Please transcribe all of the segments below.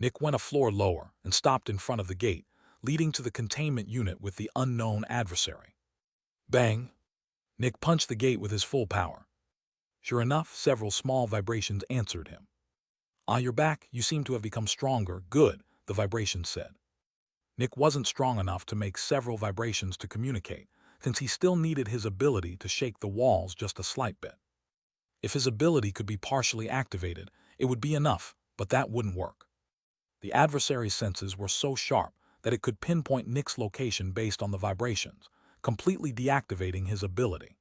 Nick went a floor lower and stopped in front of the gate, leading to the containment unit with the unknown adversary. Bang! Nick punched the gate with his full power. Sure enough, several small vibrations answered him. "Ah, you're back. You seem to have become stronger. Good," the vibration said. Nick wasn't strong enough to make several vibrations to communicate, since he still needed his ability to shake the walls just a slight bit. If his ability could be partially activated, it would be enough, but that wouldn't work. The adversary's senses were so sharp that it could pinpoint Nick's location based on the vibrations, completely deactivating his ability.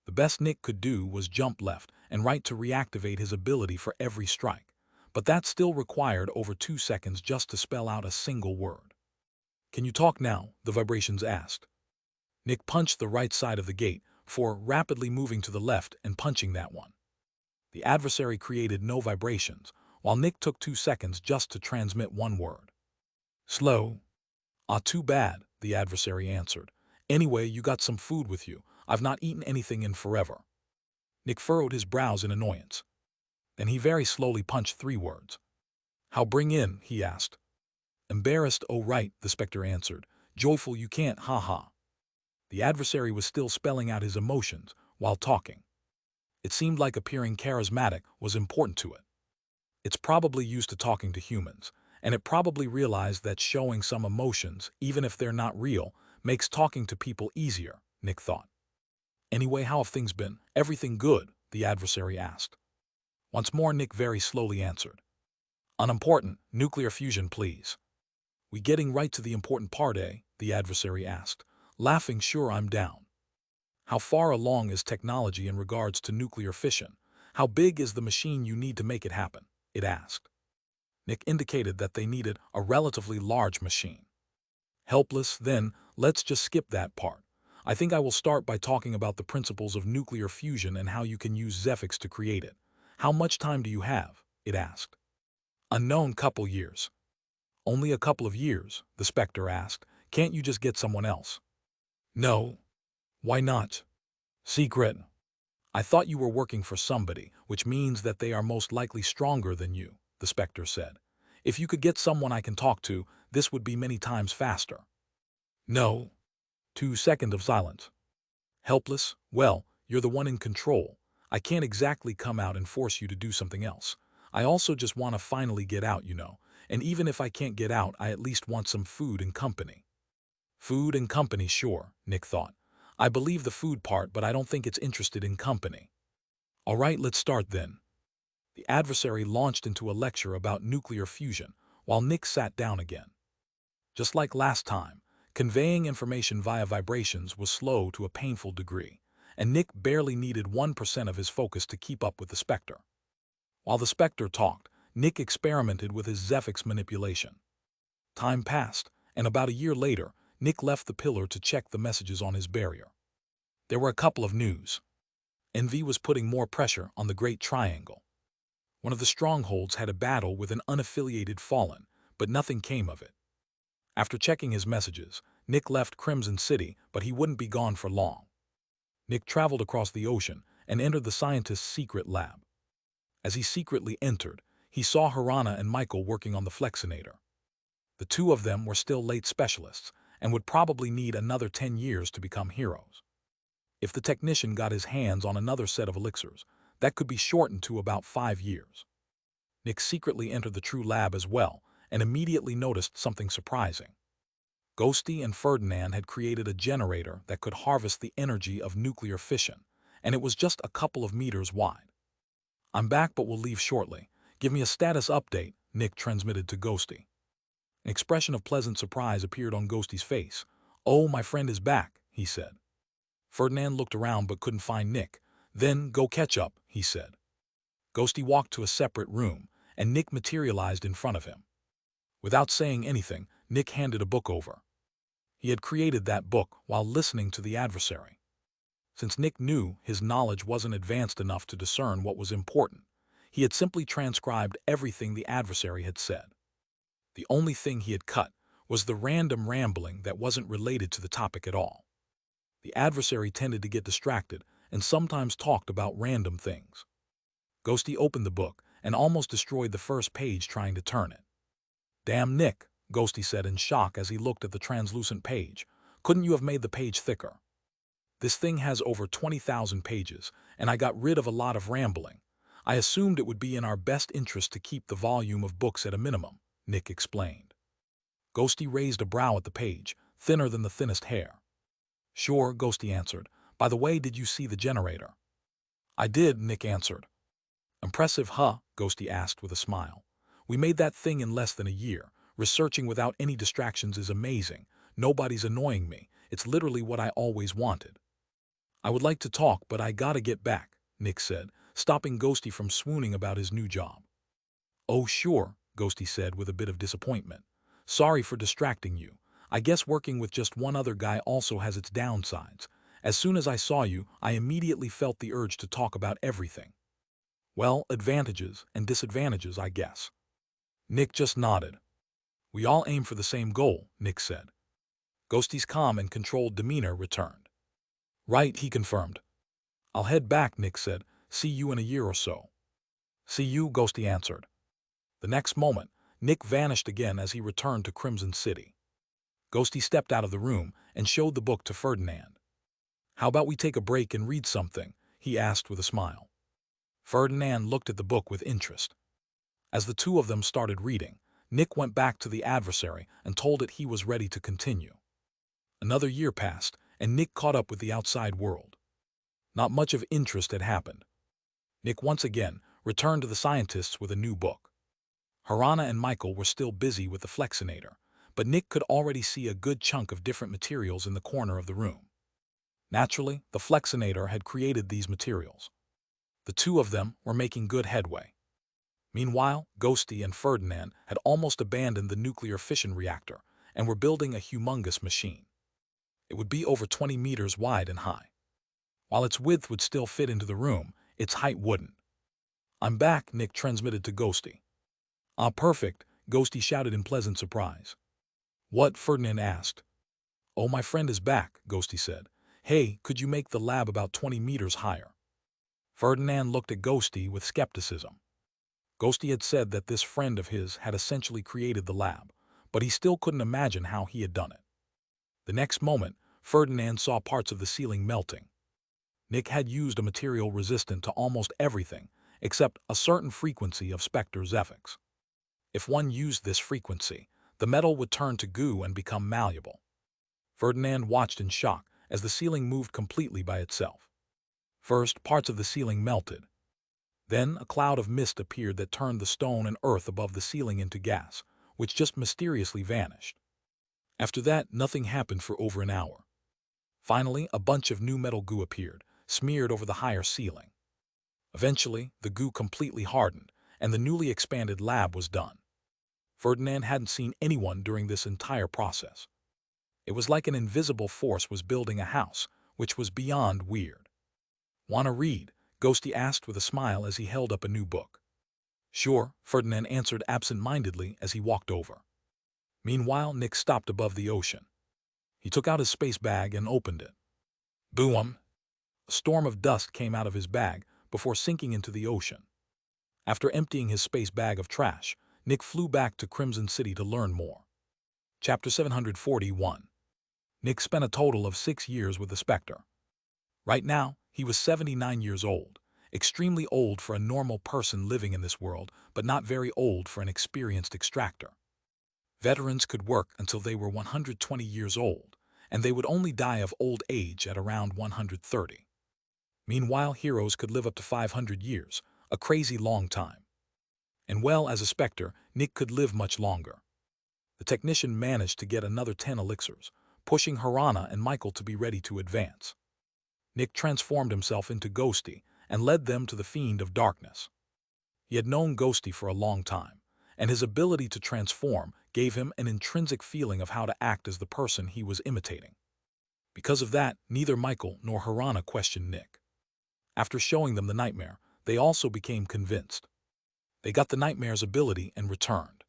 The best Nick could do was jump left and right to reactivate his ability for every strike, but that still required over 2 seconds just to spell out a single word. "Can you talk now?" the vibrations asked. Nick punched the right side of the gate before rapidly moving to the left and punching that one. The adversary created no vibrations, while Nick took 2 seconds just to transmit one word. "Slow." "Ah, too bad," the adversary answered. "Anyway, you got some food with you. I've not eaten anything in forever." Nick furrowed his brows in annoyance. Then he very slowly punched 3 words. "How bring in?" he asked. "Embarrassed, oh right," the Specter answered. "Joyful you can't, ha." The adversary was still spelling out his emotions while talking. It seemed like appearing charismatic was important to it. It's probably used to talking to humans, and it probably realized that showing some emotions, even if they're not real, makes talking to people easier, Nick thought. "Anyway, how have things been?" "Everything good?" the adversary asked. Once more Nick very slowly answered. "Unimportant, nuclear fusion please." "We getting right to the important part, eh?" the adversary asked, laughing. "Sure, I'm down." "How far along is technology in regards to nuclear fission? How big is the machine you need to make it happen?" it asked. Nick indicated that they needed a relatively large machine. "Helpless, then, let's just skip that part. I think I will start by talking about the principles of nuclear fusion and how you can use Zephyx to create it. How much time do you have?" it asked. "Unknown, couple years." "Only a couple of years?" the Specter asked. "Can't you just get someone else?" "No." "Why not?" "Secret." "I thought you were working for somebody, which means that they are most likely stronger than you," the Specter said. "If you could get someone I can talk to, this would be many times faster." "No." 2 seconds of silence. "Helpless? Well, you're the one in control. I can't exactly come out and force you to do something else. I also just want to finally get out, and even if I can't get out, I at least want some food and company." Food and company, sure, Nick thought. I believe the food part, but I don't think it's interested in company. "All right, let's start then." The adversary launched into a lecture about nuclear fusion, while Nick sat down again. Just like last time, conveying information via vibrations was slow to a painful degree, and Nick barely needed 1% of his focus to keep up with the Specter. While the Specter talked, Nick experimented with his Zephyx manipulation. Time passed, and about a year later, Nick left the pillar to check the messages on his barrier. There were a couple of news. Envy was putting more pressure on the Great Triangle. One of the strongholds had a battle with an unaffiliated fallen, but nothing came of it. After checking his messages, Nick left Crimson City, but he wouldn't be gone for long. Nick traveled across the ocean and entered the scientist's secret lab. As he secretly entered, he saw Harana and Michael working on the Flexinator. The two of them were still late specialists and would probably need another 10 years to become heroes. If the technician got his hands on another set of elixirs, that could be shortened to about 5 years. Nick secretly entered the true lab as well and immediately noticed something surprising. Ghosty and Ferdinand had created a generator that could harvest the energy of nuclear fission, and it was just a couple of meters wide. "I'm back, but will leave shortly. Give me a status update," Nick transmitted to Ghosty. An expression of pleasant surprise appeared on Ghosty's face. "Oh, my friend is back," he said. Ferdinand looked around but couldn't find Nick. "Then go catch up," he said. Ghosty walked to a separate room, and Nick materialized in front of him. Without saying anything, Nick handed a book over. He had created that book while listening to the adversary. Since Nick knew his knowledge wasn't advanced enough to discern what was important, he had simply transcribed everything the adversary had said. The only thing he had cut was the random rambling that wasn't related to the topic at all. The adversary tended to get distracted and sometimes talked about random things. Ghosty opened the book and almost destroyed the first page trying to turn it. Damn, Nick, Ghosty said in shock as he looked at the translucent page. Couldn't you have made the page thicker? This thing has over 20,000 pages, and I got rid of a lot of rambling. I assumed it would be in our best interest to keep the volume of books at a minimum, Nick explained. Ghosty raised a brow at the page, thinner than the thinnest hair. Sure, Ghosty answered. By the way, did you see the generator? I did, Nick answered. Impressive, huh? Ghosty asked with a smile. We made that thing in less than a year. Researching without any distractions is amazing. Nobody's annoying me. It's literally what I always wanted. I would like to talk, but I gotta get back, Nick said, stopping Ghosty from swooning about his new job. Oh sure, Ghosty said with a bit of disappointment. Sorry for distracting you. I guess working with just one other guy also has its downsides. As soon as I saw you, I immediately felt the urge to talk about everything. Well, advantages and disadvantages, I guess. Nick just nodded. We all aim for the same goal, Nick said. Ghosty's calm and controlled demeanor returned. Right, he confirmed. I'll head back, Nick said. See you in a year or so. See you, Ghosty answered. The next moment, Nick vanished again as he returned to Crimson City. Ghosty stepped out of the room and showed the book to Ferdinand. How about we take a break and read something? He asked with a smile. Ferdinand looked at the book with interest. As the two of them started reading, Nick went back to the adversary and told it he was ready to continue. Another year passed, and Nick caught up with the outside world. Not much of interest had happened. Nick once again returned to the scientists with a new book. Harana and Michael were still busy with the flexinator, but Nick could already see a good chunk of different materials in the corner of the room. Naturally, the flexinator had created these materials. The two of them were making good headway. Meanwhile, Ghosty and Ferdinand had almost abandoned the nuclear fission reactor and were building a humongous machine. It would be over 20 meters wide and high. While its width would still fit into the room, its height wouldn't. I'm back, Nick transmitted to Ghosty. Ah, perfect, Ghosty shouted in pleasant surprise. What? Ferdinand asked. Oh, my friend is back, Ghosty said. Hey, could you make the lab about 20 meters higher? Ferdinand looked at Ghosty with skepticism. Ghosty had said that this friend of his had essentially created the lab, but he still couldn't imagine how he had done it. The next moment, Ferdinand saw parts of the ceiling melting. Nick had used a material resistant to almost everything except a certain frequency of Specter Zephyx. If one used this frequency, the metal would turn to goo and become malleable. Ferdinand watched in shock as the ceiling moved completely by itself. First, parts of the ceiling melted. Then, a cloud of mist appeared that turned the stone and earth above the ceiling into gas, which just mysteriously vanished. After that, nothing happened for over an hour. Finally, a bunch of new metal goo appeared, smeared over the higher ceiling. Eventually, the goo completely hardened, and the newly expanded lab was done. Ferdinand hadn't seen anyone during this entire process. It was like an invisible force was building a house, which was beyond weird. Want to read? Ghosty asked with a smile as he held up a new book. Sure, Ferdinand answered absent-mindedly as he walked over. Meanwhile, Nick stopped above the ocean. He took out his space bag and opened it. Boom! A storm of dust came out of his bag before sinking into the ocean. After emptying his space bag of trash, Nick flew back to Crimson City to learn more. Chapter 741. Nick spent a total of 6 years with the Specter. Right now, he was 79 years old, extremely old for a normal person living in this world, but not very old for an experienced extractor. Veterans could work until they were 120 years old, and they would only die of old age at around 130. Meanwhile, heroes could live up to 500 years, a crazy long time. And well, as a Specter, Nick could live much longer. The technician managed to get another 10 elixirs, pushing Harana and Michael to be ready to advance. Nick transformed himself into Ghosty and led them to the Fiend of Darkness. He had known Ghosty for a long time, and his ability to transform gave him an intrinsic feeling of how to act as the person he was imitating. Because of that, neither Michael nor Harana questioned Nick. After showing them the nightmare, they also became convinced. They got the nightmare's ability and returned.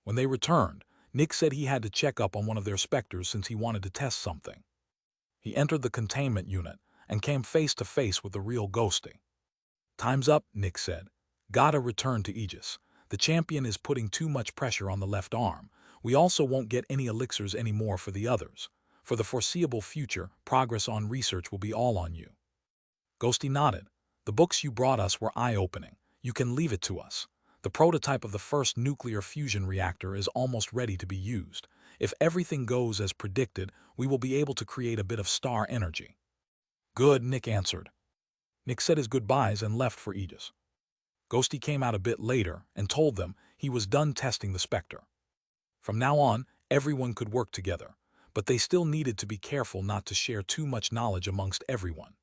When they returned, Nick said he had to check up on one of their Specters since he wanted to test something. He entered the containment unit and came face to face with the real Ghosty. Time's up, Nick said. Gotta return to Aegis. The champion is putting too much pressure on the left arm. We also won't get any elixirs anymore for the others. For the foreseeable future, progress on research will be all on you. Ghosty nodded. The books you brought us were eye-opening. You can leave it to us. The prototype of the first nuclear fusion reactor is almost ready to be used. If everything goes as predicted, we will be able to create a bit of star energy. Good, Nick answered. Nick said his goodbyes and left for Aegis. Ghosty came out a bit later and told them he was done testing the Specter. From now on, everyone could work together, but they still needed to be careful not to share too much knowledge amongst everyone.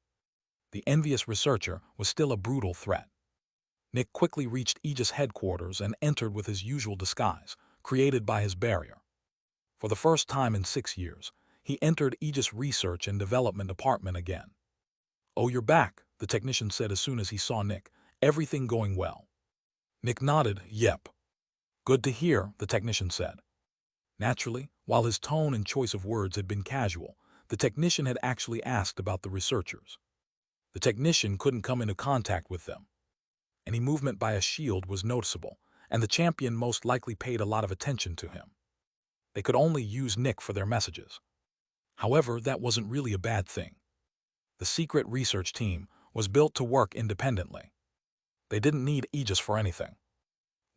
The envious researcher was still a brutal threat. Nick quickly reached Aegis headquarters and entered with his usual disguise, created by his barrier. For the first time in 6 years, he entered Aegis Research and Development Department again. "Oh, you're back," the technician said as soon as he saw Nick. "Everything going well?" Nick nodded. "Yep." "Good to hear," the technician said. Naturally, while his tone and choice of words had been casual, the technician had actually asked about the researchers. The technician couldn't come into contact with them. Any movement by a shield was noticeable, and the champion most likely paid a lot of attention to him. They could only use Nick for their messages. However, that wasn't really a bad thing. The secret research team was built to work independently. They didn't need Aegis for anything.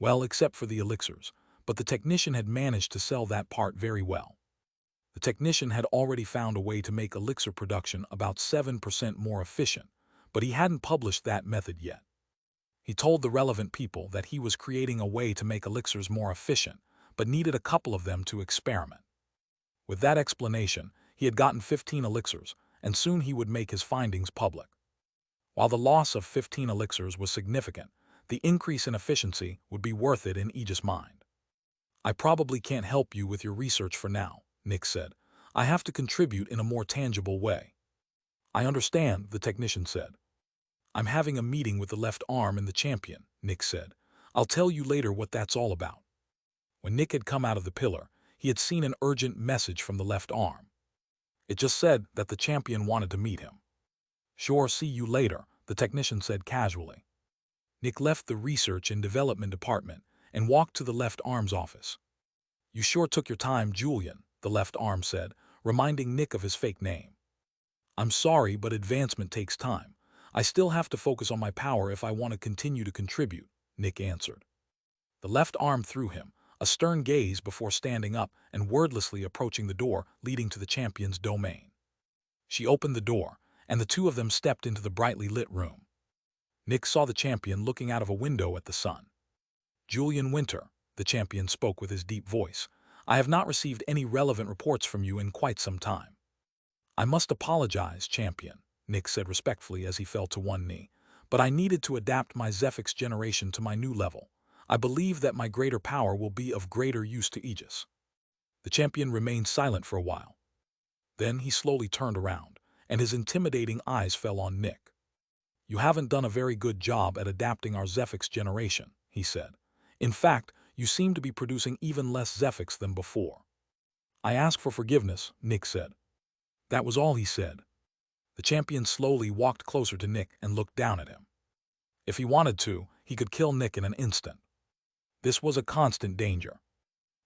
Well, except for the elixirs, but the technician had managed to sell that part very well. The technician had already found a way to make elixir production about 7% more efficient, but he hadn't published that method yet. He told the relevant people that he was creating a way to make elixirs more efficient, but needed a couple of them to experiment. With that explanation, he had gotten 15 elixirs, and soon he would make his findings public. While the loss of 15 elixirs was significant, the increase in efficiency would be worth it in Aegis' mind. "I probably can't help you with your research for now," Nick said. "I have to contribute in a more tangible way." "I understand," the technician said. "I'm having a meeting with the left arm and the champion," Nick said. "I'll tell you later what that's all about." When Nick had come out of the pillar, he had seen an urgent message from the left arm. It just said that the champion wanted to meet him. "Sure, see you later," the technician said casually. Nick left the Research and Development Department and walked to the left arm's office. "You sure took your time, Julian," the left arm said, reminding Nick of his fake name. "I'm sorry, but advancement takes time. I still have to focus on my power if I want to continue to contribute," Nick answered. The left arm threw him a stern gaze before standing up and wordlessly approaching the door leading to the champion's domain. She opened the door, and the two of them stepped into the brightly lit room. Nick saw the champion looking out of a window at the sun. "Julian Winter," the champion spoke with his deep voice, "I have not received any relevant reports from you in quite some time." "I must apologize, champion," Nick said respectfully as he fell to one knee, "but I needed to adapt my Zephyx generation to my new level. I believe that my greater power will be of greater use to Aegis." The champion remained silent for a while. Then he slowly turned around, and his intimidating eyes fell on Nick. "You haven't done a very good job at adapting our Zephyx generation," he said. "In fact, you seem to be producing even less Zephyx than before." "I ask for forgiveness," Nick said. That was all he said. The champion slowly walked closer to Nick and looked down at him. If he wanted to, he could kill Nick in an instant. This was a constant danger.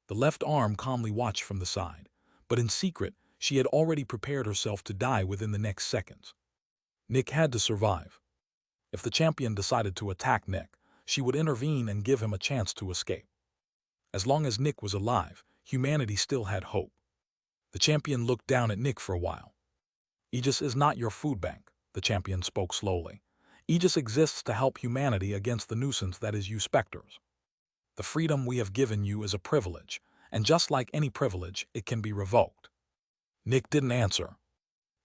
The left arm calmly watched from the side, but in secret, she had already prepared herself to die within the next seconds. Nick had to survive. If the champion decided to attack Nick, she would intervene and give him a chance to escape. As long as Nick was alive, humanity still had hope. The champion looked down at Nick for a while. "Aegis is not your food bank," the champion spoke slowly. "Aegis exists to help humanity against the nuisance that is you Specters. The freedom we have given you is a privilege, and just like any privilege, it can be revoked." Nick didn't answer.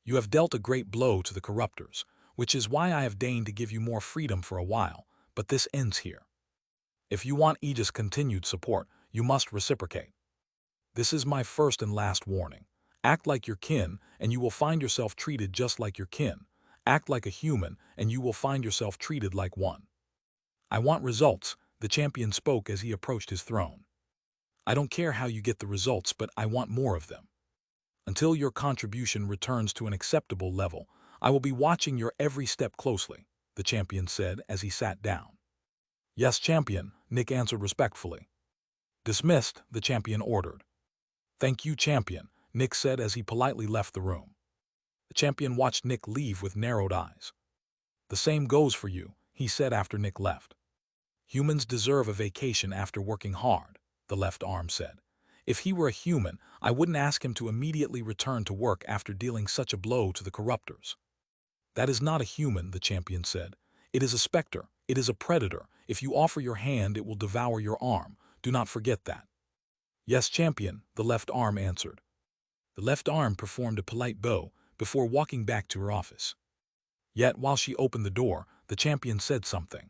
"You have dealt a great blow to the corruptors, which is why I have deigned to give you more freedom for a while, but this ends here. If you want Aegis' continued support, you must reciprocate. This is my first and last warning. Act like your kin, and you will find yourself treated just like your kin. Act like a human, and you will find yourself treated like one." "I want results," the champion spoke as he approached his throne. "I don't care how you get the results, but I want more of them. Until your contribution returns to an acceptable level, I will be watching your every step closely," the champion said as he sat down. "Yes, champion," Nick answered respectfully. Dismissed, the champion ordered. Thank you, champion, Nick said as he politely left the room. The champion watched Nick leave with narrowed eyes. The same goes for you, he said after Nick left. Humans deserve a vacation after working hard, the left arm said. If he were a human, I wouldn't ask him to immediately return to work after dealing such a blow to the corruptors. That is not a human, the champion said. It is a specter. It is a predator. If you offer your hand, it will devour your arm. Do not forget that. Yes, champion, the left arm answered. The left arm performed a polite bow before walking back to her office. Yet, while she opened the door, the champion said something.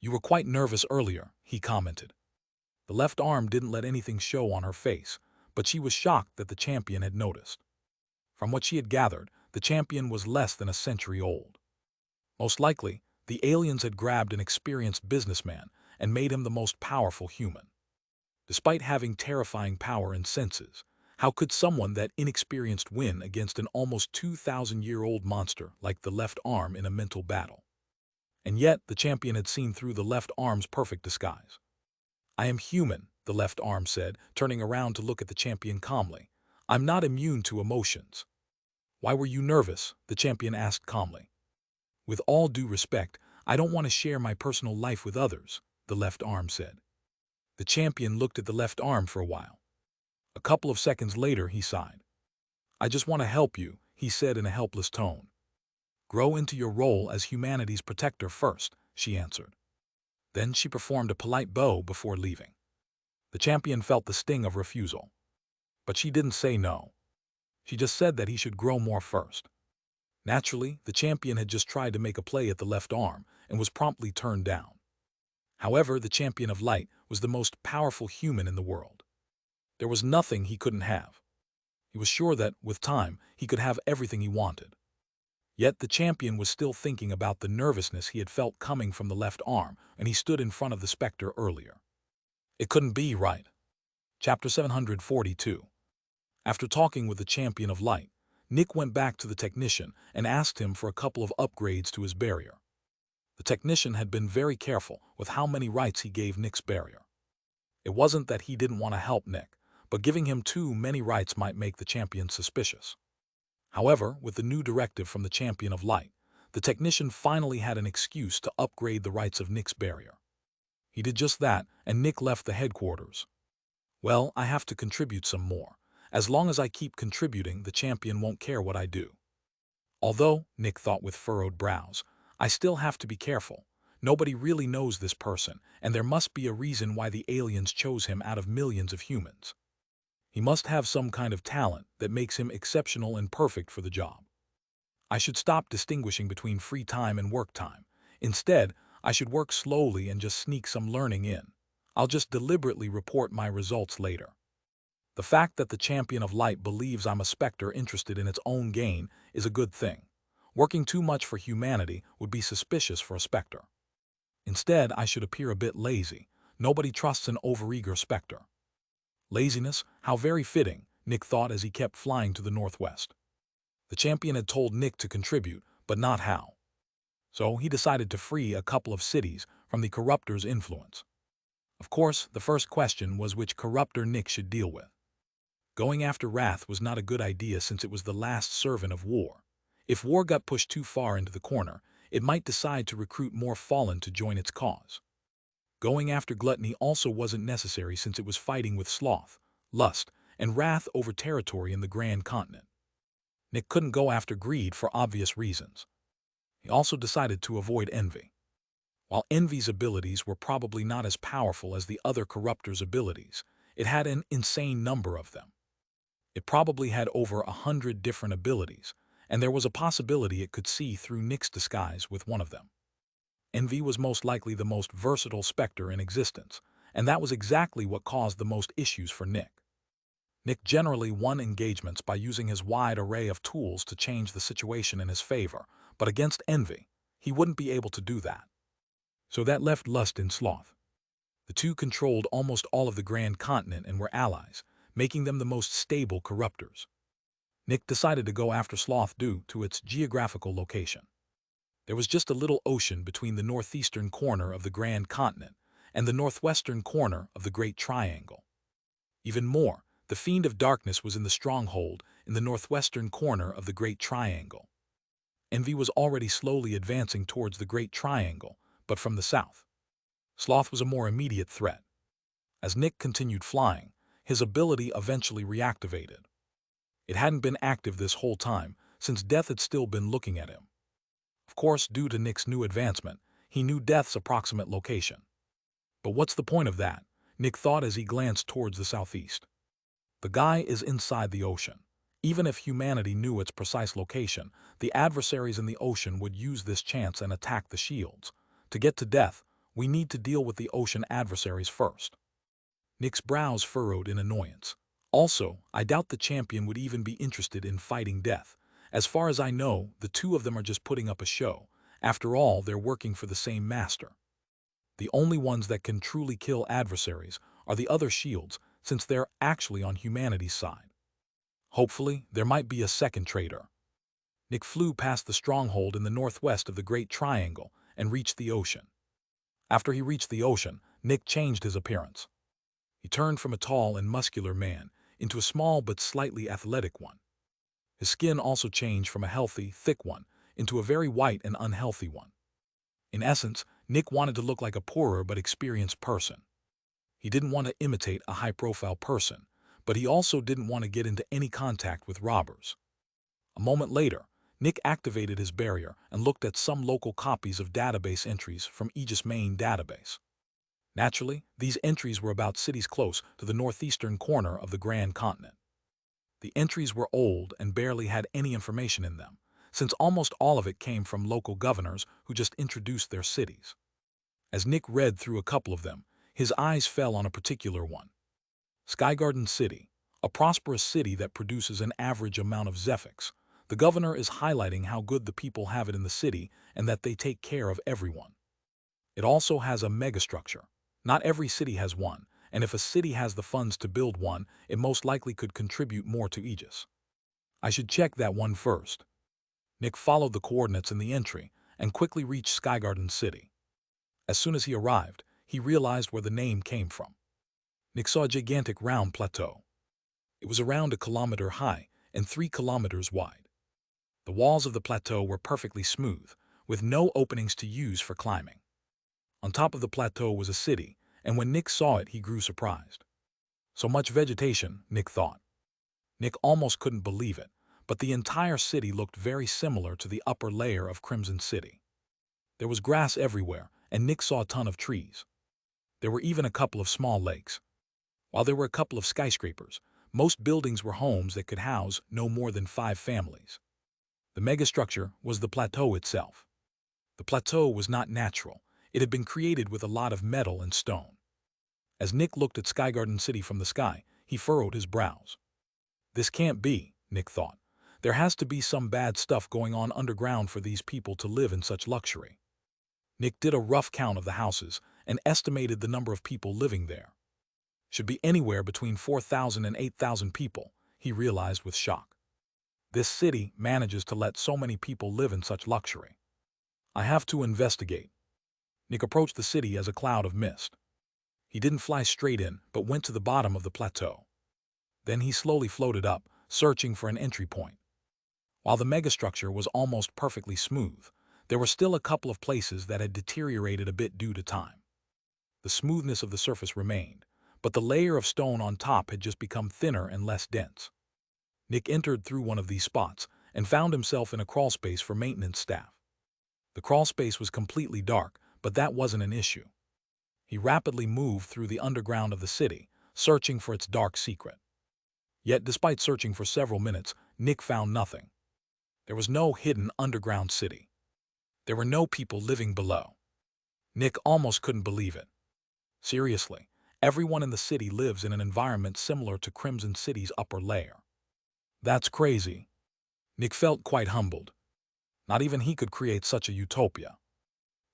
You were quite nervous earlier, he commented. The left arm didn't let anything show on her face, but she was shocked that the champion had noticed. From what she had gathered, the champion was less than a century old. Most likely, the aliens had grabbed an experienced businessman and made him the most powerful human. Despite having terrifying power and senses, how could someone that inexperienced win against an almost 2,000-year-old monster like the left arm in a mental battle? And yet, the champion had seen through the left arm's perfect disguise. I am human, the left arm said, turning around to look at the champion calmly. I'm not immune to emotions. Why were you nervous? The champion asked calmly. With all due respect, I don't want to share my personal life with others, the left arm said. The champion looked at the left arm for a while. A couple of seconds later, he sighed. I just want to help you, he said in a helpless tone. Grow into your role as humanity's protector first, she answered. Then she performed a polite bow before leaving. The champion felt the sting of refusal. But she didn't say no. She just said that he should grow more first. Naturally, the champion had just tried to make a play at the left arm and was promptly turned down. However, the champion of light was the most powerful human in the world. There was nothing he couldn't have. He was sure that, with time, he could have everything he wanted. Yet the champion was still thinking about the nervousness he had felt coming from the left arm, and he stood in front of the Specter earlier. It couldn't be right. Chapter 742. After talking with the champion of light, Nick went back to the technician and asked him for a couple of upgrades to his barrier. The technician had been very careful with how many rights he gave Nick's barrier. It wasn't that he didn't want to help Nick, but giving him too many rights might make the champion suspicious. However, with the new directive from the champion of light, the technician finally had an excuse to upgrade the rights of Nick's barrier. He did just that, and Nick left the headquarters. Well, I have to contribute some more. As long as I keep contributing, the champion won't care what I do. Although, Nick thought with furrowed brows, I still have to be careful. Nobody really knows this person, and there must be a reason why the aliens chose him out of millions of humans. He must have some kind of talent that makes him exceptional and perfect for the job. I should stop distinguishing between free time and work time. Instead, I should work slowly and just sneak some learning in. I'll just deliberately report my results later. The fact that the champion of light believes I'm a Specter interested in its own gain is a good thing. Working too much for humanity would be suspicious for a Specter. Instead, I should appear a bit lazy. Nobody trusts an overeager Specter. Laziness, how very fitting, Nick thought as he kept flying to the northwest. The champion had told Nick to contribute, but not how. So he decided to free a couple of cities from the corruptor's influence. Of course, the first question was which corruptor Nick should deal with. Going after Wrath was not a good idea since it was the last servant of War. If War got pushed too far into the corner, it might decide to recruit more Fallen to join its cause. Going after Gluttony also wasn't necessary since it was fighting with Sloth, Lust, and Wrath over territory in the Grand Continent. Nick couldn't go after Greed for obvious reasons. He also decided to avoid Envy. While Envy's abilities were probably not as powerful as the other corruptor's abilities, it had an insane number of them. It probably had over 100 different abilities, and there was a possibility it could see through Nick's disguise with one of them. Envy was most likely the most versatile Specter in existence, and that was exactly what caused the most issues for Nick. Nick generally won engagements by using his wide array of tools to change the situation in his favor, but against Envy, he wouldn't be able to do that. So that left Lust and Sloth. The two controlled almost all of the Grand Continent and were allies, making them the most stable corruptors. Nick decided to go after Sloth due to its geographical location. There was just a little ocean between the northeastern corner of the Grand Continent, and the northwestern corner of the Great Triangle. Even more, the Fiend of Darkness was in the stronghold in the northwestern corner of the Great Triangle. Envy was already slowly advancing towards the Great Triangle, but from the south. Sloth was a more immediate threat. As Nick continued flying, his ability eventually reactivated. It hadn't been active this whole time, since Death had still been looking at him. Of course, due to Nick's new advancement, he knew Death's approximate location. But what's the point of that? Nick thought as he glanced towards the southeast. The guy is inside the ocean. Even if humanity knew its precise location, the adversaries in the ocean would use this chance and attack the shields. To get to Death, we need to deal with the ocean adversaries first. Nick's brows furrowed in annoyance. Also, I doubt the champion would even be interested in fighting Death. As far as I know, the two of them are just putting up a show. After all, they're working for the same master. The only ones that can truly kill adversaries are the other shields, since they're actually on humanity's side. Hopefully, there might be a second traitor. Nick flew past the stronghold in the northwest of the Great Triangle and reached the ocean. After he reached the ocean, Nick changed his appearance. He turned from a tall and muscular man into a small but slightly athletic one. His skin also changed from a healthy, thick one into a very white and unhealthy one. In essence, Nick wanted to look like a poorer but experienced person. He didn't want to imitate a high-profile person, but he also didn't want to get into any contact with robbers. A moment later, Nick activated his barrier and looked at some local copies of database entries from Aegis' main database. Naturally, these entries were about cities close to the northeastern corner of the Grand Continent. The entries were old and barely had any information in them, since almost all of it came from local governors who just introduced their cities. As Nick read through a couple of them, his eyes fell on a particular one. Skygarden City, a prosperous city that produces an average amount of Zephyx. The governor is highlighting how good the people have it in the city and that they take care of everyone. It also has a megastructure. Not every city has one, and if a city has the funds to build one, it most likely could contribute more to Aegis. I should check that one first. Nick followed the coordinates in the entry and quickly reached Skygarden City. As soon as he arrived, he realized where the name came from. Nick saw a gigantic round plateau. It was around 1 kilometer high and 3 kilometers wide. The walls of the plateau were perfectly smooth, with no openings to use for climbing. On top of the plateau was a city, and when Nick saw it, he grew surprised. So much vegetation, Nick thought. Nick almost couldn't believe it, but the entire city looked very similar to the upper layer of Crimson City. There was grass everywhere, and Nick saw a ton of trees. There were even a couple of small lakes. While there were a couple of skyscrapers, most buildings were homes that could house no more than 5 families. The megastructure was the plateau itself. The plateau was not natural. It had been created with a lot of metal and stone. As Nick looked at Skygarden City from the sky, he furrowed his brows. This can't be, Nick thought. There has to be some bad stuff going on underground for these people to live in such luxury. Nick did a rough count of the houses and estimated the number of people living there. Should be anywhere between 4,000 and 8,000 people, he realized with shock. This city manages to let so many people live in such luxury. I have to investigate. Nick approached the city as a cloud of mist. He didn't fly straight in, but went to the bottom of the plateau. Then he slowly floated up, searching for an entry point. While the megastructure was almost perfectly smooth, there were still a couple of places that had deteriorated a bit due to time. The smoothness of the surface remained, but the layer of stone on top had just become thinner and less dense. Nick entered through one of these spots and found himself in a crawlspace for maintenance staff. The crawlspace was completely dark, but that wasn't an issue. He rapidly moved through the underground of the city, searching for its dark secret. Yet, despite searching for several minutes, Nick found nothing. There was no hidden underground city. There were no people living below. Nick almost couldn't believe it. Seriously, everyone in the city lives in an environment similar to Crimson City's upper layer. That's crazy. Nick felt quite humbled. Not even he could create such a utopia.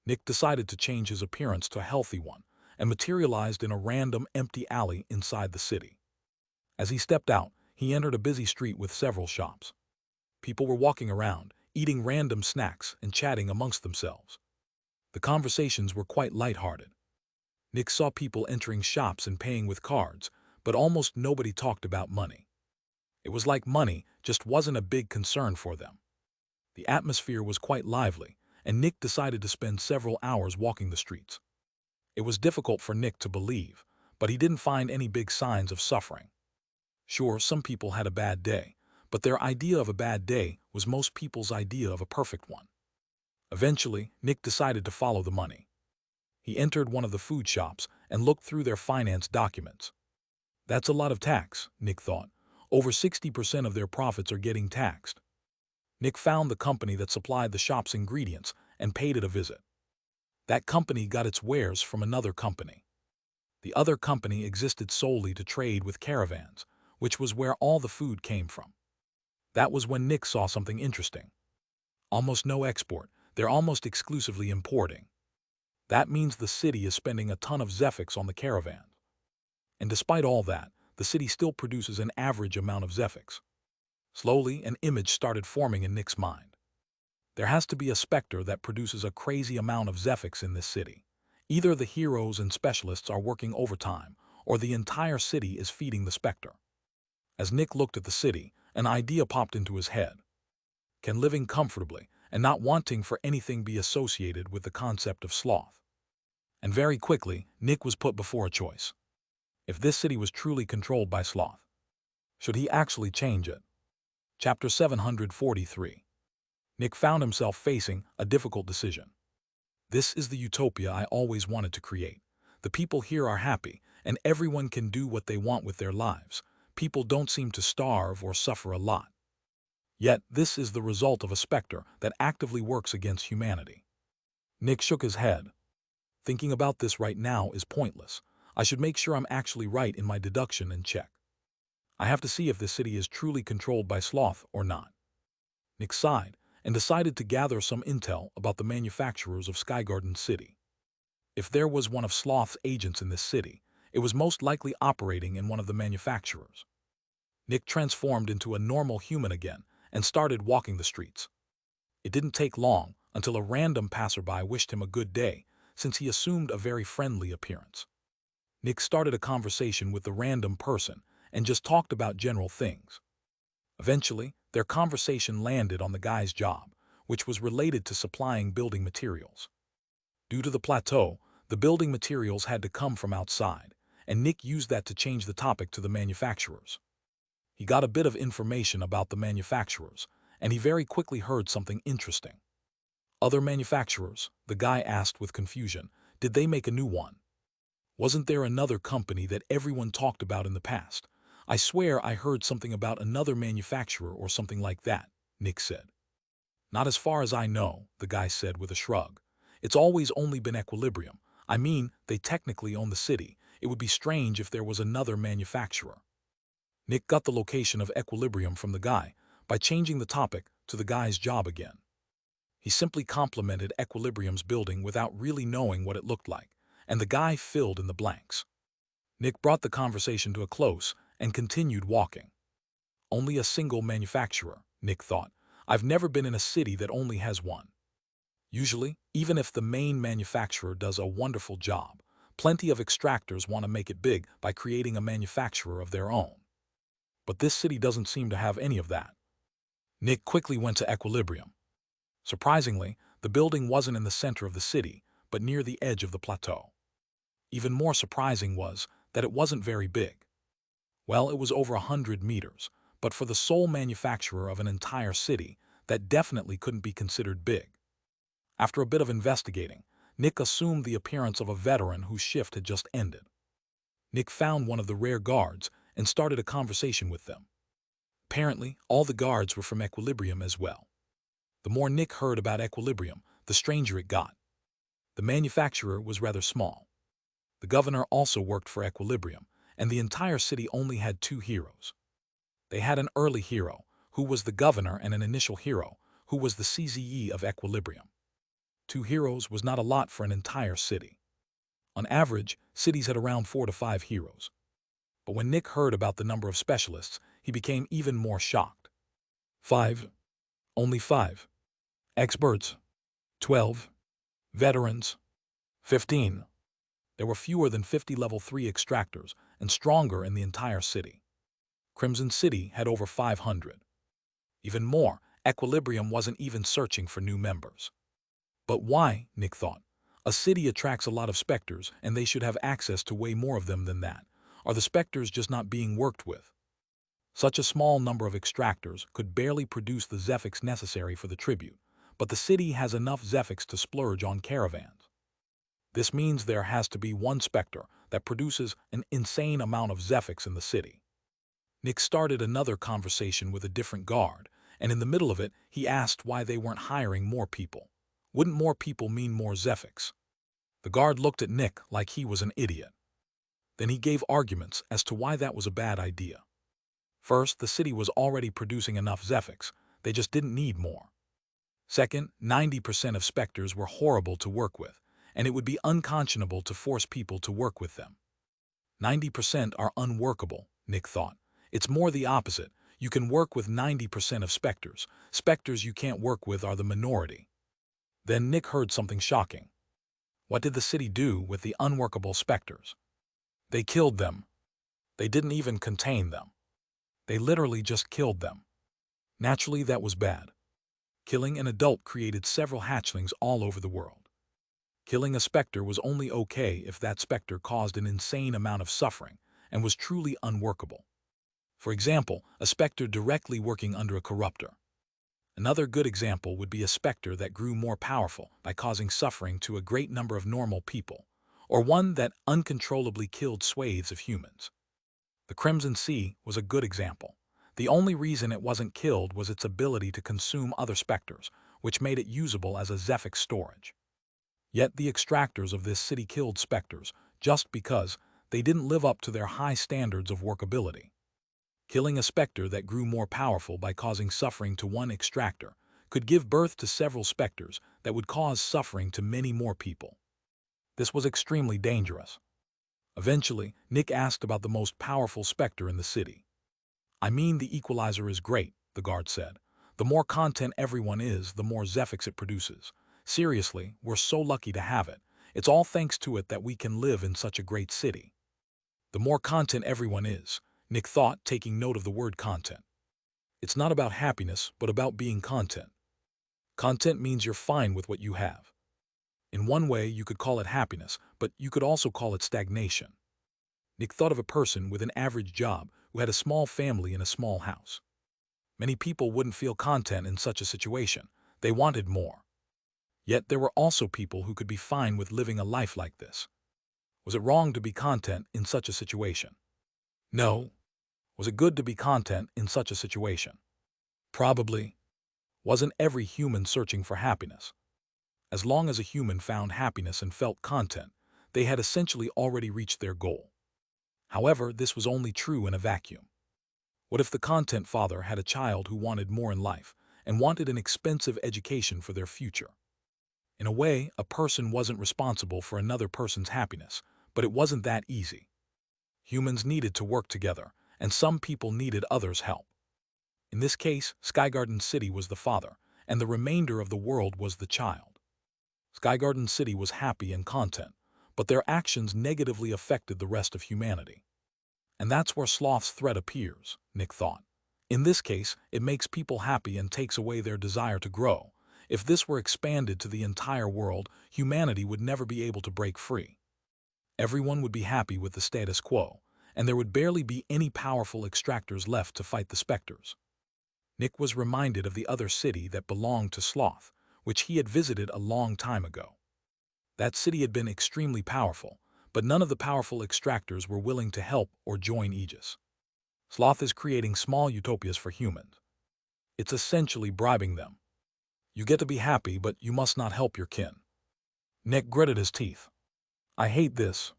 Nick decided to change his appearance to a healthy one and materialized in a random empty alley inside the city. As he stepped out, he entered a busy street with several shops. People were walking around, eating random snacks and chatting amongst themselves. The conversations were quite lighthearted. Nick saw people entering shops and paying with cards, but almost nobody talked about money. It was like money just wasn't a big concern for them. The atmosphere was quite lively, and Nick decided to spend several hours walking the streets. It was difficult for Nick to believe, but he didn't find any big signs of suffering. Sure, some people had a bad day, but their idea of a bad day was most people's idea of a perfect one. Eventually, Nick decided to follow the money. He entered one of the food shops and looked through their finance documents. That's a lot of tax, Nick thought. Over 60% of their profits are getting taxed. Nick found the company that supplied the shop's ingredients and paid it a visit. That company got its wares from another company. The other company existed solely to trade with caravans, which was where all the food came from. That was when Nick saw something interesting. Almost no export, they're almost exclusively importing. That means the city is spending a ton of Zephyx on the caravan. And despite all that, the city still produces an average amount of Zephyx. Slowly, an image started forming in Nick's mind. There has to be a Specter that produces a crazy amount of Zephyx in this city. Either the heroes and specialists are working overtime, or the entire city is feeding the Specter. As Nick looked at the city, an idea popped into his head. Can living comfortably and not wanting for anything be associated with the concept of sloth? And very quickly, Nick was put before a choice. If this city was truly controlled by sloth, should he actually change it? Chapter 743. Nick found himself facing a difficult decision. This is the utopia I always wanted to create. The people here are happy, and everyone can do what they want with their lives. People don't seem to starve or suffer a lot. Yet, this is the result of a Specter that actively works against humanity. Nick shook his head. Thinking about this right now is pointless. I should make sure I'm actually right in my deduction and check. I have to see if this city is truly controlled by sloth or not. Nick sighed and decided to gather some intel about the manufacturers of Skygarden City. If there was one of Sloth's agents in this city, it was most likely operating in one of the manufacturers. Nick transformed into a normal human again and started walking the streets. It didn't take long until a random passerby wished him a good day, since he assumed a very friendly appearance. Nick started a conversation with the random person and just talked about general things. Eventually, their conversation landed on the guy's job, which was related to supplying building materials. Due to the plateau, the building materials had to come from outside, and Nick used that to change the topic to the manufacturers. He got a bit of information about the manufacturers, and he very quickly heard something interesting. Other manufacturers, the guy asked with confusion, did they make a new one? Wasn't there another company that everyone talked about in the past? I swear I heard something about another manufacturer or something like that, Nick said. Not as far as I know, the guy said with a shrug. It's always only been Equilibrium. I mean, they technically own the city. It would be strange if there was another manufacturer. Nick got the location of Equilibrium from the guy by changing the topic to the guy's job again. He simply complimented Equilibrium's building without really knowing what it looked like, and the guy filled in the blanks. Nick brought the conversation to a close and continued walking. Only a single manufacturer, Nick thought. I've never been in a city that only has one. Usually, even if the main manufacturer does a wonderful job, plenty of extractors want to make it big by creating a manufacturer of their own. But this city doesn't seem to have any of that. Nick quickly went to Equilibrium. Surprisingly, the building wasn't in the center of the city, but near the edge of the plateau. Even more surprising was that it wasn't very big. Well, it was over 100 meters, but for the sole manufacturer of an entire city, that definitely couldn't be considered big. After a bit of investigating, Nick assumed the appearance of a veteran whose shift had just ended. Nick found one of the rear guards and started a conversation with them. Apparently, all the guards were from Equilibrium as well. The more Nick heard about Equilibrium, the stranger it got. The manufacturer was rather small. The governor also worked for Equilibrium, and the entire city only had two heroes. They had an early hero, who was the governor, and an initial hero, who was the CZE of Equilibrium. Two heroes was not a lot for an entire city. On average, cities had around 4 to 5 heroes. But when Nick heard about the number of specialists, he became even more shocked. 5. Only 5. Experts. 12. Veterans. 15. There were fewer than 50 level 3 extractors and stronger in the entire city. Crimson City had over 500. Even more, Equilibrium wasn't even searching for new members. But why, Nick thought. A city attracts a lot of Specters, and they should have access to way more of them than that. Are the Specters just not being worked with? Such a small number of Extractors could barely produce the Zephyx necessary for the tribute, but the city has enough Zephyx to splurge on caravans. This means there has to be one Specter that produces an insane amount of Zephyx in the city. Nick started another conversation with a different guard, and in the middle of it, he asked why they weren't hiring more people. Wouldn't more people mean more Zephyx? The guard looked at Nick like he was an idiot. Then he gave arguments as to why that was a bad idea. First, the city was already producing enough Zephyx, they just didn't need more. Second, 90% of Specters were horrible to work with, and it would be unconscionable to force people to work with them. 90% are unworkable, Nick thought. It's more the opposite. You can work with 90% of Specters. Specters you can't work with are the minority. Then Nick heard something shocking. What did the city do with the unworkable Specters? They killed them. They didn't even contain them. They literally just killed them. Naturally, that was bad. Killing an adult created several hatchlings all over the world. Killing a Specter was only okay if that Specter caused an insane amount of suffering and was truly unworkable. For example, a Specter directly working under a corruptor. Another good example would be a Specter that grew more powerful by causing suffering to a great number of normal people, or one that uncontrollably killed swathes of humans. The Crimson Sea was a good example. The only reason it wasn't killed was its ability to consume other Specters, which made it usable as a Zephyx storage. Yet the Extractors of this city killed Specters just because they didn't live up to their high standards of workability. Killing a Specter that grew more powerful by causing suffering to one Extractor could give birth to several Specters that would cause suffering to many more people. This was extremely dangerous. Eventually, Nick asked about the most powerful Specter in the city. I mean, the equalizer is great, the guard said. The more content everyone is, the more Zephyx it produces. Seriously, we're so lucky to have it. It's all thanks to it that we can live in such a great city. The more content everyone is, Nick thought, taking note of the word content. It's not about happiness, but about being content. Content means you're fine with what you have. In one way, you could call it happiness, but you could also call it stagnation. Nick thought of a person with an average job who had a small family in a small house. Many people wouldn't feel content in such a situation. They wanted more. Yet there were also people who could be fine with living a life like this. Was it wrong to be content in such a situation? No. Was it good to be content in such a situation? Probably. Wasn't every human searching for happiness? As long as a human found happiness and felt content, they had essentially already reached their goal. However, this was only true in a vacuum. What if the content father had a child who wanted more in life and wanted an expensive education for their future? In a way, a person wasn't responsible for another person's happiness, but it wasn't that easy. Humans needed to work together, and some people needed others' help. In this case, Skygarden City was the father, and the remainder of the world was the child. Skygarden City was happy and content, but their actions negatively affected the rest of humanity. And that's where Sloth's threat appears, Nick thought. In this case, it makes people happy and takes away their desire to grow. If this were expanded to the entire world, humanity would never be able to break free. Everyone would be happy with the status quo, and there would barely be any powerful Extractors left to fight the Specters. Nick was reminded of the other city that belonged to Sloth, which he had visited a long time ago. That city had been extremely powerful, but none of the powerful Extractors were willing to help or join Aegis. Sloth is creating small utopias for humans. It's essentially bribing them. You get to be happy, but you must not help your kin. Nick gritted his teeth. I hate this.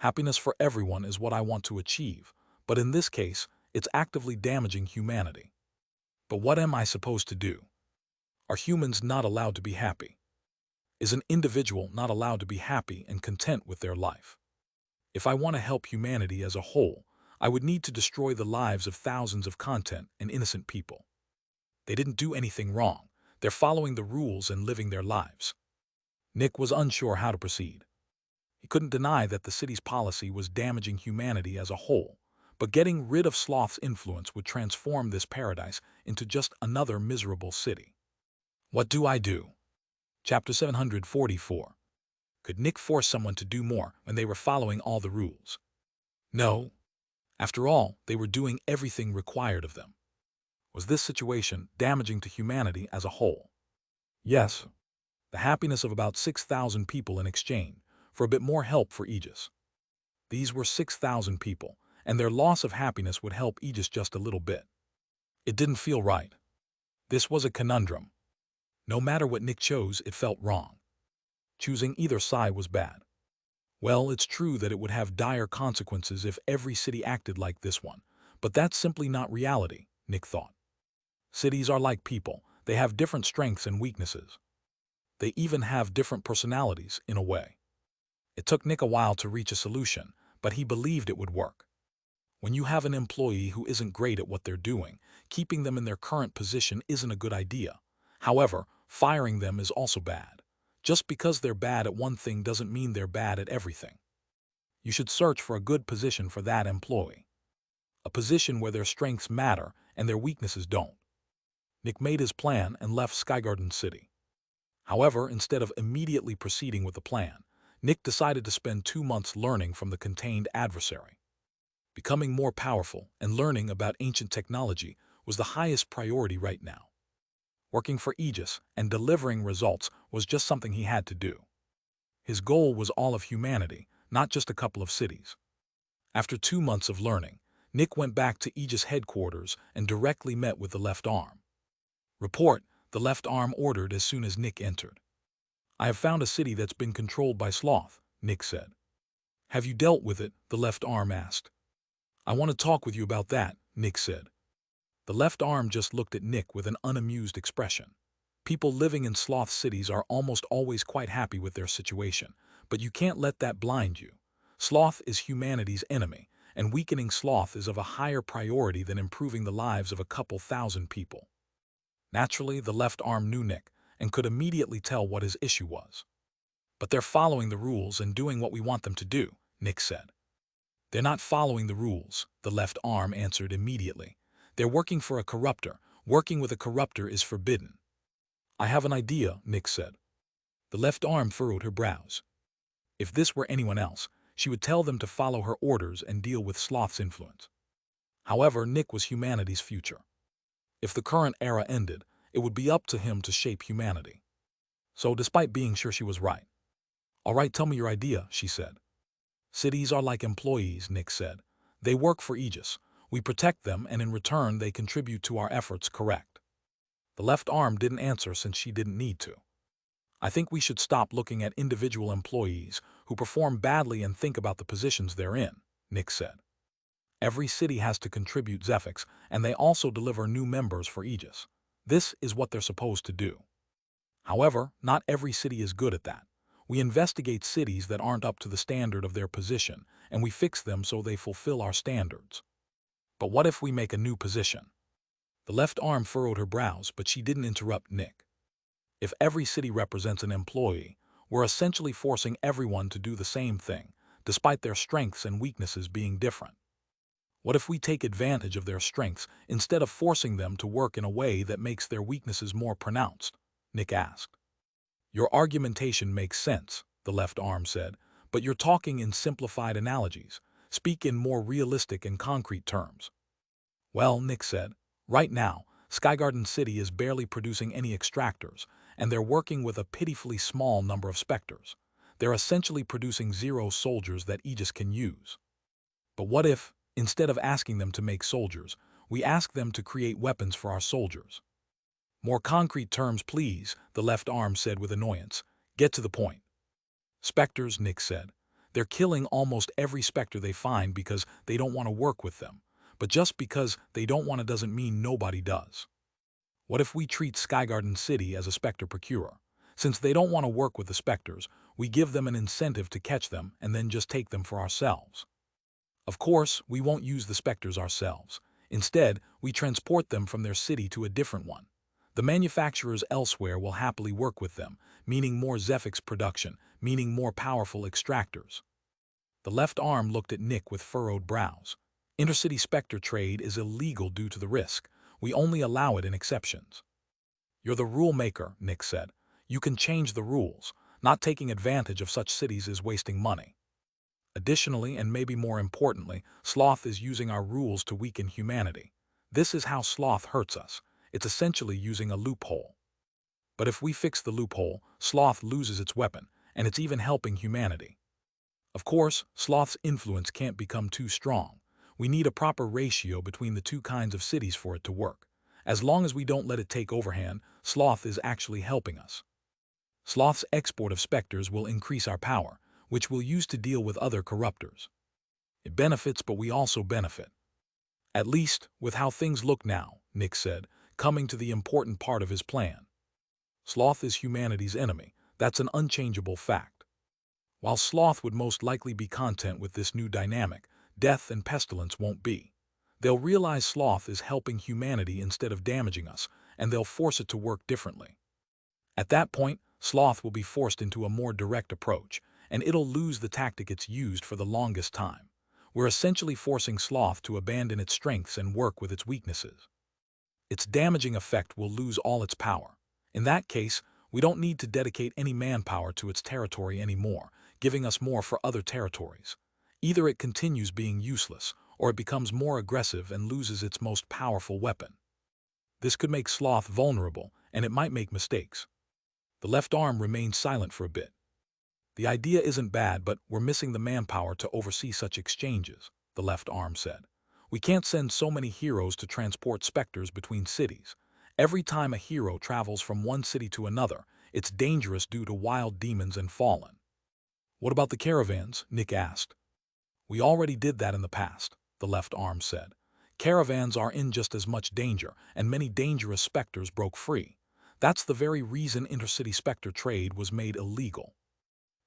Happiness for everyone is what I want to achieve, but in this case, it's actively damaging humanity. But what am I supposed to do? Are humans not allowed to be happy? Is an individual not allowed to be happy and content with their life? If I want to help humanity as a whole, I would need to destroy the lives of thousands of content and innocent people. They didn't do anything wrong. They're following the rules and living their lives. Nick was unsure how to proceed. He He couldn't deny that the city's policy was damaging humanity as a whole, but getting rid of Sloth's influence would transform this paradise into just another miserable city. What do I do? Chapter 744. Could Nick force someone to do more when they were following all the rules? No. After all, they were doing everything required of them. Was this situation damaging to humanity as a whole? Yes. The happiness of about 6,000 people in exchange for a bit more help for Aegis. These were 6,000 people, and their loss of happiness would help Aegis just a little bit. It didn't feel right. This was a conundrum. No matter what Nick chose, it felt wrong. Choosing either side was bad. Well, it's true that it would have dire consequences if every city acted like this one, but that's simply not reality, Nick thought. Cities are like people. They have different strengths and weaknesses. They even have different personalities, in a way. It took Nick a while to reach a solution, but he believed it would work. When you have an employee who isn't great at what they're doing, keeping them in their current position isn't a good idea. However, firing them is also bad. Just because they're bad at one thing doesn't mean they're bad at everything. You should search for a good position for that employee. A position where their strengths matter and their weaknesses don't. Nick made his plan and left Skygarden City. However, instead of immediately proceeding with the plan, Nick decided to spend 2 months learning from the contained adversary. Becoming more powerful and learning about ancient technology was the highest priority right now. Working for Aegis and delivering results was just something he had to do. His goal was all of humanity, not just a couple of cities. After 2 months of learning, Nick went back to Aegis headquarters and directly met with the left arm. Report, the left arm ordered as soon as Nick entered. I have found a city that's been controlled by Sloth, Nick said. Have you dealt with it? The left arm asked. I want to talk with you about that, Nick said. The left arm just looked at Nick with an unamused expression. People living in Sloth cities are almost always quite happy with their situation, but you can't let that blind you. Sloth is humanity's enemy, and weakening Sloth is of a higher priority than improving the lives of a couple thousand people. Naturally, the left arm knew Nick and could immediately tell what his issue was. But they're following the rules and doing what we want them to do, Nick said. They're not following the rules, the left arm answered immediately. They're working for a corruptor. Working with a corruptor is forbidden. I have an idea, Nick said. The left arm furrowed her brows. If this were anyone else, she would tell them to follow her orders and deal with Sloth's influence. However, Nick was humanity's future. If the current era ended, it would be up to him to shape humanity. So despite being sure she was right. All right, tell me your idea, she said. Cities are like employees, Nick said. They work for Aegis. We protect them, and in return they contribute to our efforts, correct? The left arm didn't answer since she didn't need to. I think we should stop looking at individual employees who perform badly and think about the positions they're in, Nick said. Every city has to contribute Zephyx, and they also deliver new members for Aegis. This is what they're supposed to do. However, not every city is good at that. We investigate cities that aren't up to the standard of their position, and we fix them so they fulfill our standards. But what if we make a new position? The left arm furrowed her brows, but she didn't interrupt Nick. If every city represents an employee, we're essentially forcing everyone to do the same thing, despite their strengths and weaknesses being different. What if we take advantage of their strengths instead of forcing them to work in a way that makes their weaknesses more pronounced? Nick asked. Your argumentation makes sense, the left arm said, but you're talking in simplified analogies. Speak in more realistic and concrete terms. Well, Nick said, right now, Skygarden City is barely producing any extractors, and they're working with a pitifully small number of Specters. They're essentially producing 0 soldiers that Aegis can use. But what if, instead of asking them to make soldiers, we ask them to create weapons for our soldiers? More concrete terms, please, the left arm said with annoyance. Get to the point. Specters, Nick said. They're killing almost every Specter they find because they don't want to work with them. But just because they don't want to doesn't mean nobody does. What if we treat Skygarden City as a Specter procurer? Since they don't want to work with the Specters, we give them an incentive to catch them and then just take them for ourselves. Of course, we won't use the Specters ourselves. Instead, we transport them from their city to a different one. The manufacturers elsewhere will happily work with them, meaning more Zephyx production, meaning more powerful extractors. The left arm looked at Nick with furrowed brows. Intercity Specter trade is illegal due to the risk. We only allow it in exceptions. You're the rule maker, Nick said. You can change the rules. Not taking advantage of such cities is wasting money. Additionally, and maybe more importantly, sloth is using our rules to weaken humanity. This is how sloth hurts us. It's essentially using a loophole. But if we fix the loophole, sloth loses its weapon, and it's even helping humanity. Of course, sloth's influence can't become too strong. We need a proper ratio between the two kinds of cities for it to work. As long as we don't let it take overhand, sloth is actually helping us. Sloth's export of specters will increase our power, which we'll use to deal with other corruptors. It benefits, but we also benefit. At least, with how things look now, Nick said, coming to the important part of his plan. Sloth is humanity's enemy. That's an unchangeable fact. While sloth would most likely be content with this new dynamic, death and pestilence won't be. They'll realize sloth is helping humanity instead of damaging us, and they'll force it to work differently. At that point, sloth will be forced into a more direct approach, and it'll lose the tactic it's used for the longest time. We're essentially forcing sloth to abandon its strengths and work with its weaknesses. Its damaging effect will lose all its power. In that case, we don't need to dedicate any manpower to its territory anymore, giving us more for other territories. Either it continues being useless, or it becomes more aggressive and loses its most powerful weapon. This could make sloth vulnerable, and it might make mistakes. The left arm remained silent for a bit. The idea isn't bad, but we're missing the manpower to oversee such exchanges, the left arm said. We can't send so many heroes to transport specters between cities. Every time a hero travels from one city to another, it's dangerous due to wild demons and fallen. What about the caravans? Nick asked. We already did that in the past, the left arm said. Caravans are in just as much danger, and many dangerous specters broke free. That's the very reason intercity specter trade was made illegal.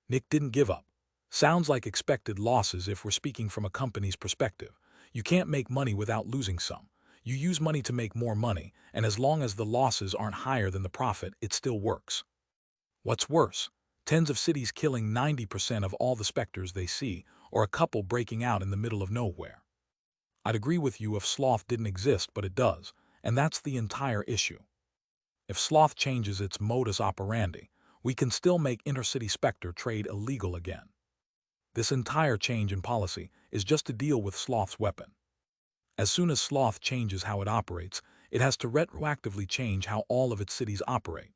Nick didn't give up. Sounds like expected losses if we're speaking from a company's perspective. You can't make money without losing some. You use money to make more money, and as long as the losses aren't higher than the profit, it still works. What's worse? Tens of cities killing 90% of all the specters they see, or a couple breaking out in the middle of nowhere. I'd agree with you if sloth didn't exist, but it does, and that's the entire issue. If sloth changes its modus operandi, we can still make intercity specter trade illegal again. This entire change in policy is just to deal with sloth's weapon. As soon as sloth changes how it operates, it has to retroactively change how all of its cities operate.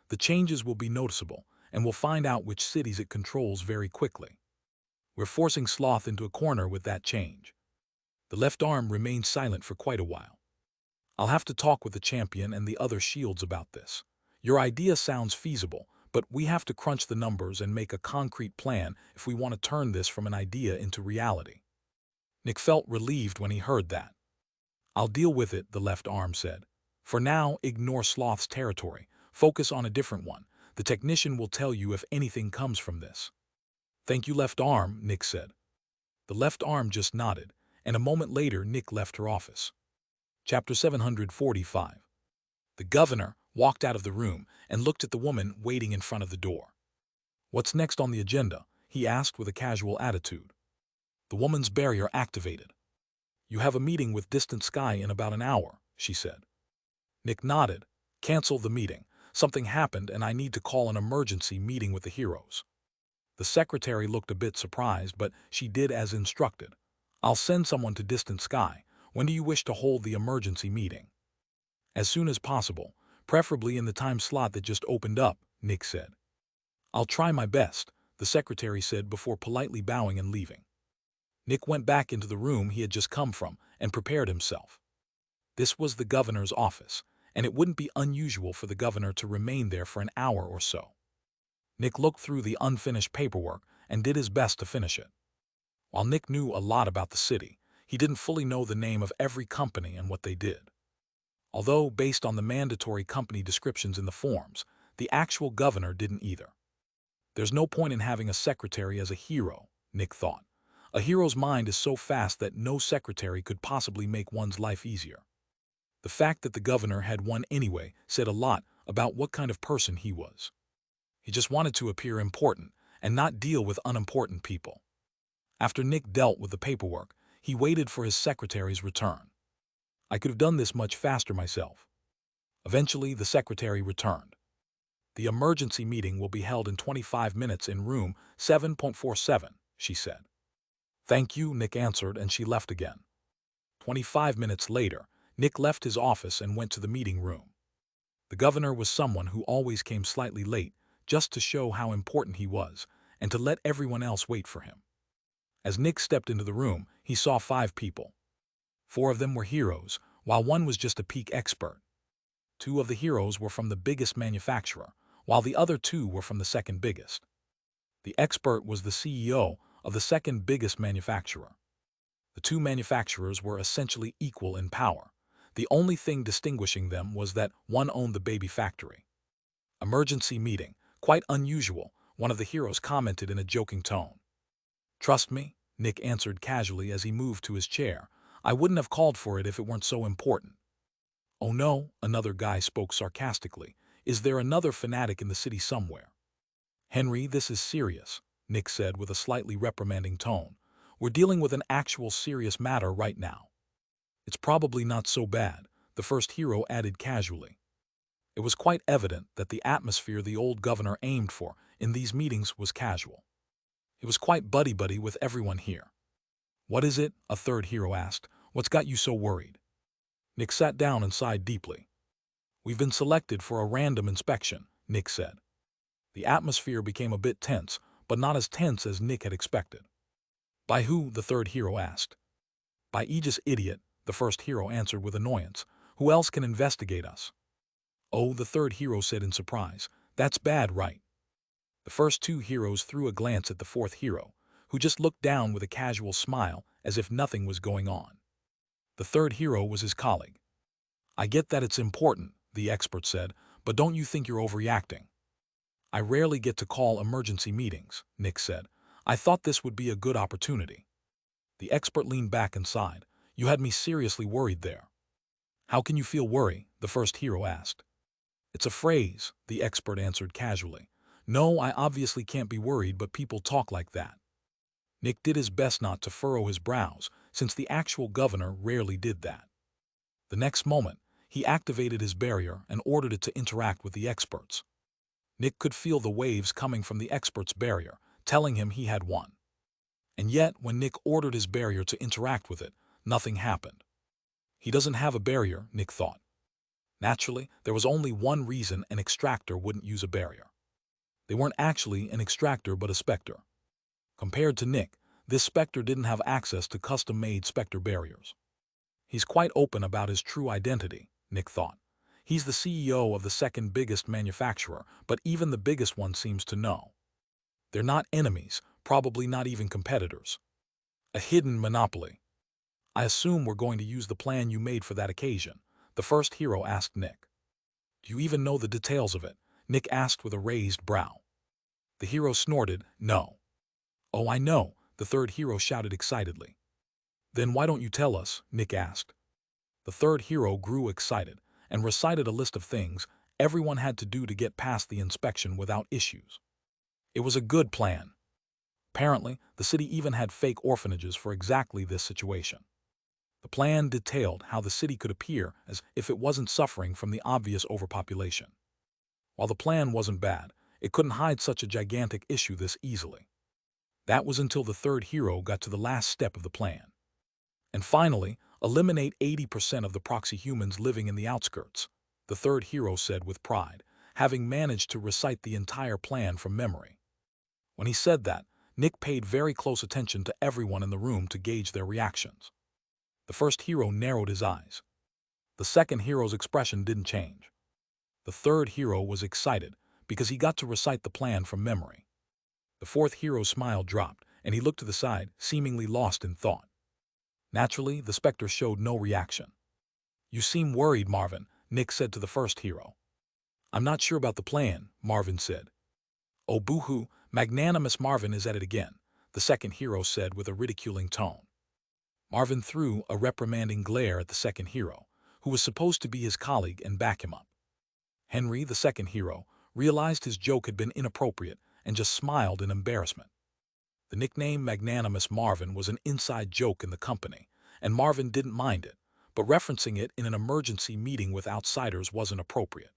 The changes will be noticeable, and we'll find out which cities it controls very quickly. We're forcing sloth into a corner with that change. The left arm remained silent for quite a while. I'll have to talk with the champion and the other shields about this. Your idea sounds feasible, but we have to crunch the numbers and make a concrete plan if we want to turn this from an idea into reality. Nick felt relieved when he heard that. I'll deal with it, the left arm said. For now, ignore sloth's territory. Focus on a different one. The technician will tell you if anything comes from this. Thank you, left arm, Nick said. The left arm just nodded, and a moment later Nick left her office. Chapter 745. The governor walked out of the room and looked at the woman waiting in front of the door. What's next on the agenda? He asked with a casual attitude. The woman's barrier activated. You have a meeting with Distant Sky in about an hour, she said. Nick nodded. Cancel the meeting. Something happened and I need to call an emergency meeting with the heroes. The secretary looked a bit surprised, but she did as instructed. I'll send someone to Distant Sky. When do you wish to hold the emergency meeting? As soon as possible, preferably in the time slot that just opened up, Nick said. I'll try my best, the secretary said before politely bowing and leaving. Nick went back into the room he had just come from and prepared himself. This was the governor's office, and it wouldn't be unusual for the governor to remain there for an hour or so. Nick looked through the unfinished paperwork and did his best to finish it. While Nick knew a lot about the city, he didn't fully know the name of every company and what they did. Although, based on the mandatory company descriptions in the forms, the actual governor didn't either. There's no point in having a secretary as a hero, Nick thought. A hero's mind is so fast that no secretary could possibly make one's life easier. The fact that the governor had one anyway said a lot about what kind of person he was. He just wanted to appear important, and not deal with unimportant people. After Nick dealt with the paperwork, he waited for his secretary's return. I could have done this much faster myself. Eventually, the secretary returned. The emergency meeting will be held in 25 minutes in room 7.47, she said. Thank you, Nick answered, and she left again. 25 minutes later, Nick left his office and went to the meeting room. The governor was someone who always came slightly late, just to show how important he was, and to let everyone else wait for him. As Nick stepped into the room, he saw 5 people. 4 of them were heroes, while one was just a peak expert. 2 of the heroes were from the biggest manufacturer, while the other 2 were from the second biggest. The expert was the CEO of the second biggest manufacturer. The 2 manufacturers were essentially equal in power. The only thing distinguishing them was that one owned the baby factory. Emergency meeting, quite unusual, one of the heroes commented in a joking tone. Trust me, Nick answered casually as he moved to his chair. I wouldn't have called for it if it weren't so important. Oh no, another guy spoke sarcastically. Is there another fanatic in the city somewhere? Henry, this is serious, Nick said with a slightly reprimanding tone. We're dealing with an actual serious matter right now. It's probably not so bad, the first hero added casually. It was quite evident that the atmosphere the old governor aimed for in these meetings was casual. It was quite buddy-buddy with everyone here. What is it? A third hero asked. What's got you so worried? Nick sat down and sighed deeply. We've been selected for a random inspection, Nick said. The atmosphere became a bit tense, but not as tense as Nick had expected. By who? The third hero asked. By Aegis Idiot, the first hero answered with annoyance. Who else can investigate us? Oh, the third hero said in surprise. That's bad, right? The first 2 heroes threw a glance at the fourth hero, who just looked down with a casual smile as if nothing was going on. The third hero was his colleague. I get that it's important, the expert said, but don't you think you're overreacting? I rarely get to call emergency meetings, Nick said. I thought this would be a good opportunity. The expert leaned back and sighed. You had me seriously worried there. How can you feel worry? The first hero asked. It's a phrase, the expert answered casually. No, I obviously can't be worried, but people talk like that. Nick did his best not to furrow his brows, since the actual governor rarely did that. The next moment, he activated his barrier and ordered it to interact with the experts. Nick could feel the waves coming from the expert's barrier, telling him he had won. And yet, when Nick ordered his barrier to interact with it, nothing happened. He doesn't have a barrier, Nick thought. Naturally, there was only one reason an extractor wouldn't use a barrier. They weren't actually an extractor but a Specter. Compared to Nick, this Specter didn't have access to custom-made Specter barriers. He's quite open about his true identity, Nick thought. He's the CEO of the second biggest manufacturer, but even the biggest one seems to know. They're not enemies, probably not even competitors. A hidden monopoly. I assume we're going to use the plan you made for that occasion, the first hero asked Nick. Do you even know the details of it? Nick asked with a raised brow. The hero snorted, no. Oh, I know, the third hero shouted excitedly. Then why don't you tell us? Nick asked. The third hero grew excited and recited a list of things everyone had to do to get past the inspection without issues. It was a good plan. Apparently, the city even had fake orphanages for exactly this situation. The plan detailed how the city could appear as if it wasn't suffering from the obvious overpopulation. While the plan wasn't bad, it couldn't hide such a gigantic issue this easily. That was until the third hero got to the last step of the plan. And finally, eliminate 80% of the proxy humans living in the outskirts, the third hero said with pride, having managed to recite the entire plan from memory. When he said that, Nick paid very close attention to everyone in the room to gauge their reactions. The first hero narrowed his eyes. The second hero's expression didn't change. The third hero was excited because he got to recite the plan from memory. The fourth hero's smile dropped, and he looked to the side, seemingly lost in thought. Naturally, the Specter showed no reaction. You seem worried, Marvin, Nick said to the first hero. I'm not sure about the plan, Marvin said. Oh, boo-hoo, magnanimous Marvin is at it again, the second hero said with a ridiculing tone. Marvin threw a reprimanding glare at the second hero, who was supposed to be his colleague and back him up. Henry, the second hero, realized his joke had been inappropriate and just smiled in embarrassment. The nickname Magnanimous Marvin was an inside joke in the company, and Marvin didn't mind it, but referencing it in an emergency meeting with outsiders wasn't appropriate.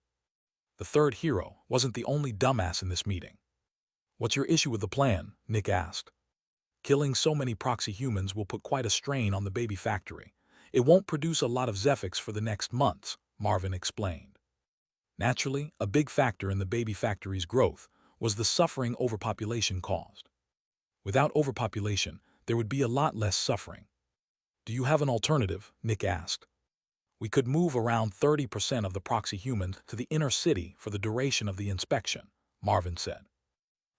The third hero wasn't the only dumbass in this meeting. "What's your issue with the plan?" Nick asked. "Killing so many proxy humans will put quite a strain on the baby factory. It won't produce a lot of Zephyx for the next months," Marvin explained. Naturally, a big factor in the baby factory's growth was the suffering overpopulation caused. Without overpopulation, there would be a lot less suffering. "Do you have an alternative?" Nick asked. "We could move around 30% of the proxy humans to the inner city for the duration of the inspection," Marvin said.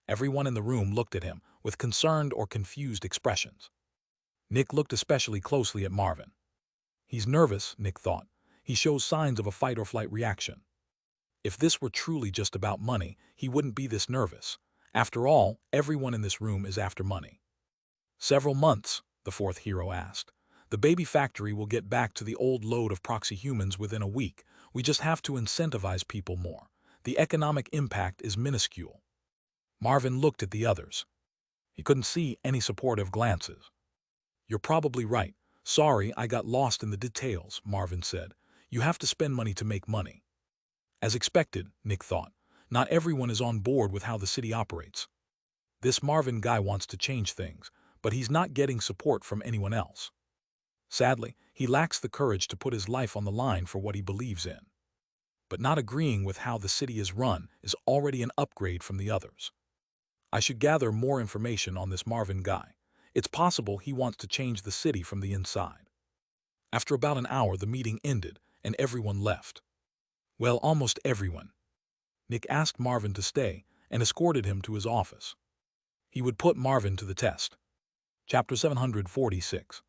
Everyone in the room looked at him with concerned or confused expressions. Nick looked especially closely at Marvin. He's nervous, Nick thought. He shows signs of a fight-or-flight reaction. If this were truly just about money, he wouldn't be this nervous. After all, everyone in this room is after money. "Several months?" the fourth hero asked. "The baby factory will get back to the old load of proxy humans within a week. We just have to incentivize people more. The economic impact is minuscule." Marvin looked at the others. He couldn't see any supportive glances. "You're probably right. Sorry, I got lost in the details," Marvin said. "You have to spend money to make money." As expected, Nick thought. Not everyone is on board with how the city operates. This Marvin guy wants to change things, but he's not getting support from anyone else. Sadly, he lacks the courage to put his life on the line for what he believes in. But not agreeing with how the city is run is already an upgrade from the others. "I should gather more information on this Marvin guy. It's possible he wants to change the city from the inside." After about an hour, the meeting ended, and everyone left. Well, almost everyone. Nick asked Marvin to stay and escorted him to his office. He would put Marvin to the test. Chapter 746.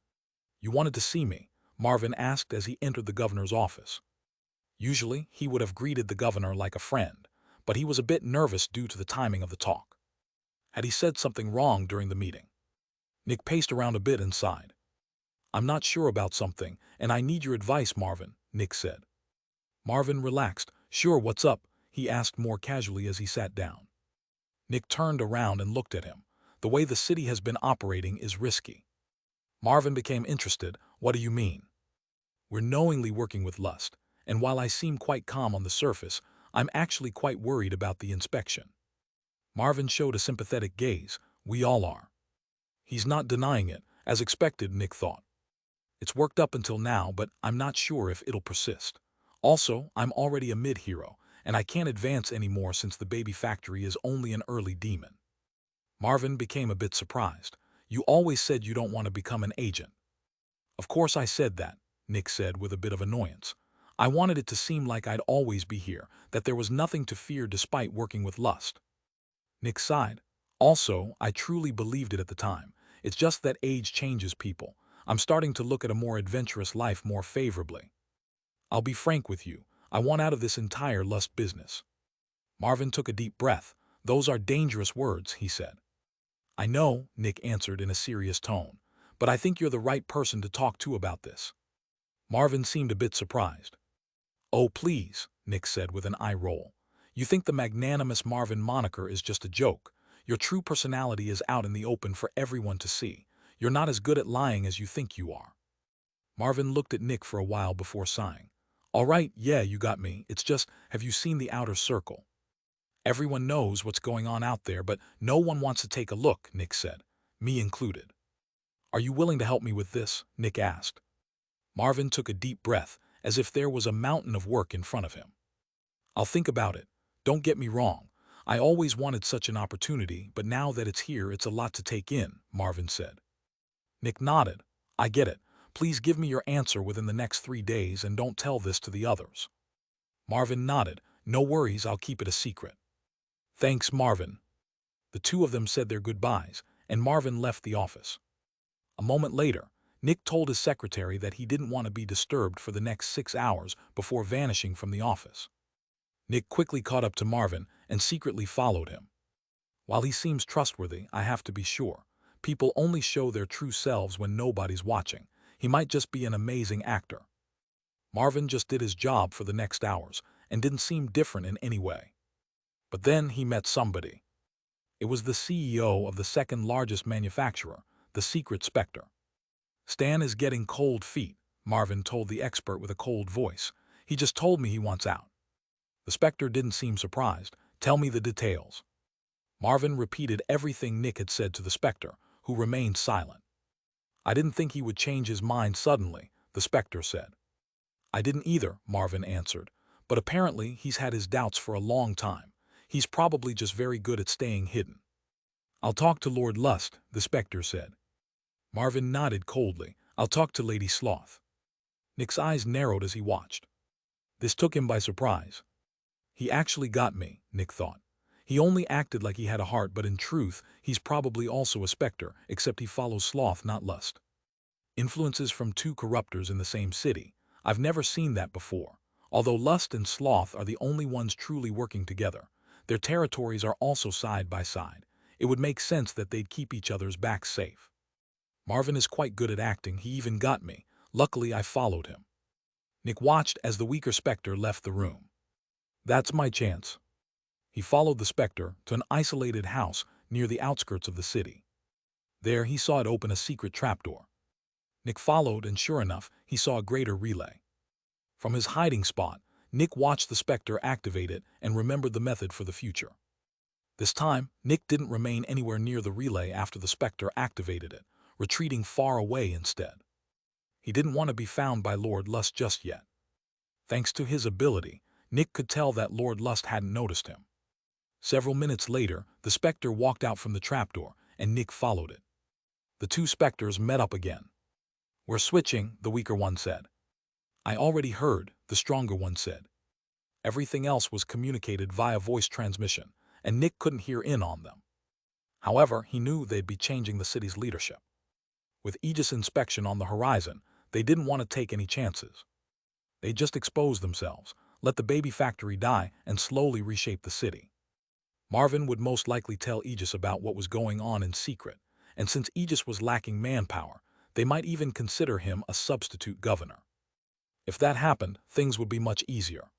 "You wanted to see me?" Marvin asked as he entered the governor's office. Usually, he would have greeted the governor like a friend, but he was a bit nervous due to the timing of the talk. Had he said something wrong during the meeting? Nick paced around a bit and sighed. "I'm not sure about something, and I need your advice, Marvin," Nick said. Marvin relaxed. "Sure, what's up?" he asked more casually as he sat down. Nick turned around and looked at him. "The way the city has been operating is risky." Marvin became interested. "What do you mean?" "We're knowingly working with lust, and while I seem quite calm on the surface, I'm actually quite worried about the inspection." Marvin showed a sympathetic gaze. "We all are." He's not denying it, as expected, Nick thought. "It's worked up until now, but I'm not sure if it'll persist. Also, I'm already a mid-hero, and I can't advance anymore since the baby factory is only an early demon." Marvin became a bit surprised. "You always said you don't want to become an agent." "Of course I said that," Nick said with a bit of annoyance. "I wanted it to seem like I'd always be here, that there was nothing to fear despite working with lust." Nick sighed. "Also, I truly believed it at the time. It's just that age changes people. I'm starting to look at a more adventurous life more favorably. I'll be frank with you. I want out of this entire lust business." Marvin took a deep breath. "Those are dangerous words," he said. "I know," Nick answered in a serious tone, "but I think you're the right person to talk to about this." Marvin seemed a bit surprised. "Oh, please," Nick said with an eye roll. "You think the Magnanimous Marvin moniker is just a joke. Your true personality is out in the open for everyone to see. You're not as good at lying as you think you are." Marvin looked at Nick for a while before sighing. "All right, yeah, you got me. It's just, have you seen the outer circle? Everyone knows what's going on out there, but no one wants to take a look," Nick said. "Me included." "Are you willing to help me with this?" Nick asked. Marvin took a deep breath, as if there was a mountain of work in front of him. "I'll think about it. Don't get me wrong. I always wanted such an opportunity, but now that it's here, it's a lot to take in," Marvin said. Nick nodded. "I get it. Please give me your answer within the next 3 days and don't tell this to the others." Marvin nodded. "No worries, I'll keep it a secret." "Thanks, Marvin." The two of them said their goodbyes, and Marvin left the office. A moment later, Nick told his secretary that he didn't want to be disturbed for the next 6 hours before vanishing from the office. Nick quickly caught up to Marvin and secretly followed him. "While he seems trustworthy, I have to be sure. People only show their true selves when nobody's watching. He might just be an amazing actor." Marvin just did his job for the next hours and didn't seem different in any way. But then he met somebody. It was the CEO of the second largest manufacturer, the secret Specter. Stan is getting cold feet, Marvin told the expert with a cold voice. He just told me he wants out. The Specter didn't seem surprised. Tell me the details. Marvin repeated everything Nick had said to the Specter, who remained silent. I didn't think he would change his mind suddenly, the Specter said. I didn't either, Marvin answered, but apparently he's had his doubts for a long time. He's probably just very good at staying hidden. I'll talk to Lord Lust, the Specter said. Marvin nodded coldly. I'll talk to Lady Sloth. Nick's eyes narrowed as he watched. This took him by surprise. He actually got me, Nick thought. He only acted like he had a heart, but in truth, he's probably also a Specter, except he follows Sloth, not Lust. Influences from two corruptors in the same city. I've never seen that before. Although Lust and Sloth are the only ones truly working together, their territories are also side by side. It would make sense that they'd keep each other's backs safe. Marvin is quite good at acting. He even got me. Luckily, I followed him. Nick watched as the weaker Specter left the room. That's my chance. He followed the Specter to an isolated house near the outskirts of the city. There he saw it open a secret trapdoor. Nick followed, and sure enough, he saw a greater relay. From his hiding spot, Nick watched the Specter activate it and remembered the method for the future. This time, Nick didn't remain anywhere near the relay after the Specter activated it, retreating far away instead. He didn't want to be found by Lord Lust just yet. Thanks to his ability, Nick could tell that Lord Lust hadn't noticed him. Several minutes later, the Specter walked out from the trapdoor, and Nick followed it. The two Specters met up again. We're switching, the weaker one said. I already heard, the stronger one said. Everything else was communicated via voice transmission, and Nick couldn't hear in on them. However, he knew they'd be changing the city's leadership. With Aegis inspection on the horizon, they didn't want to take any chances. They just exposed themselves, let the baby factory die, and slowly reshape the city. Marvin would most likely tell Aegis about what was going on in secret, and since Aegis was lacking manpower, they might even consider him a substitute governor. If that happened, things would be much easier.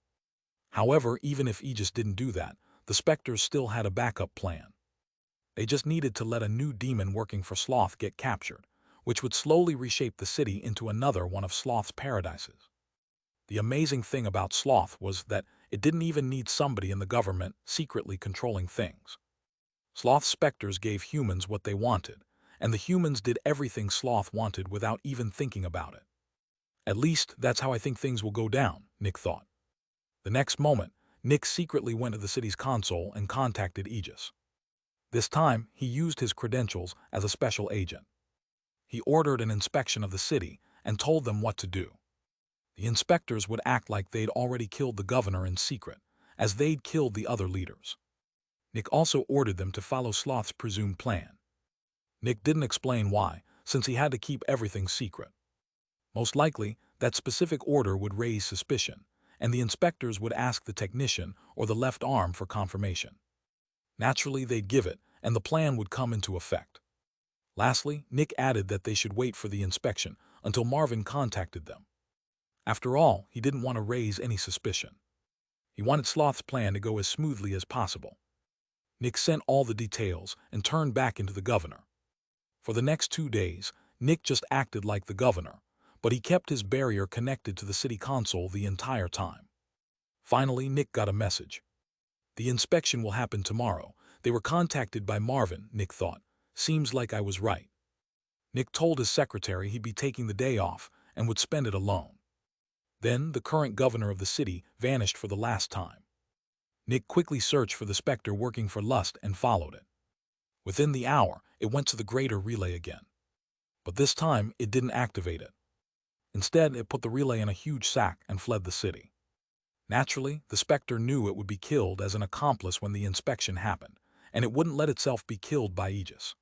However, even if Aegis didn't do that, the Specters still had a backup plan. They just needed to let a new demon working for Sloth get captured, which would slowly reshape the city into another one of Sloth's paradises. The amazing thing about Sloth was that it didn't even need somebody in the government secretly controlling things. Sloth's Specters gave humans what they wanted, and the humans did everything Sloth wanted without even thinking about it. At least, that's how I think things will go down, Nick thought. The next moment, Nick secretly went to the city's console and contacted Aegis. This time, he used his credentials as a special agent. He ordered an inspection of the city and told them what to do. The inspectors would act like they'd already killed the governor in secret, as they'd killed the other leaders. Nick also ordered them to follow Sloth's presumed plan. Nick didn't explain why, since he had to keep everything secret. Most likely, that specific order would raise suspicion, and the inspectors would ask the technician or the left arm for confirmation. Naturally, they'd give it, and the plan would come into effect. Lastly, Nick added that they should wait for the inspection until Marvin contacted them. After all, he didn't want to raise any suspicion. He wanted Sloth's plan to go as smoothly as possible. Nick sent all the details and turned back into the governor. For the next 2 days, Nick just acted like the governor, but he kept his barrier connected to the city console the entire time. Finally, Nick got a message. The inspection will happen tomorrow. They were contacted by Marvin, Nick thought. Seems like I was right. Nick told his secretary he'd be taking the day off and would spend it alone. Then, the current governor of the city vanished for the last time. Nick quickly searched for the Specter working for Lust and followed it. Within the hour, it went to the greater relay again. But this time, it didn't activate it. Instead, it put the relay in a huge sack and fled the city. Naturally, the Specter knew it would be killed as an accomplice when the inspection happened, and it wouldn't let itself be killed by Aegis.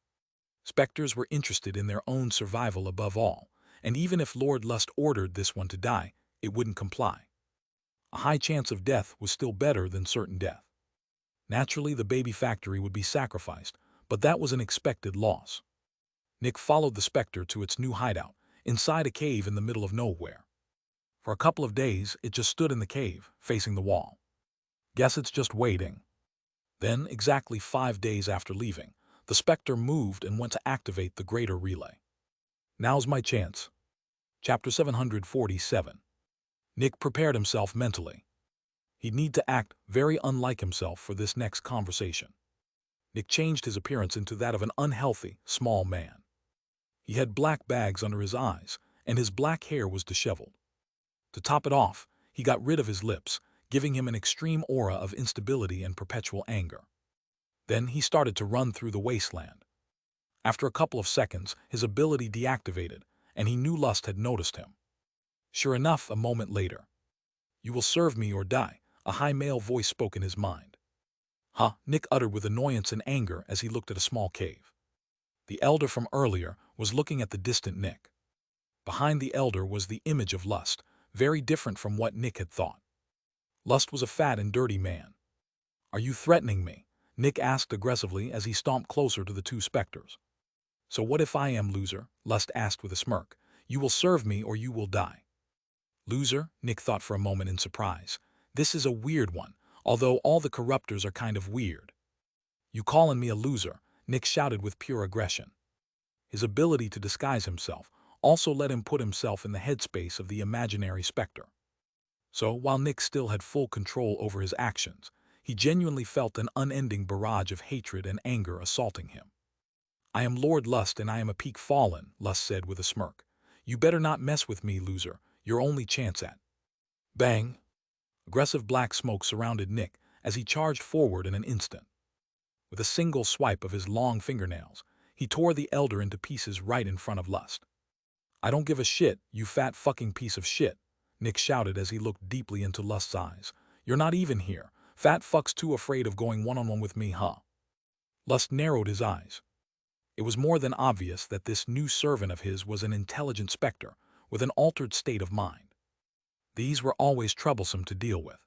Specters were interested in their own survival above all, and even if Lord Lust ordered this one to die, it wouldn't comply. A high chance of death was still better than certain death. Naturally, the baby factory would be sacrificed, but that was an expected loss. Nick followed the Specter to its new hideout, inside a cave in the middle of nowhere. For a couple of days, it just stood in the cave, facing the wall. Guess it's just waiting. Then, exactly 5 days after leaving, the Specter moved and went to activate the greater relay. Now's my chance. Chapter 747. Nick prepared himself mentally. He'd need to act very unlike himself for this next conversation. Nick changed his appearance into that of an unhealthy, small man. He had black bags under his eyes, and his black hair was disheveled. To top it off, he got rid of his lips, giving him an extreme aura of instability and perpetual anger. Then he started to run through the wasteland. After a couple of seconds, his ability deactivated, and he knew Lust had noticed him. Sure enough, a moment later. "You will serve me or die," a high male voice spoke in his mind. "Huh," Nick uttered with annoyance and anger as he looked at a small cave. The elder from earlier was looking at the distant Nick. Behind the elder was the image of Lust, very different from what Nick had thought. Lust was a fat and dirty man. "Are you threatening me?" Nick asked aggressively as he stomped closer to the two Specters. "So what if I am loser?" Lust asked with a smirk. "You will serve me or you will die." Loser? Nick thought for a moment in surprise. This is a weird one, although all the corruptors are kind of weird. "You calling me a loser?" Nick shouted with pure aggression. His ability to disguise himself also let him put himself in the headspace of the imaginary Specter. So, while Nick still had full control over his actions, he genuinely felt an unending barrage of hatred and anger assaulting him. "I am Lord Lust and I am a peak fallen," Lust said with a smirk. "You better not mess with me, loser. Your only chance at—" Bang! Aggressive black smoke surrounded Nick as he charged forward in an instant. With a single swipe of his long fingernails, he tore the elder into pieces right in front of Lust. "I don't give a shit, you fat fucking piece of shit," Nick shouted as he looked deeply into Lust's eyes. "You're not even here. Fat fuck's too afraid of going one-on-one with me, huh?" Lust narrowed his eyes. It was more than obvious that this new servant of his was an intelligent Specter with an altered state of mind. These were always troublesome to deal with.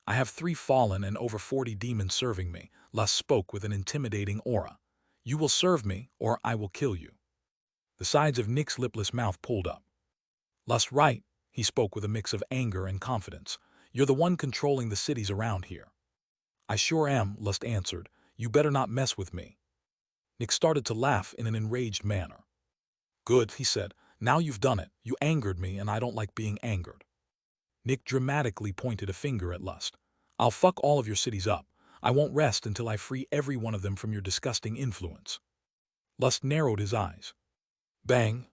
"I have 3 fallen and over 40 demons serving me," Lust spoke with an intimidating aura. "You will serve me, or I will kill you." The sides of Nick's lipless mouth pulled up. "Lust right," he spoke with a mix of anger and confidence. "You're the one controlling the cities around here." "I sure am," Lust answered. "You better not mess with me." Nick started to laugh in an enraged manner. "Good," he said. "Now you've done it. You angered me and I don't like being angered." Nick dramatically pointed a finger at Lust. "I'll fuck all of your cities up. I won't rest until I free every one of them from your disgusting influence." Lust narrowed his eyes. Bang!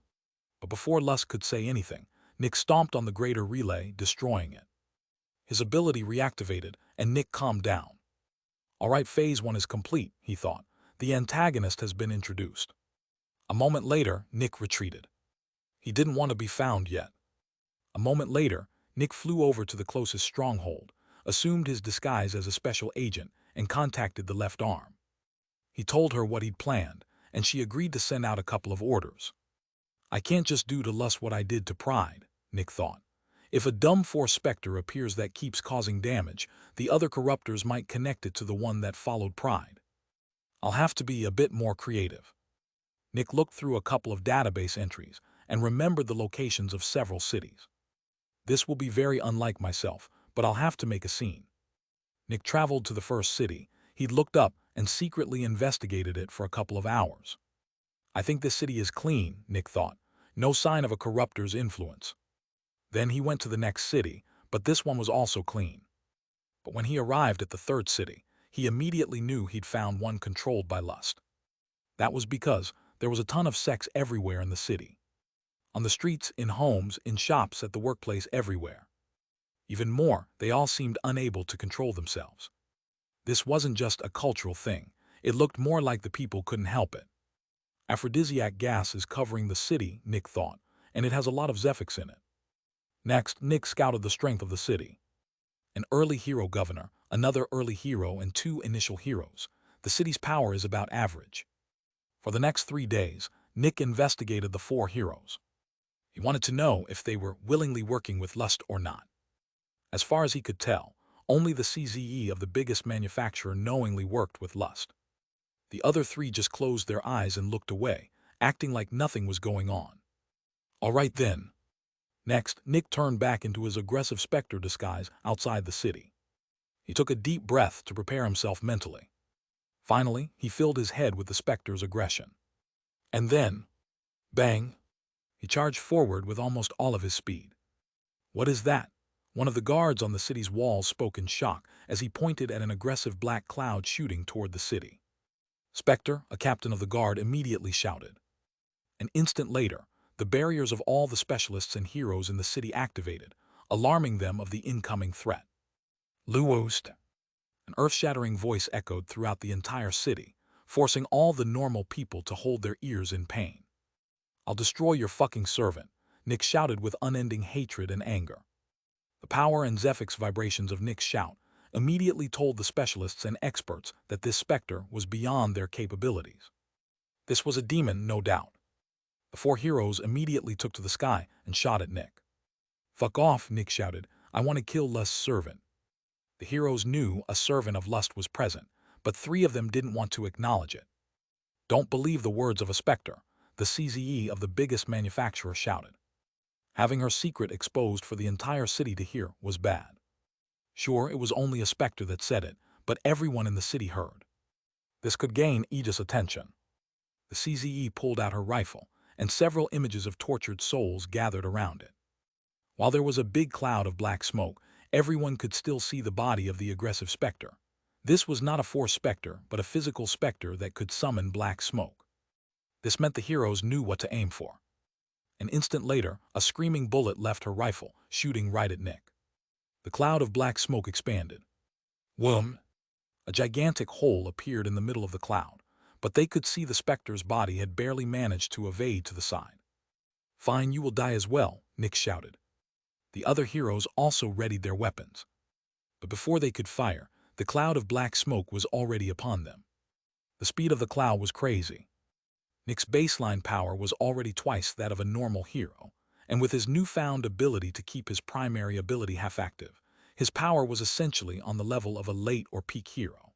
But before Lust could say anything, Nick stomped on the greater relay, destroying it. His ability reactivated, and Nick calmed down. "All right, phase 1 is complete," he thought. "The antagonist has been introduced." A moment later, Nick retreated. He didn't want to be found yet. A moment later, Nick flew over to the closest stronghold, assumed his disguise as a special agent, and contacted the left arm. He told her what he'd planned, and she agreed to send out a couple of orders. "I can't just do to Lust what I did to Pride," Nick thought. "If a dumb force Specter appears that keeps causing damage, the other corruptors might connect it to the one that followed Pride. I'll have to be a bit more creative." Nick looked through a couple of database entries and remembered the locations of several cities. "This will be very unlike myself, but I'll have to make a scene." Nick traveled to the first city. He'd looked up and secretly investigated it for a couple of hours. "I think this city is clean," Nick thought. "No sign of a corruptor's influence." Then he went to the next city, but this one was also clean. But when he arrived at the third city, he immediately knew he'd found one controlled by Lust. That was because there was a ton of sex everywhere in the city. On the streets, in homes, in shops, at the workplace, everywhere. Even more, they all seemed unable to control themselves. This wasn't just a cultural thing. It looked more like the people couldn't help it. Aphrodisiac gas is covering the city, Nick thought, and it has a lot of Zephyx in it. Next, Nick scouted the strength of the city. An early hero governor, another early hero, and 2 initial heroes. The city's power is about average. For the next 3 days, Nick investigated the 4 heroes. He wanted to know if they were willingly working with Lust or not. As far as he could tell, only the CZE of the biggest manufacturer knowingly worked with Lust. The other 3 just closed their eyes and looked away, acting like nothing was going on. All right then. Next, Nick turned back into his aggressive Specter disguise outside the city. He took a deep breath to prepare himself mentally. Finally, he filled his head with the Specter's aggression. And then, bang, he charged forward with almost all of his speed. "What is that?" One of the guards on the city's walls spoke in shock as he pointed at an aggressive black cloud shooting toward the city. Specter, a captain of the guard, immediately shouted. An instant later, the barriers of all the specialists and heroes in the city activated, alarming them of the incoming threat. "Luost!" An earth-shattering voice echoed throughout the entire city, forcing all the normal people to hold their ears in pain. "I'll destroy your fucking servant," Nick shouted with unending hatred and anger. The power and Zephyx vibrations of Nick's shout immediately told the specialists and experts that this Specter was beyond their capabilities. This was a demon, no doubt. The four heroes immediately took to the sky and shot at Nick. "Fuck off," Nick shouted. "I want to kill Lust's servant." The heroes knew a servant of Lust was present, but three of them didn't want to acknowledge it. "Don't believe the words of a Specter," the CZE of the biggest manufacturer shouted. Having her secret exposed for the entire city to hear was bad. Sure, it was only a Specter that said it, but everyone in the city heard. This could gain Aegis' attention. The CZE pulled out her rifle, and several images of tortured souls gathered around it. While there was a big cloud of black smoke, everyone could still see the body of the aggressive Specter. This was not a force Specter, but a physical Specter that could summon black smoke. This meant the heroes knew what to aim for. An instant later, a screaming bullet left her rifle, shooting right at Nick. The cloud of black smoke expanded. Whoom! A gigantic hole appeared in the middle of the cloud, but they could see the Specter's body had barely managed to evade to the side. "Fine, you will die as well," Nick shouted. The other heroes also readied their weapons. But before they could fire, the cloud of black smoke was already upon them. The speed of the cloud was crazy. Nick's baseline power was already twice that of a normal hero, and with his newfound ability to keep his primary ability half-active, his power was essentially on the level of a late or peak hero.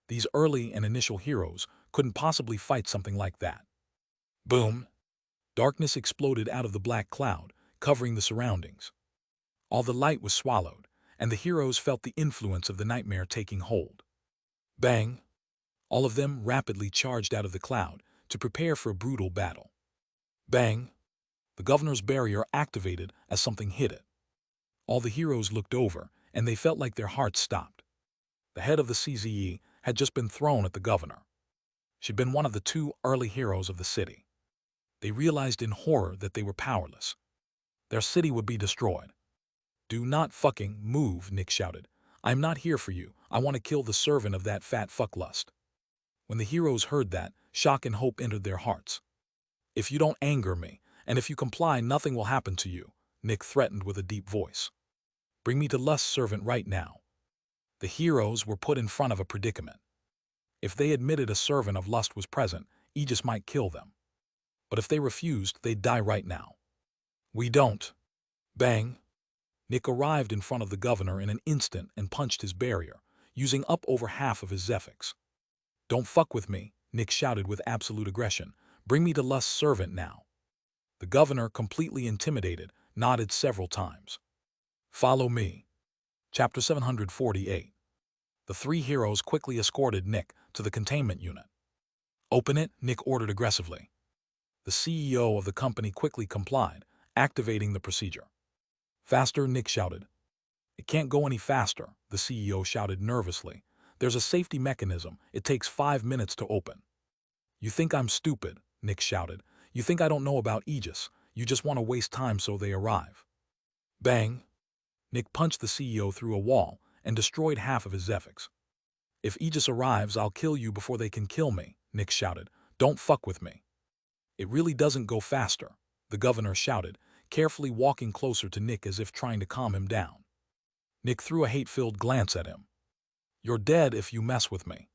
These early and initial heroes couldn't possibly fight something like that. Boom! Darkness exploded out of the black cloud, covering the surroundings. All the light was swallowed, and the heroes felt the influence of the nightmare taking hold. Bang! All of them rapidly charged out of the cloud to prepare for a brutal battle. Bang! The governor's barrier activated as something hit it. All the heroes looked over, and they felt like their hearts stopped. The head of the CZE had just been thrown at the governor. She'd been one of the two early heroes of the city. They realized in horror that they were powerless. Their city would be destroyed. "Do not fucking move," Nick shouted. "I'm not here for you. I want to kill the servant of that fat fuck Lust." When the heroes heard that, shock and hope entered their hearts. "If you don't anger me, and if you comply, nothing will happen to you," Nick threatened with a deep voice. "Bring me to Lust's servant right now." The heroes were put in front of a predicament. If they admitted a servant of Lust was present, Aegis might kill them. But if they refused, they'd die right now. "We don't." Bang! Nick arrived in front of the governor in an instant and punched his barrier, using up over half of his Zephyx. "Don't fuck with me," Nick shouted with absolute aggression. "Bring me to Lust's servant now." The governor, completely intimidated, nodded several times. "Follow me." Chapter 748. The three heroes quickly escorted Nick to the containment unit. "Open it," Nick ordered aggressively. The CEO of the company quickly complied, activating the procedure. "Faster," Nick shouted. "It can't go any faster," the CEO shouted nervously. "There's a safety mechanism. It takes 5 minutes to open." "You think I'm stupid," Nick shouted. "You think I don't know about Aegis. You just want to waste time so they arrive." Bang! Nick punched the CEO through a wall and destroyed half of his Zephyx. "If Aegis arrives, I'll kill you before they can kill me," Nick shouted. "Don't fuck with me." "It really doesn't go faster," the governor shouted, carefully walking closer to Nick as if trying to calm him down. Nick threw a hate-filled glance at him. "You're dead if you mess with me."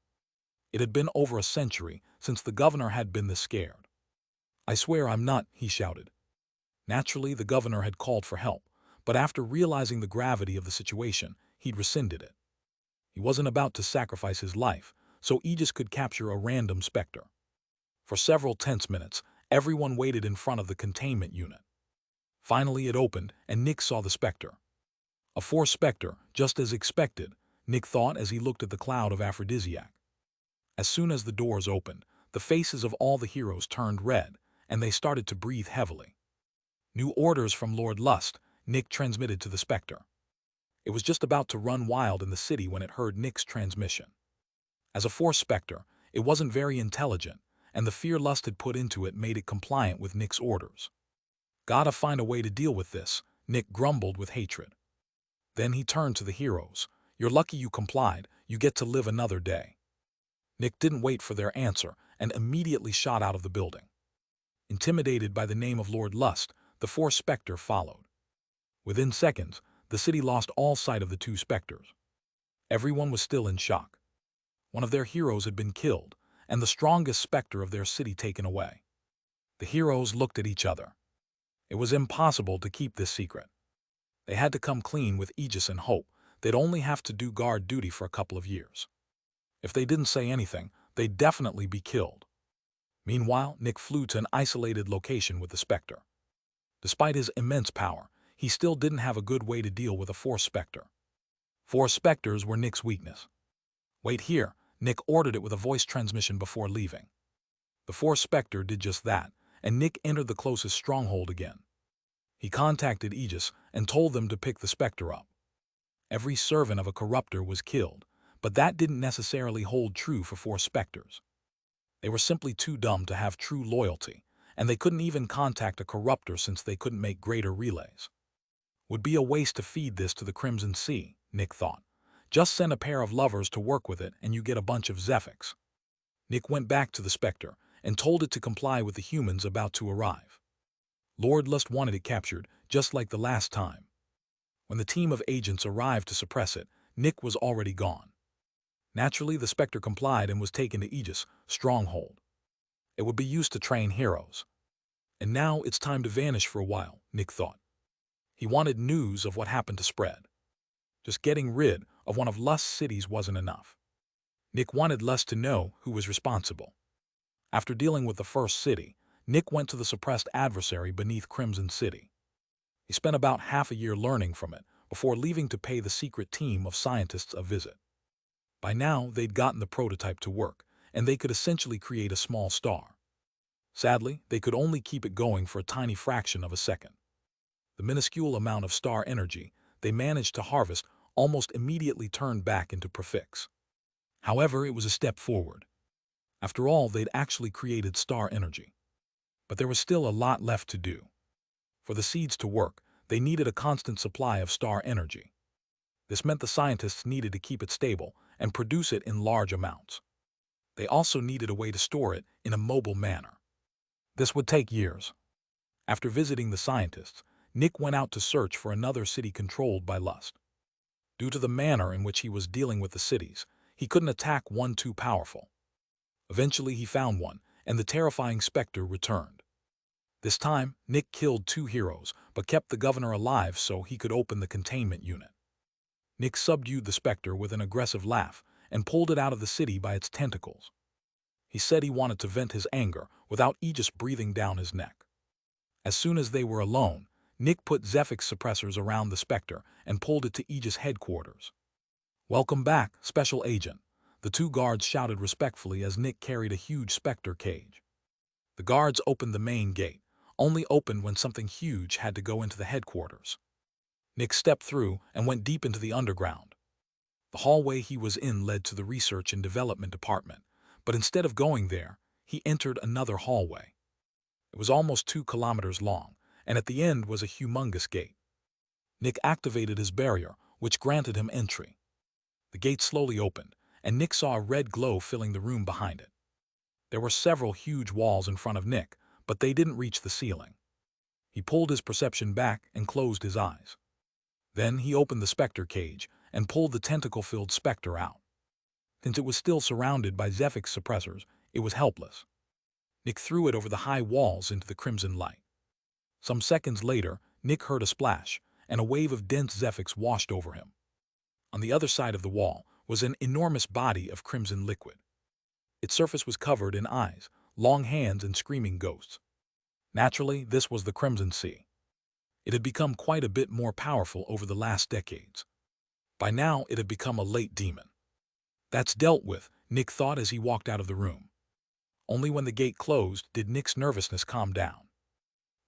It had been over a century since the governor had been this scared. "I swear I'm not," he shouted. Naturally, the governor had called for help, but after realizing the gravity of the situation, he'd rescinded it. He wasn't about to sacrifice his life, so Aegis could capture a random Specter. For several tense minutes, everyone waited in front of the containment unit. Finally, it opened, and Nick saw the Specter. A force Specter, just as expected, Nick thought as he looked at the cloud of aphrodisiac. As soon as the doors opened, the faces of all the heroes turned red, and they started to breathe heavily. New orders from Lord Lust, Nick transmitted to the Specter. It was just about to run wild in the city when it heard Nick's transmission. As a force Specter, it wasn't very intelligent, and the fear Lust had put into it made it compliant with Nick's orders. Gotta find a way to deal with this, Nick grumbled with hatred. Then he turned to the heroes. You're lucky you complied, you get to live another day. Nick didn't wait for their answer and immediately shot out of the building. Intimidated by the name of Lord Lust, the force Specter followed. Within seconds, the city lost all sight of the two Specters. Everyone was still in shock. One of their heroes had been killed, and the strongest Specter of their city taken away. The heroes looked at each other. It was impossible to keep this secret. They had to come clean with Aegis and Hope. They'd only have to do guard duty for a couple of years. If they didn't say anything, they'd definitely be killed. Meanwhile, Nick flew to an isolated location with the Specter. Despite his immense power, he still didn't have a good way to deal with a force Specter. Force Specters were Nick's weakness. Wait here, Nick ordered it with a voice transmission before leaving. The force Specter did just that, and Nick entered the closest stronghold again. He contacted Aegis and told them to pick the Specter up. Every servant of a corruptor was killed, but that didn't necessarily hold true for force Specters. They were simply too dumb to have true loyalty, and they couldn't even contact a corruptor since they couldn't make greater relays. Would be a waste to feed this to the Crimson Sea, Nick thought. Just send a pair of lovers to work with it and you get a bunch of Zephyx. Nick went back to the Specter and told it to comply with the humans about to arrive. Lord Lust wanted it captured, just like the last time. When the team of agents arrived to suppress it, Nick was already gone. Naturally, the Specter complied and was taken to Aegis' stronghold. It would be used to train heroes. And now it's time to vanish for a while, Nick thought. He wanted news of what happened to spread. Just getting rid of one of Lust's cities wasn't enough. Nick wanted Lust to know who was responsible. After dealing with the first city, Nick went to the suppressed adversary beneath Crimson City. He spent about half a year learning from it before leaving to pay the secret team of scientists a visit. By now, they'd gotten the prototype to work, and they could essentially create a small star. Sadly, they could only keep it going for a tiny fraction of a second. The minuscule amount of star energy they managed to harvest almost immediately turned back into prefix. However, it was a step forward. After all, they'd actually created star energy. But there was still a lot left to do. For the seeds to work, they needed a constant supply of star energy. This meant the scientists needed to keep it stable and produce it in large amounts. They also needed a way to store it in a mobile manner. This would take years. After visiting the scientists, Nick went out to search for another city controlled by Lust. Due to the manner in which he was dealing with the cities, he couldn't attack one too powerful. Eventually he found one, and the terrifying Specter returned. This time, Nick killed 2 heroes, but kept the governor alive so he could open the containment unit. Nick subdued the Specter with an aggressive laugh and pulled it out of the city by its tentacles. He said he wanted to vent his anger without Aegis breathing down his neck. As soon as they were alone, Nick put Zephyx suppressors around the Specter and pulled it to Aegis headquarters. "Welcome back, Special Agent," the 2 guards shouted respectfully as Nick carried a huge Specter cage. The guards opened the main gate, only opened when something huge had to go into the headquarters. Nick stepped through and went deep into the underground. The hallway he was in led to the Research and Development Department, but instead of going there, he entered another hallway. It was almost 2 kilometers long, and at the end was a humongous gate. Nick activated his barrier, which granted him entry. The gate slowly opened, and Nick saw a red glow filling the room behind it. There were several huge walls in front of Nick, but they didn't reach the ceiling. He pulled his perception back and closed his eyes. Then he opened the Specter cage and pulled the tentacle-filled Specter out. Since it was still surrounded by Zephyx suppressors, it was helpless. Nick threw it over the high walls into the crimson light. Some seconds later, Nick heard a splash, and a wave of dense Zephyx washed over him. On the other side of the wall was an enormous body of crimson liquid. Its surface was covered in eyes, long hands, and screaming ghosts. Naturally, this was the Crimson Sea. It had become quite a bit more powerful over the last decades. By now, it had become a late demon. That's dealt with, Nick thought as he walked out of the room. Only when the gate closed did Nick's nervousness calm down.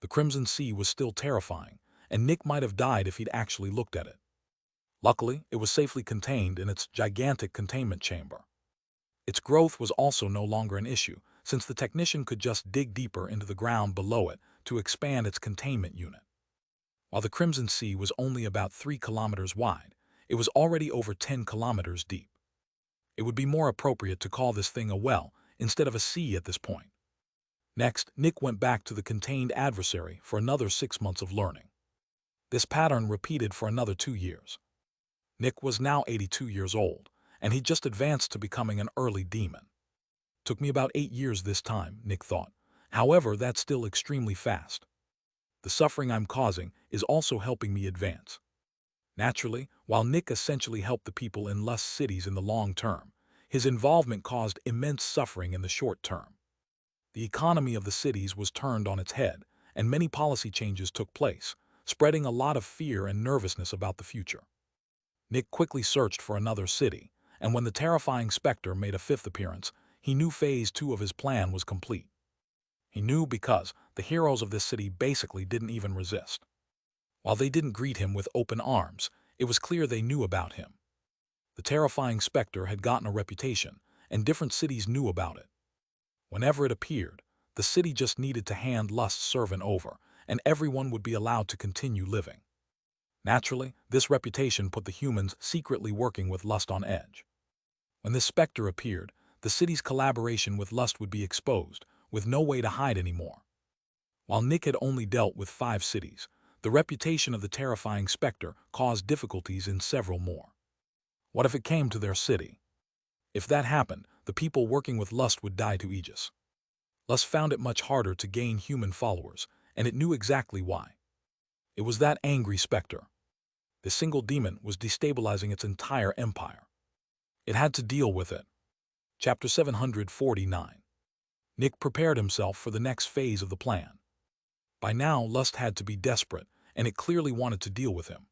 The Crimson Sea was still terrifying, and Nick might have died if he'd actually looked at it. Luckily, it was safely contained in its gigantic containment chamber. Its growth was also no longer an issue, since the technician could just dig deeper into the ground below it to expand its containment unit. While the Crimson Sea was only about 3 kilometers wide, it was already over 10 kilometers deep. It would be more appropriate to call this thing a well instead of a sea at this point. Next, Nick went back to the contained adversary for another 6 months of learning. This pattern repeated for another 2 years. Nick was now 82 years old, and he'd just advanced to becoming an early demon. Took me about 8 years this time, Nick thought. However, that's still extremely fast. The suffering I'm causing is also helping me advance. Naturally, while Nick essentially helped the people in Lust cities in the long term, his involvement caused immense suffering in the short term. The economy of the cities was turned on its head, and many policy changes took place, spreading a lot of fear and nervousness about the future. Nick quickly searched for another city, and when the terrifying Specter made a 5th appearance, he knew Phase 2 of his plan was complete. He knew because the heroes of this city basically didn't even resist. While they didn't greet him with open arms, it was clear they knew about him. The terrifying Specter had gotten a reputation, and different cities knew about it. Whenever it appeared, the city just needed to hand Lust's servant over, and everyone would be allowed to continue living. Naturally, this reputation put the humans secretly working with Lust on edge. When this Specter appeared, the city's collaboration with Lust would be exposed, with no way to hide anymore. While Nick had only dealt with 5 cities, the reputation of the terrifying Specter caused difficulties in several more. What if it came to their city? If that happened, the people working with Lust would die to Aegis. Lust found it much harder to gain human followers, and it knew exactly why. It was that angry Specter. The single demon was destabilizing its entire empire. It had to deal with it. Chapter 749. Nick prepared himself for the next phase of the plan. By now, Lust had to be desperate, and it clearly wanted to deal with him.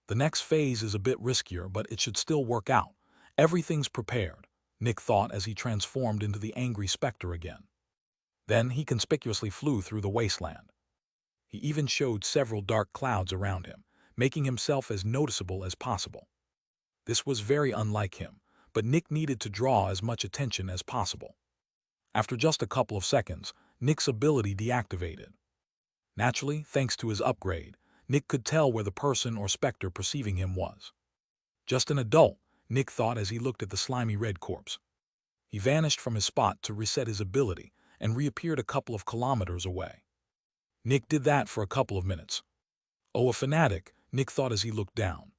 The next phase is a bit riskier, but it should still work out. Everything's prepared, Nick thought as he transformed into the angry Specter again. Then he conspicuously flew through the wasteland. He even showed several dark clouds around him, making himself as noticeable as possible. This was very unlike him, but Nick needed to draw as much attention as possible. After just a couple of seconds, Nick's ability deactivated. Naturally, thanks to his upgrade, Nick could tell where the person or Specter perceiving him was. Just an adult, Nick thought as he looked at the slimy red corpse. He vanished from his spot to reset his ability and reappeared a couple of kilometers away. Nick did that for a couple of minutes. Oh, a fanatic, Nick thought as he looked down.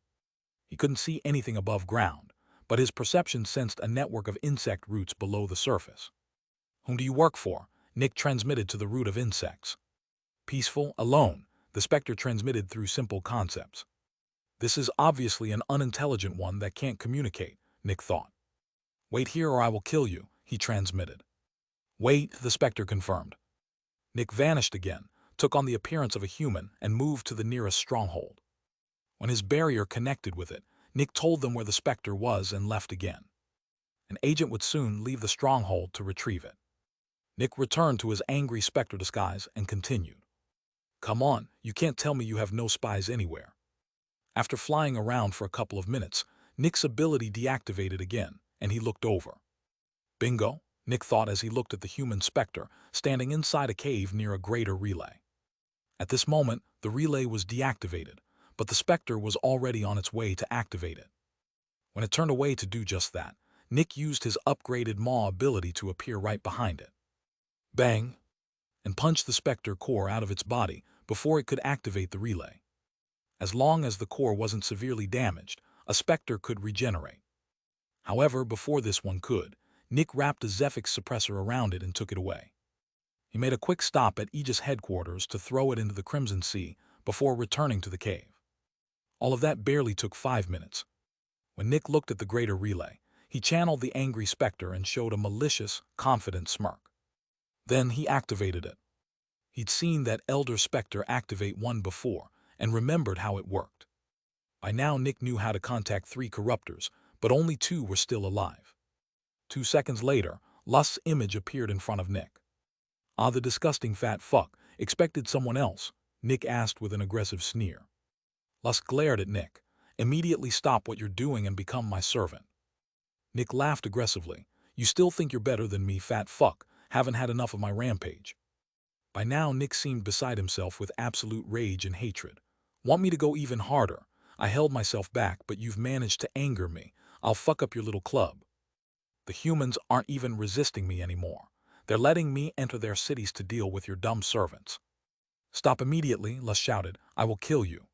He couldn't see anything above ground, but his perception sensed a network of insect roots below the surface. Whom do you work for? Nick transmitted to the root of insects. Peaceful, alone, the Specter transmitted through simple concepts. This is obviously an unintelligent one that can't communicate, Nick thought. Wait here or I will kill you, he transmitted. Wait, the Specter confirmed. Nick vanished again, took on the appearance of a human, and moved to the nearest stronghold. When his barrier connected with it, Nick told them where the Specter was and left again. An agent would soon leave the stronghold to retrieve it. Nick returned to his angry Specter disguise and continued. Come on, you can't tell me you have no spies anywhere. After flying around for a couple of minutes, Nick's ability deactivated again, and he looked over. Bingo, Nick thought as he looked at the human Specter standing inside a cave near a greater relay. At this moment, the relay was deactivated, but the Specter was already on its way to activate it. When it turned away to do just that, Nick used his upgraded Maw ability to appear right behind it. Bang! And punched the Specter core out of its body before it could activate the relay. As long as the core wasn't severely damaged, a Specter could regenerate. However, before this one could, Nick wrapped a Zephyx suppressor around it and took it away. He made a quick stop at Aegis headquarters to throw it into the Crimson Sea before returning to the cave. All of that barely took 5 minutes. When Nick looked at the greater relay, he channeled the angry Specter and showed a malicious, confident smirk. Then he activated it. He'd seen that Elder Specter activate one before and remembered how it worked. By now Nick knew how to contact 3 corruptors, but only 2 were still alive. 2 seconds later, Lust's image appeared in front of Nick. "Ah, the disgusting fat fuck, expected someone else," Nick asked with an aggressive sneer. Lust glared at Nick. "Immediately stop what you're doing and become my servant." Nick laughed aggressively. "You still think you're better than me, fat fuck? Haven't had enough of my rampage." By now Nick seemed beside himself with absolute rage and hatred. "Want me to go even harder? I held myself back, but you've managed to anger me. I'll fuck up your little club. The humans aren't even resisting me anymore. They're letting me enter their cities to deal with your dumb servants." "Stop immediately," Lust shouted. "I will kill you."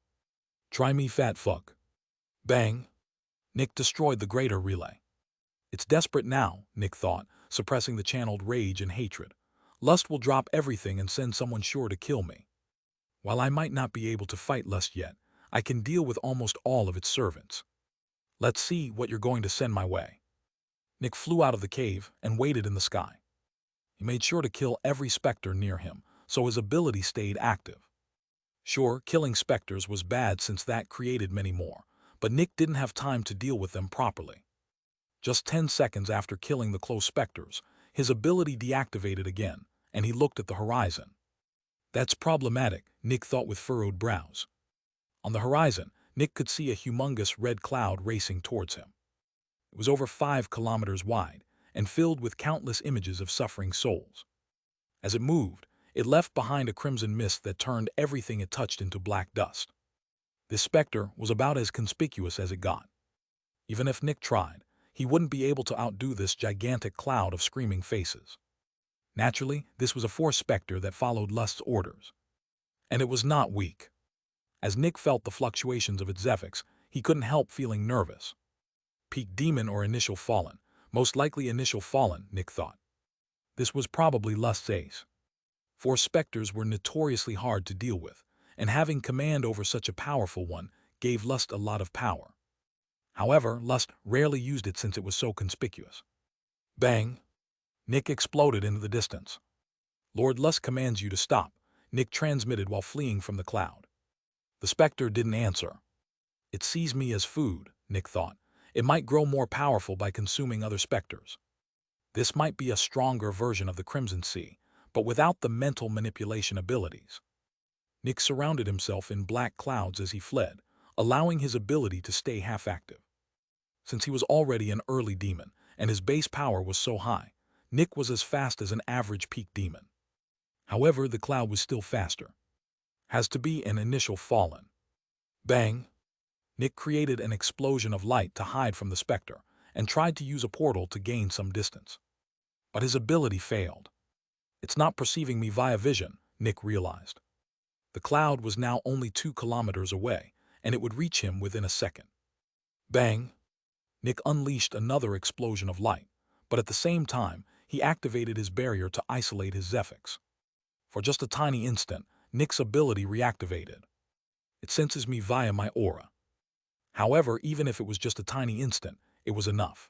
"Try me, fat fuck." Bang! Nick destroyed the greater relay. It's desperate now, Nick thought, suppressing the channeled rage and hatred. Lust will drop everything and send someone sure to kill me. While I might not be able to fight Lust yet, I can deal with almost all of its servants. Let's see what you're going to send my way. Nick flew out of the cave and waited in the sky. He made sure to kill every Specter near him, so his ability stayed active. Sure, killing Specters was bad since that created many more, but Nick didn't have time to deal with them properly. Just 10 seconds after killing the close Specters, his ability deactivated again, and he looked at the horizon. That's problematic, Nick thought with furrowed brows. On the horizon, Nick could see a humongous red cloud racing towards him. It was over 5 kilometers wide and filled with countless images of suffering souls. As it moved, it left behind a crimson mist that turned everything it touched into black dust. This Specter was about as conspicuous as it got. Even if Nick tried, he wouldn't be able to outdo this gigantic cloud of screaming faces. Naturally, this was a force Specter that followed Lust's orders. And it was not weak. As Nick felt the fluctuations of its Zephyx, he couldn't help feeling nervous. Peak demon or initial fallen, most likely initial fallen, Nick thought. This was probably Lust's ace. Force Specters were notoriously hard to deal with, and having command over such a powerful one gave Lust a lot of power. However, Lust rarely used it since it was so conspicuous. Bang! Nick exploded into the distance. "Lord Lust commands you to stop," Nick transmitted while fleeing from the cloud. The Specter didn't answer. "It sees me as food," Nick thought. "It might grow more powerful by consuming other Specters. This might be a stronger version of the Crimson Sea, but without the mental manipulation abilities." Nick surrounded himself in black clouds as he fled, allowing his ability to stay half-active. Since he was already an early demon, and his base power was so high, Nick was as fast as an average peak demon. However, the cloud was still faster. Has to be an initial fallen. Bang! Nick created an explosion of light to hide from the Specter, and tried to use a portal to gain some distance. But his ability failed. "It's not perceiving me via vision," Nick realized. The cloud was now only 2 kilometers away, and it would reach him within a second. Bang! Nick unleashed another explosion of light, but at the same time, he activated his barrier to isolate his Zephyx. For just a tiny instant, Nick's ability reactivated. "It senses me via my aura." However, even if it was just a tiny instant, it was enough.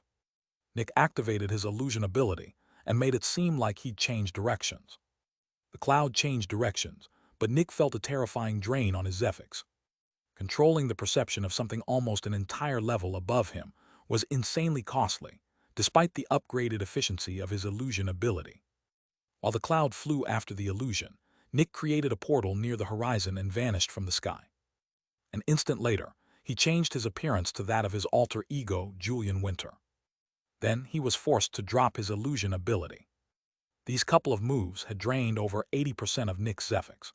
Nick activated his illusion ability and made it seem like he'd changed directions. The cloud changed directions, but Nick felt a terrifying drain on his Zephyx. Controlling the perception of something almost an entire level above him was insanely costly, despite the upgraded efficiency of his illusion ability. While the cloud flew after the illusion, Nick created a portal near the horizon and vanished from the sky. An instant later, he changed his appearance to that of his alter ego, Julian Winter. Then he was forced to drop his illusion ability. These couple of moves had drained over 80% of Nick's Zephyx.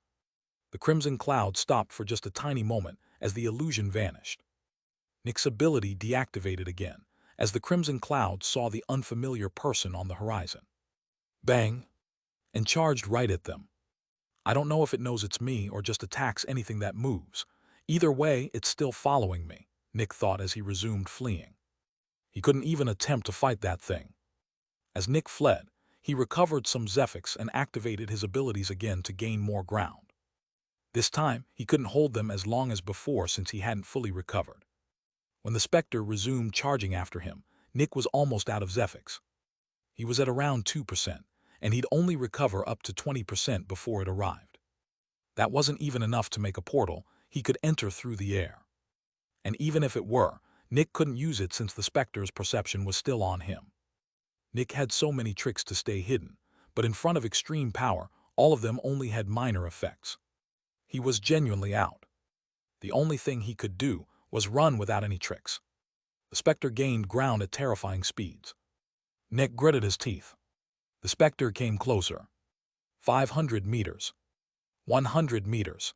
The crimson cloud stopped for just a tiny moment as the illusion vanished. Nick's ability deactivated again, as the crimson cloud saw the unfamiliar person on the horizon. Bang! And charged right at them. "I don't know if it knows it's me or just attacks anything that moves. Either way, it's still following me," Nick thought as he resumed fleeing. He couldn't even attempt to fight that thing. As Nick fled, he recovered some Zephyx and activated his abilities again to gain more ground. This time, he couldn't hold them as long as before since he hadn't fully recovered. When the Specter resumed charging after him, Nick was almost out of Zephyx. He was at around 2%, and he'd only recover up to 20% before it arrived. That wasn't even enough to make a portal he could enter through the air. And even if it were, Nick couldn't use it since the Specter's perception was still on him. Nick had so many tricks to stay hidden, but in front of extreme power, all of them only had minor effects. He was genuinely out. The only thing he could do was run without any tricks. The Specter gained ground at terrifying speeds. Nick gritted his teeth. The Specter came closer. 500 meters. 100 meters.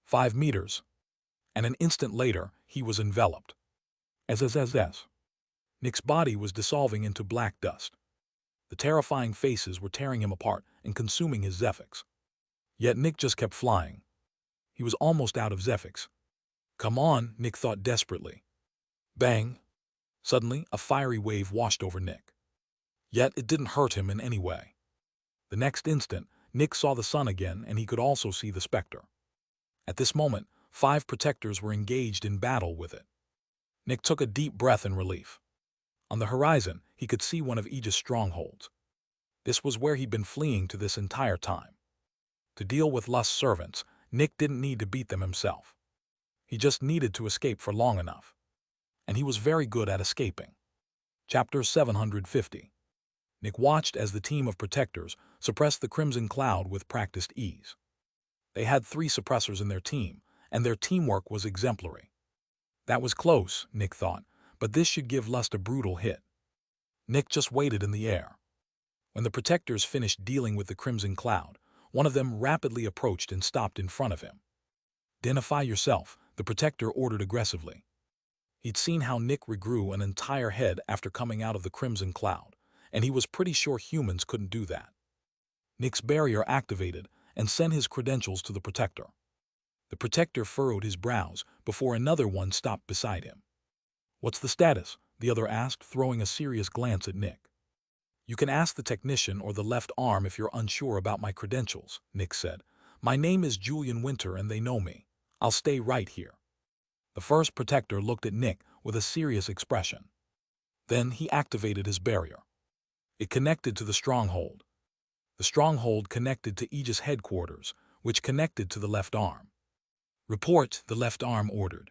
5 meters. And an instant later, he was enveloped. As. Nick's body was dissolving into black dust. The terrifying faces were tearing him apart and consuming his Zephyx. Yet Nick just kept flying. He was almost out of Zephyx. Come on, Nick thought desperately. Bang! Suddenly, a fiery wave washed over Nick. Yet it didn't hurt him in any way. The next instant, Nick saw the sun again, and he could also see the Specter. At this moment, 5 protectors were engaged in battle with it. Nick took a deep breath in relief. On the horizon, he could see one of Aegis' strongholds. This was where he'd been fleeing to this entire time. To deal with Lust's servants, Nick didn't need to beat them himself. He just needed to escape for long enough. And he was very good at escaping. Chapter 750. Nick watched as the team of protectors suppressed the Crimson Cloud with practiced ease. They had 3 suppressors in their team, and their teamwork was exemplary. That was close, Nick thought, but this should give Lust a brutal hit. Nick just waited in the air. When the protectors finished dealing with the Crimson Cloud, one of them rapidly approached and stopped in front of him. "Identify yourself," the protector ordered aggressively. He'd seen how Nick regrew an entire head after coming out of the Crimson Cloud, and he was pretty sure humans couldn't do that. Nick's barrier activated and sent his credentials to the protector. The protector furrowed his brows before another one stopped beside him. "What's the status?" the other asked, throwing a serious glance at Nick. "You can ask the technician or the left arm if you're unsure about my credentials," Nick said. "My name is Julian Winter and they know me. I'll stay right here." The first protector looked at Nick with a serious expression. Then he activated his barrier. It connected to the stronghold. The stronghold connected to Aegis headquarters, which connected to the left arm. "Report," the left arm ordered.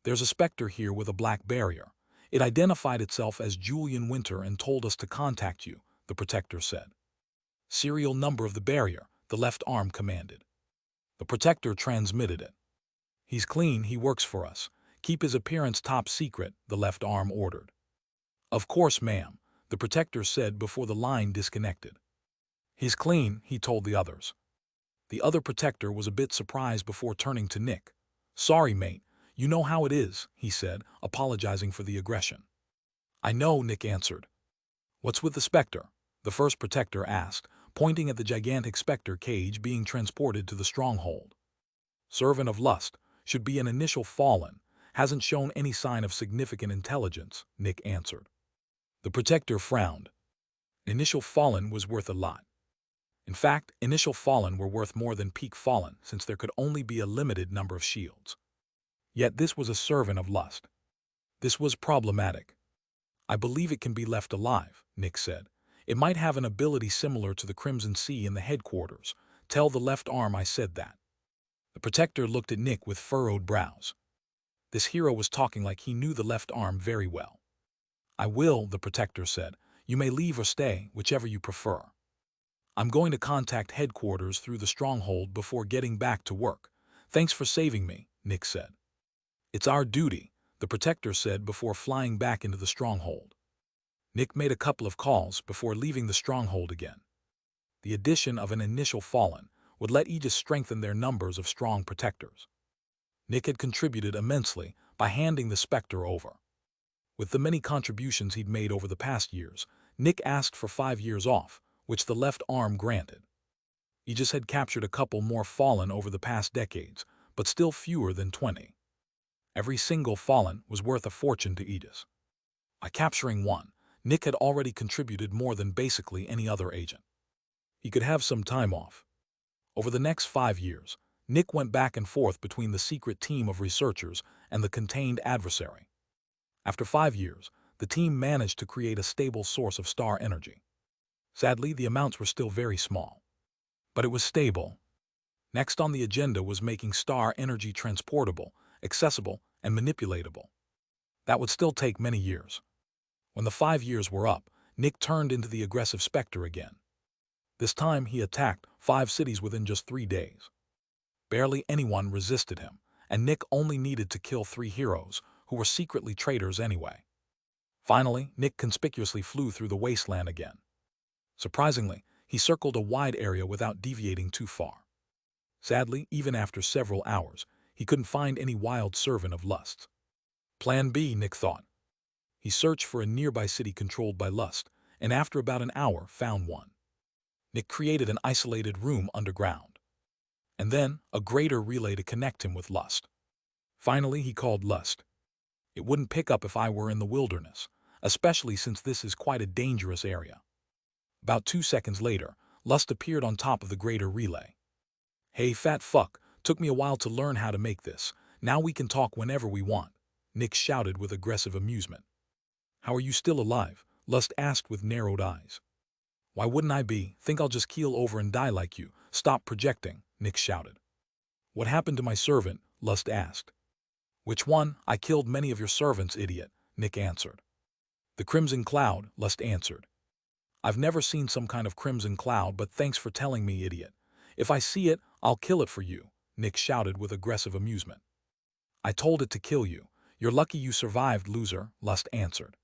"There's a Specter here with a black barrier. It identified itself as Julian Winter and told us to contact you," the protector said. "Serial number of the barrier," the left arm commanded. The protector transmitted it. "He's clean, he works for us. Keep his appearance top secret," the left arm ordered. "Of course, ma'am," the protector said before the line disconnected. "He's clean," he told the others. The other protector was a bit surprised before turning to Nick. "Sorry, mate. You know how it is," he said, apologizing for the aggression. "I know," Nick answered. "What's with the Specter?" the first protector asked, pointing at the gigantic Specter cage being transported to the stronghold. "Servant of Lust, should be an initial fallen, hasn't shown any sign of significant intelligence," Nick answered. The protector frowned. Initial fallen was worth a lot. In fact, initial fallen were worth more than peak fallen since there could only be a limited number of shields. Yet this was a servant of Lust. This was problematic. "I believe it can be left alive," Nick said. "It might have an ability similar to the Crimson Sea in the headquarters. Tell the left arm I said that." The protector looked at Nick with furrowed brows. This hero was talking like he knew the left arm very well. "I will," the protector said. "You may leave or stay, whichever you prefer." "I'm going to contact headquarters through the stronghold before getting back to work. Thanks for saving me," Nick said. "It's our duty," the protector said before flying back into the stronghold. Nick made a couple of calls before leaving the stronghold again. The addition of an initial fallen would let Aegis strengthen their numbers of strong protectors. Nick had contributed immensely by handing the Specter over. With the many contributions he'd made over the past years, Nick asked for 5 years off, which the left arm granted. Aegis had captured a couple more fallen over the past decades, but still fewer than 20. Every single fallen was worth a fortune to Aegis. By capturing one, Nick had already contributed more than basically any other agent. He could have some time off. Over the next 5 years, Nick went back and forth between the secret team of researchers and the contained adversary. After 5 years, the team managed to create a stable source of star energy. Sadly, the amounts were still very small. But it was stable. Next on the agenda was making star energy transportable, accessible, and manipulatable. That would still take many years. When the 5 years were up, Nick turned into the aggressive Specter again. This time he attacked 5 cities within just 3 days. Barely anyone resisted him, and Nick only needed to kill 3 heroes, who were secretly traitors anyway. Finally, Nick conspicuously flew through the wasteland again. Surprisingly, he circled a wide area without deviating too far. Sadly, even after several hours, he couldn't find any wild servant of Lust. Plan B, Nick thought. He searched for a nearby city controlled by Lust, and after about an hour found one. Nick created an isolated room underground, and then a greater relay to connect him with Lust. Finally, he called Lust. It wouldn't pick up if I were in the wilderness, especially since this is quite a dangerous area. About 2 seconds later, Lust appeared on top of the greater relay. Hey, fat fuck, took me a while to learn how to make this. Now we can talk whenever we want, Nick shouted with aggressive amusement. How are you still alive? Lust asked with narrowed eyes. Why wouldn't I be? Think I'll just keel over and die like you? Stop projecting, Nick shouted. What happened to my servant? Lust asked. Which one? I killed many of your servants, idiot, Nick answered. The Crimson Cloud, Lust answered. I've never seen some kind of crimson cloud, but thanks for telling me, idiot. If I see it, I'll kill it for you, Nick shouted with aggressive amusement. I told it to kill you. You're lucky you survived, loser, Lust answered.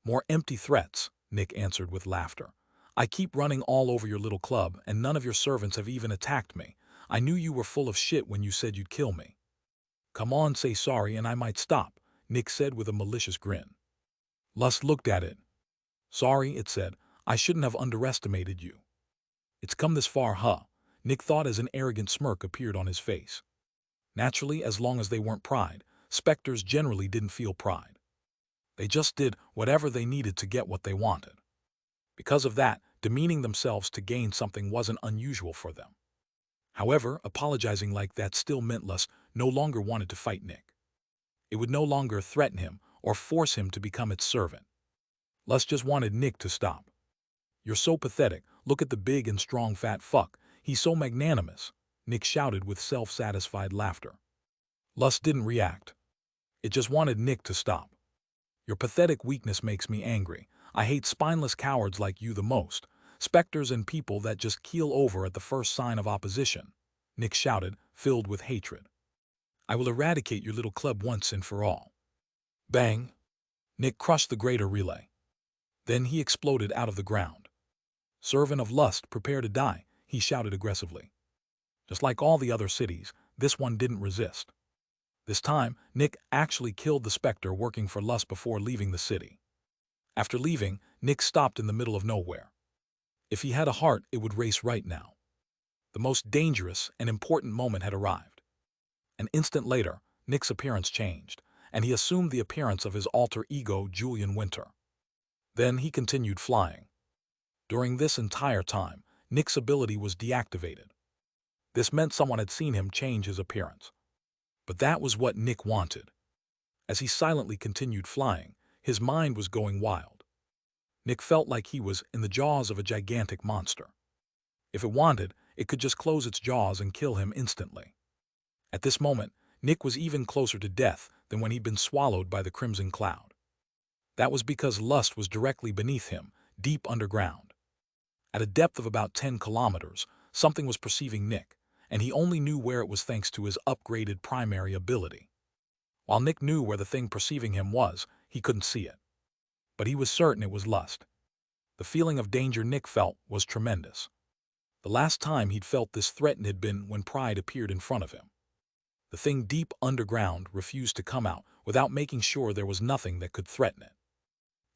More empty threats, Nick answered with laughter. I keep running all over your little club, and none of your servants have even attacked me. I knew you were full of shit when you said you'd kill me. Come on, say sorry and I might stop, Nick said with a malicious grin. Lust looked at it. Sorry, it said. I shouldn't have underestimated you. It's come this far, huh? Nick thought as an arrogant smirk appeared on his face. Naturally, as long as they weren't pride, Specters generally didn't feel pride. They just did whatever they needed to get what they wanted. Because of that, demeaning themselves to gain something wasn't unusual for them. However, apologizing like that still meant Lust no longer wanted to fight Nick. It would no longer threaten him or force him to become its servant. Lust just wanted Nick to stop. You're so pathetic, look at the big and strong fat fuck, he's so magnanimous, Nick shouted with self-satisfied laughter. Lust didn't react. It just wanted Nick to stop. Your pathetic weakness makes me angry. I hate spineless cowards like you the most, specters and people that just keel over at the first sign of opposition, Nick shouted, filled with hatred. I will eradicate your little club once and for all. Bang! Nick crushed the greater relay. Then he exploded out of the ground. Servant of Lust, prepare to die, he shouted aggressively. Just like all the other cities, this one didn't resist. This time, Nick actually killed the Specter working for Lust before leaving the city. After leaving, Nick stopped in the middle of nowhere. If he had a heart, it would race right now. The most dangerous and important moment had arrived. An instant later, Nick's appearance changed, and he assumed the appearance of his alter ego, Julian Winter. Then he continued flying. During this entire time, Nick's ability was deactivated. This meant someone had seen him change his appearance. But that was what Nick wanted. As he silently continued flying, his mind was going wild. Nick felt like he was in the jaws of a gigantic monster. If it wanted, it could just close its jaws and kill him instantly. At this moment, Nick was even closer to death than when he'd been swallowed by the Crimson Cloud. That was because Lust was directly beneath him, deep underground. At a depth of about 10 kilometers, something was perceiving Nick, and he only knew where it was thanks to his upgraded primary ability. While Nick knew where the thing perceiving him was, he couldn't see it. But he was certain it was Lust. The feeling of danger Nick felt was tremendous. The last time he'd felt this threatened had been when pride appeared in front of him. The thing deep underground refused to come out without making sure there was nothing that could threaten it.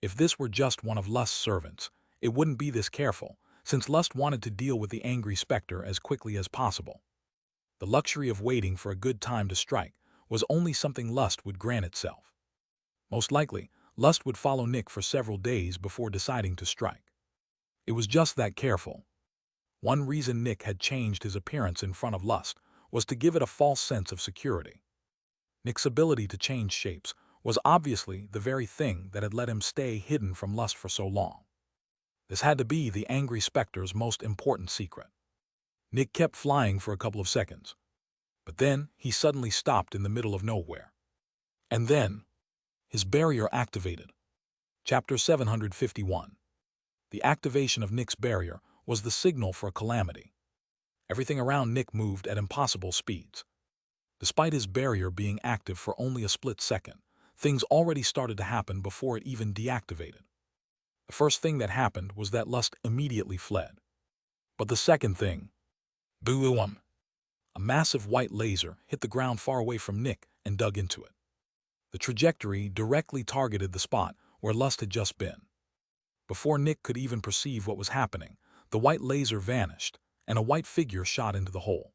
If this were just one of Lust's servants, it wouldn't be this careful, since Lust wanted to deal with the angry Specter as quickly as possible. The luxury of waiting for a good time to strike was only something Lust would grant itself. Most likely, Lust would follow Nick for several days before deciding to strike. It was just that careful. One reason Nick had changed his appearance in front of Lust was to give it a false sense of security. Nick's ability to change shapes was obviously the very thing that had let him stay hidden from Lust for so long. This had to be the angry Specter's most important secret. Nick kept flying for a couple of seconds. But then, he suddenly stopped in the middle of nowhere. And then, his barrier activated. Chapter 751. The activation of Nick's barrier was the signal for a calamity. Everything around Nick moved at impossible speeds. Despite his barrier being active for only a split second, things already started to happen before it even deactivated. The first thing that happened was that Lust immediately fled. But the second thing, boom! A massive white laser hit the ground far away from Nick and dug into it. The trajectory directly targeted the spot where Lust had just been. Before Nick could even perceive what was happening, the white laser vanished, and a white figure shot into the hole.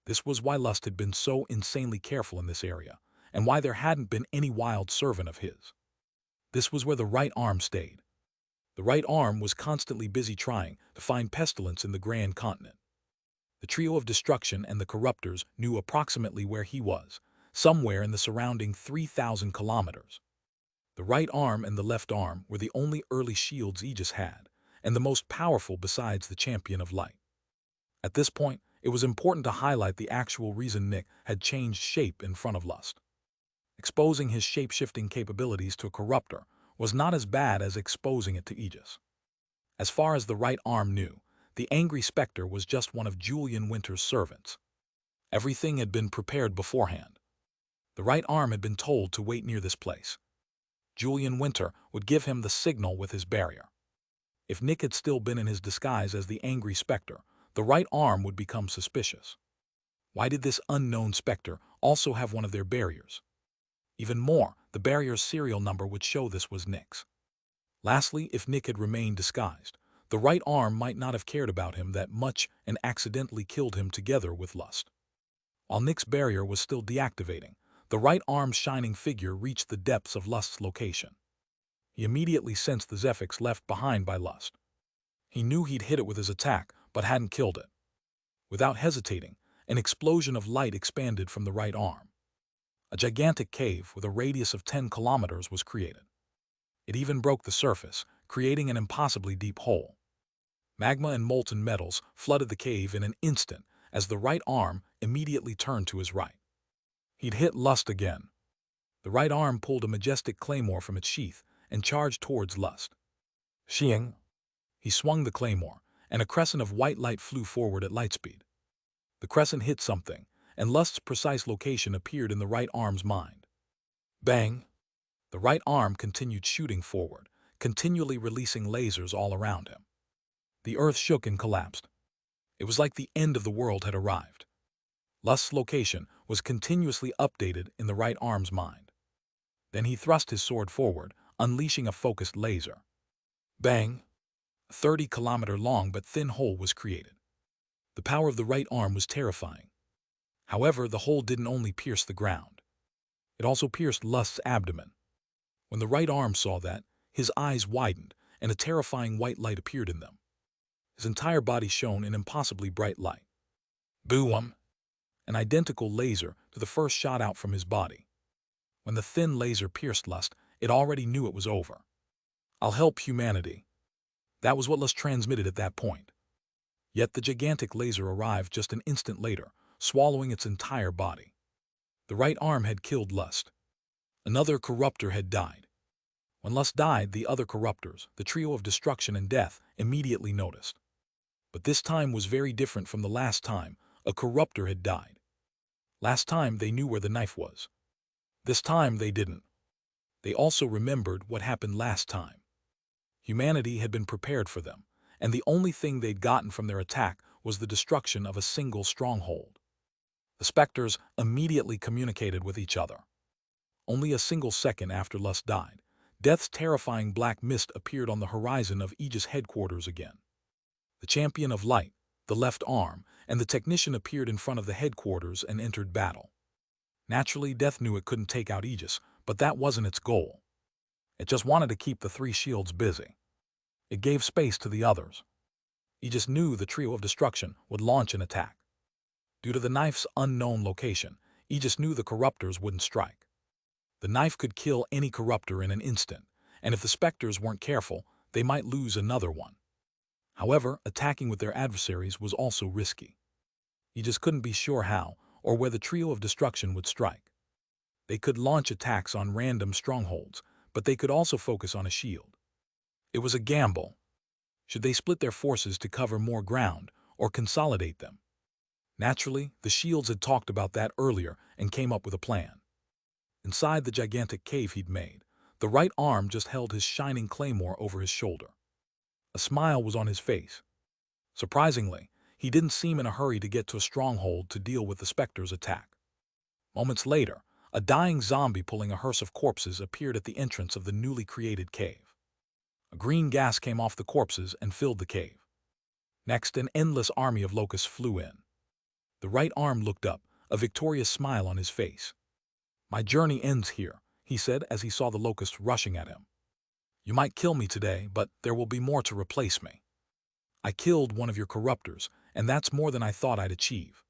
This was why Lust had been so insanely careful in this area, and why there hadn't been any wild servant of his. This was where the right arm stayed. The right arm was constantly busy trying to find pestilence in the Grand Continent. The trio of destruction and the corruptors knew approximately where he was, somewhere in the surrounding 3,000 kilometers. The right arm and the left arm were the only early shields Aegis had, and the most powerful besides the Champion of Light. At this point, it was important to highlight the actual reason Nick had changed shape in front of Lust. Exposing his shape-shifting capabilities to a corruptor was not as bad as exposing it to Aegis. As far as the right arm knew, the angry Specter was just one of Julian Winter's servants. Everything had been prepared beforehand. The right arm had been told to wait near this place. Julian Winter would give him the signal with his barrier. If Nick had still been in his disguise as the angry Specter, the right arm would become suspicious. Why did this unknown Specter also have one of their barriers? Even more, the barrier's serial number would show this was Nick's. Lastly, if Nick had remained disguised, the right arm might not have cared about him that much and accidentally killed him together with Lust. While Nick's barrier was still deactivating, the right arm's shining figure reached the depths of Lust's location. He immediately sensed the Zephyx left behind by Lust. He knew he'd hit it with his attack, but hadn't killed it. Without hesitating, an explosion of light expanded from the right arm. A gigantic cave with a radius of 10 kilometers was created. It even broke the surface, creating an impossibly deep hole. Magma and molten metals flooded the cave in an instant as the right arm immediately turned to his right. He'd hit Lust again. The right arm pulled a majestic claymore from its sheath and charged towards Lust. Shing! He swung the claymore, and a crescent of white light flew forward at lightspeed. The crescent hit something, and Lust's precise location appeared in the right arm's mind. Bang! The right arm continued shooting forward, continually releasing lasers all around him. The earth shook and collapsed. It was like the end of the world had arrived. Lust's location was continuously updated in the right arm's mind. Then he thrust his sword forward, unleashing a focused laser. Bang! A 30-kilometer-long but thin hole was created. The power of the right arm was terrifying. However, the hole didn't only pierce the ground. It also pierced Lust's abdomen. When the right arm saw that, his eyes widened, and a terrifying white light appeared in them. His entire body shone in impossibly bright light. Boom! An identical laser to the first shot out from his body. When the thin laser pierced Lust, it already knew it was over. I'll help humanity. That was what Lust transmitted at that point. Yet the gigantic laser arrived just an instant later, swallowing its entire body. The right arm had killed Lust. Another corruptor had died. When Lust died, the other corruptors, the trio of destruction and death, immediately noticed. But this time was very different from the last time a corruptor had died. Last time they knew where the knife was. This time they didn't. They also remembered what happened last time. Humanity had been prepared for them, and the only thing they'd gotten from their attack was the destruction of a single stronghold. The Specters immediately communicated with each other. Only a single second after Lust died, Death's terrifying black mist appeared on the horizon of Aegis headquarters again. The Champion of Light, the left arm, and the technician appeared in front of the headquarters and entered battle. Naturally, Death knew it couldn't take out Aegis, but that wasn't its goal. It just wanted to keep the three shields busy. It gave space to the others. Aegis knew the trio of destruction would launch an attack. Due to the knife's unknown location, Aegis knew the corruptors wouldn't strike. The knife could kill any corruptor in an instant, and if the Specters weren't careful, they might lose another one. However, attacking with their adversaries was also risky. Aegis couldn't be sure how or where the trio of destruction would strike. They could launch attacks on random strongholds, but they could also focus on a shield. It was a gamble. Should they split their forces to cover more ground or consolidate them? Naturally, the shields had talked about that earlier and came up with a plan. Inside the gigantic cave he'd made, the right arm just held his shining claymore over his shoulder. A smile was on his face. Surprisingly, he didn't seem in a hurry to get to a stronghold to deal with the Specter's attack. Moments later, a dying zombie pulling a hearse of corpses appeared at the entrance of the newly created cave. A green gas came off the corpses and filled the cave. Next, an endless army of locusts flew in. The right arm looked up, a victorious smile on his face. "My journey ends here," he said as he saw the locusts rushing at him. "You might kill me today, but there will be more to replace me. I killed one of your corruptors, and that's more than I thought I'd achieve.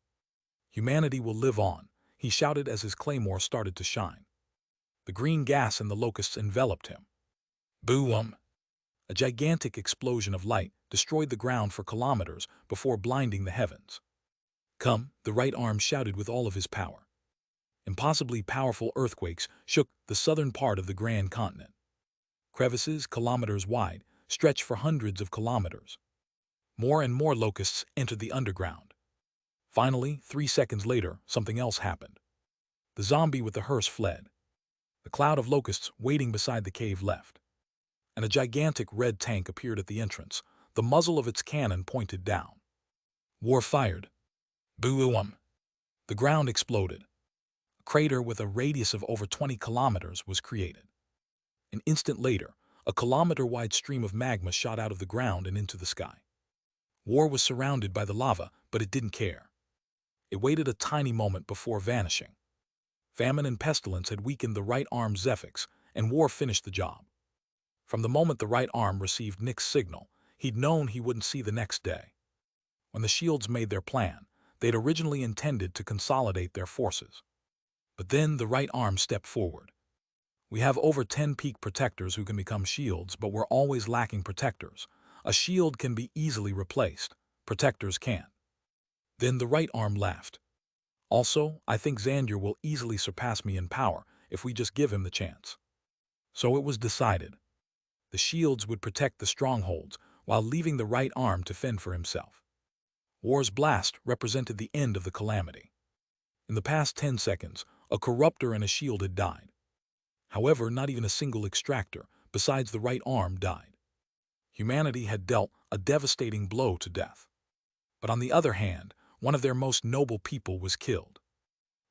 Humanity will live on," he shouted as his claymore started to shine. The green gas and the locusts enveloped him. Boom! A gigantic explosion of light destroyed the ground for kilometers before blinding the heavens. "Come," the right arm shouted with all of his power. Impossibly powerful earthquakes shook the southern part of the Grand Continent. Crevices, kilometers wide, stretched for hundreds of kilometers. More and more locusts entered the underground. Finally, 3 seconds later, something else happened. The zombie with the hearse fled. The cloud of locusts waiting beside the cave left. And a gigantic red tank appeared at the entrance, the muzzle of its cannon pointed down. War fired. Boom! The ground exploded. A crater with a radius of over 20 kilometers was created. An instant later, a kilometer-wide stream of magma shot out of the ground and into the sky. War was surrounded by the lava, but it didn't care. It waited a tiny moment before vanishing. Famine and pestilence had weakened the right arm Zephyx, and war finished the job. From the moment the right arm received Nick's signal, he'd known he wouldn't see the next day. When the shields made their plan, they'd originally intended to consolidate their forces. But then the right arm stepped forward. "We have over 10 peak protectors who can become shields, but we're always lacking protectors. A shield can be easily replaced. Protectors can't." Then the right arm laughed. "Also, I think Xander will easily surpass me in power if we just give him the chance." So it was decided. The shields would protect the strongholds while leaving the right arm to fend for himself. War's blast represented the end of the calamity. In the past 10 seconds, a corruptor and a shield had died. However, not even a single extractor, besides the right arm, died. Humanity had dealt a devastating blow to death. But on the other hand, one of their most noble people was killed.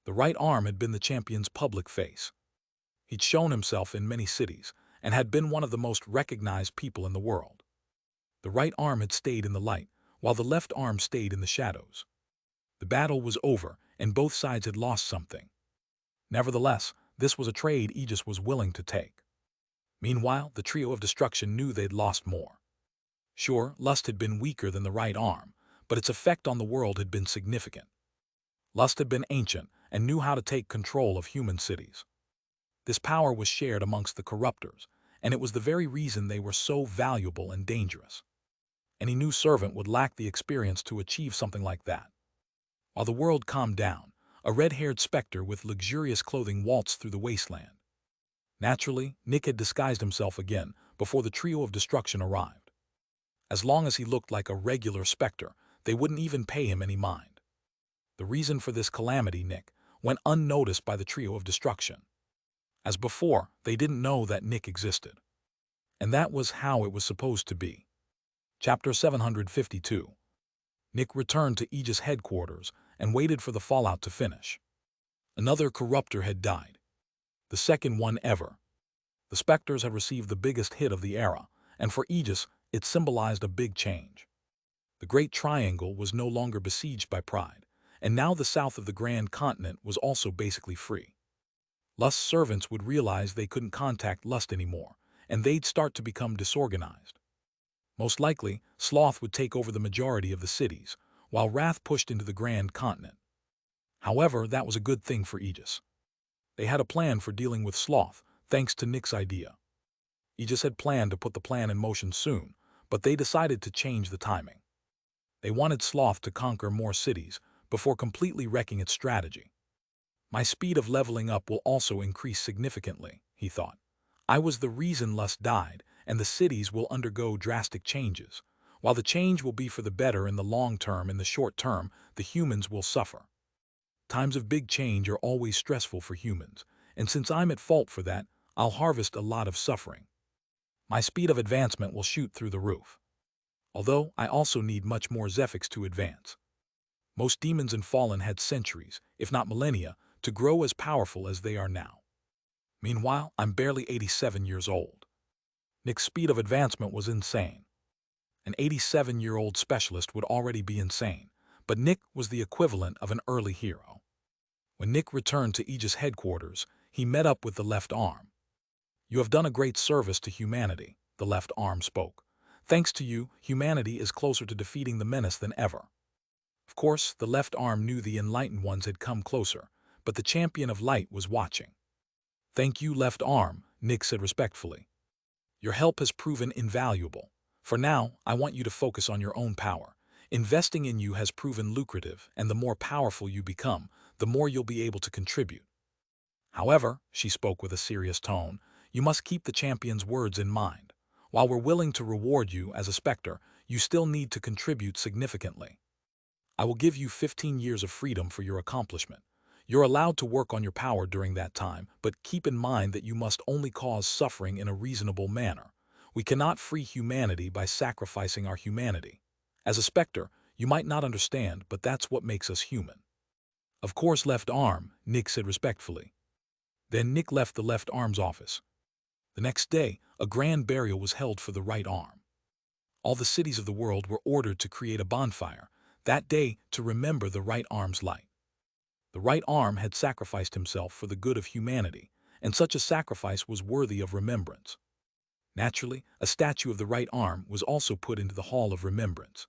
The right arm had been the champion's public face. He'd shown himself in many cities, and had been one of the most recognized people in the world. The right arm had stayed in the light, while the left arm stayed in the shadows. The battle was over, and both sides had lost something. Nevertheless, this was a trade Aegis was willing to take. Meanwhile, the trio of destruction knew they'd lost more. Sure, lust had been weaker than the right arm, but its effect on the world had been significant. Lust had been ancient and knew how to take control of human cities. This power was shared amongst the corruptors, and it was the very reason they were so valuable and dangerous. Any new servant would lack the experience to achieve something like that. While the world calmed down, a red-haired Specter with luxurious clothing waltzed through the wasteland. Naturally, Nick had disguised himself again before the trio of destruction arrived. As long as he looked like a regular Specter, they wouldn't even pay him any mind. The reason for this calamity, Nick, went unnoticed by the trio of destruction. As before, they didn't know that Nick existed. And that was how it was supposed to be. Chapter 752. Nick returned to Aegis headquarters and waited for the fallout to finish. Another corruptor had died. The second one ever. The Specters had received the biggest hit of the era, and for Aegis, it symbolized a big change. The Great Triangle was no longer besieged by pride, and now the south of the Grand Continent was also basically free. Lust's servants would realize they couldn't contact Lust anymore, and they'd start to become disorganized. Most likely, Sloth would take over the majority of the cities, while Wrath pushed into the Grand Continent. However, that was a good thing for Aegis. They had a plan for dealing with Sloth, thanks to Nick's idea. Aegis had planned to put the plan in motion soon, but they decided to change the timing. They wanted Sloth to conquer more cities before completely wrecking its strategy. My speed of leveling up will also increase significantly, he thought. I was the reason Lust died, and the cities will undergo drastic changes. While the change will be for the better in the long term, in the short term, the humans will suffer. Times of big change are always stressful for humans, and since I'm at fault for that, I'll harvest a lot of suffering. My speed of advancement will shoot through the roof. Although, I also need much more Zephyx to advance. Most demons and fallen had centuries, if not millennia, to grow as powerful as they are now. Meanwhile, I'm barely 87 years old. Nick's speed of advancement was insane. An 87-year-old specialist would already be insane, but Nick was the equivalent of an early hero. When Nick returned to Aegis headquarters, he met up with the left arm. You have done a great service to humanity, the left arm spoke. Thanks to you, humanity is closer to defeating the menace than ever. Of course, the left arm knew the enlightened ones had come closer, but the champion of light was watching. Thank you, left arm, Nick said respectfully. Your help has proven invaluable. For now, I want you to focus on your own power. Investing in you has proven lucrative, and the more powerful you become, the more you'll be able to contribute. However, she spoke with a serious tone, you must keep the champion's words in mind. While we're willing to reward you as a Specter, you still need to contribute significantly. I will give you 15 years of freedom for your accomplishment. You're allowed to work on your power during that time, but keep in mind that you must only cause suffering in a reasonable manner. We cannot free humanity by sacrificing our humanity. As a Specter, you might not understand, but that's what makes us human. Of course, left arm, Nick said respectfully. Then Nick left the left arm's office. The next day, a grand burial was held for the right arm. All the cities of the world were ordered to create a bonfire that day to remember the right arm's light. The right arm had sacrificed himself for the good of humanity, and such a sacrifice was worthy of remembrance. Naturally, a statue of the right arm was also put into the Hall of Remembrance.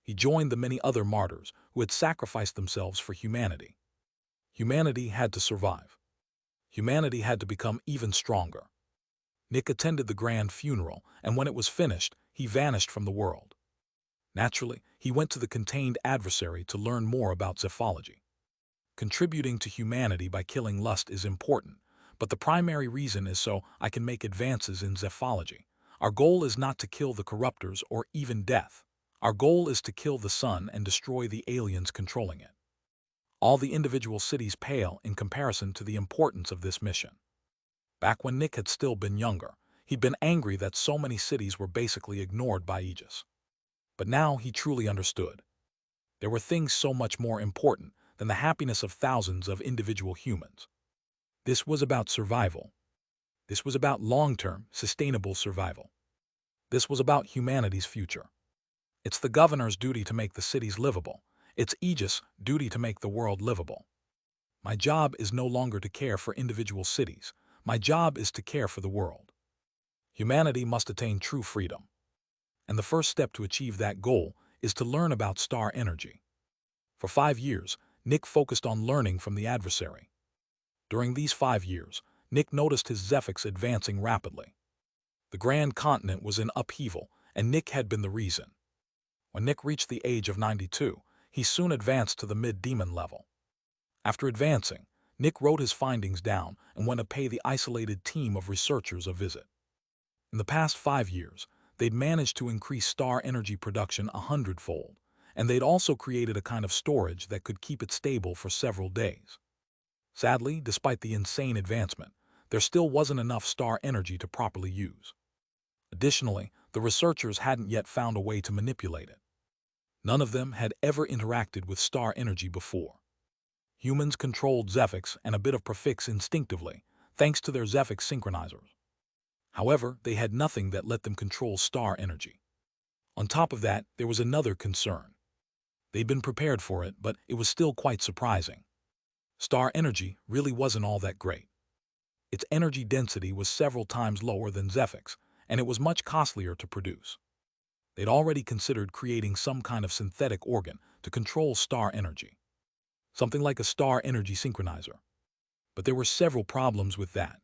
He joined the many other martyrs who had sacrificed themselves for humanity. Humanity had to survive. Humanity had to become even stronger. Nick attended the grand funeral, and when it was finished, he vanished from the world. Naturally, he went to the contained adversary to learn more about Zephology. Contributing to humanity by killing lust is important, but the primary reason is so I can make advances in Zephology. Our goal is not to kill the corruptors or even death. Our goal is to kill the sun and destroy the aliens controlling it. All the individual cities pale in comparison to the importance of this mission. Back when Nick had still been younger, he'd been angry that so many cities were basically ignored by Aegis. But now he truly understood. There were things so much more important than the happiness of thousands of individual humans. This was about survival. This was about long-term, sustainable survival. This was about humanity's future. It's the governor's duty to make the cities livable. It's Aegis' duty to make the world livable. My job is no longer to care for individual cities. My job is to care for the world. Humanity must attain true freedom. And the first step to achieve that goal is to learn about star energy. For 5 years, Nick focused on learning from the adversary. During these 5 years, Nick noticed his Zephyx advancing rapidly. The Grand Continent was in upheaval, and Nick had been the reason. When Nick reached the age of 92, he soon advanced to the mid-demon level. After advancing, Nick wrote his findings down and went to pay the isolated team of researchers a visit. In the past 5 years, they'd managed to increase star energy production 100-fold, and they'd also created a kind of storage that could keep it stable for several days. Sadly, despite the insane advancement, there still wasn't enough star energy to properly use. Additionally, the researchers hadn't yet found a way to manipulate it. None of them had ever interacted with star energy before. Humans controlled Zephyx and a bit of Prefix instinctively, thanks to their Zephyx synchronizers. However, they had nothing that let them control star energy. On top of that, there was another concern. They'd been prepared for it, but it was still quite surprising. Star energy really wasn't all that great. Its energy density was several times lower than Zephyx, and it was much costlier to produce. They'd already considered creating some kind of synthetic organ to control star energy. Something like a star energy synchronizer. But there were several problems with that.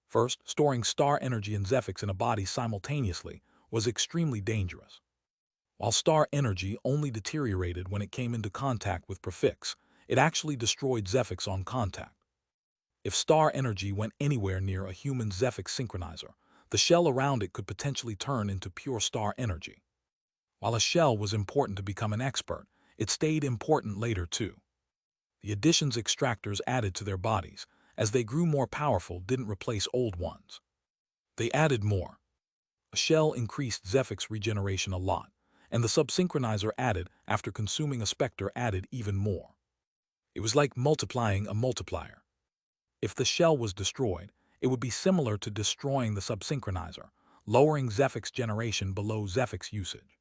First, storing star energy and Zephyx in a body simultaneously was extremely dangerous. While star energy only deteriorated when it came into contact with Prefix, it actually destroyed Zephyx on contact. If star energy went anywhere near a human Zephyx synchronizer, the shell around it could potentially turn into pure star energy. While a shell was important to become an expert, it stayed important later too. The additions extractors added to their bodies, as they grew more powerful, didn't replace old ones. They added more. A shell increased Zephyx regeneration a lot, and the subsynchronizer added after consuming a Specter added even more. It was like multiplying a multiplier. If the shell was destroyed, it would be similar to destroying the subsynchronizer, lowering Zephyx generation below Zephyx usage.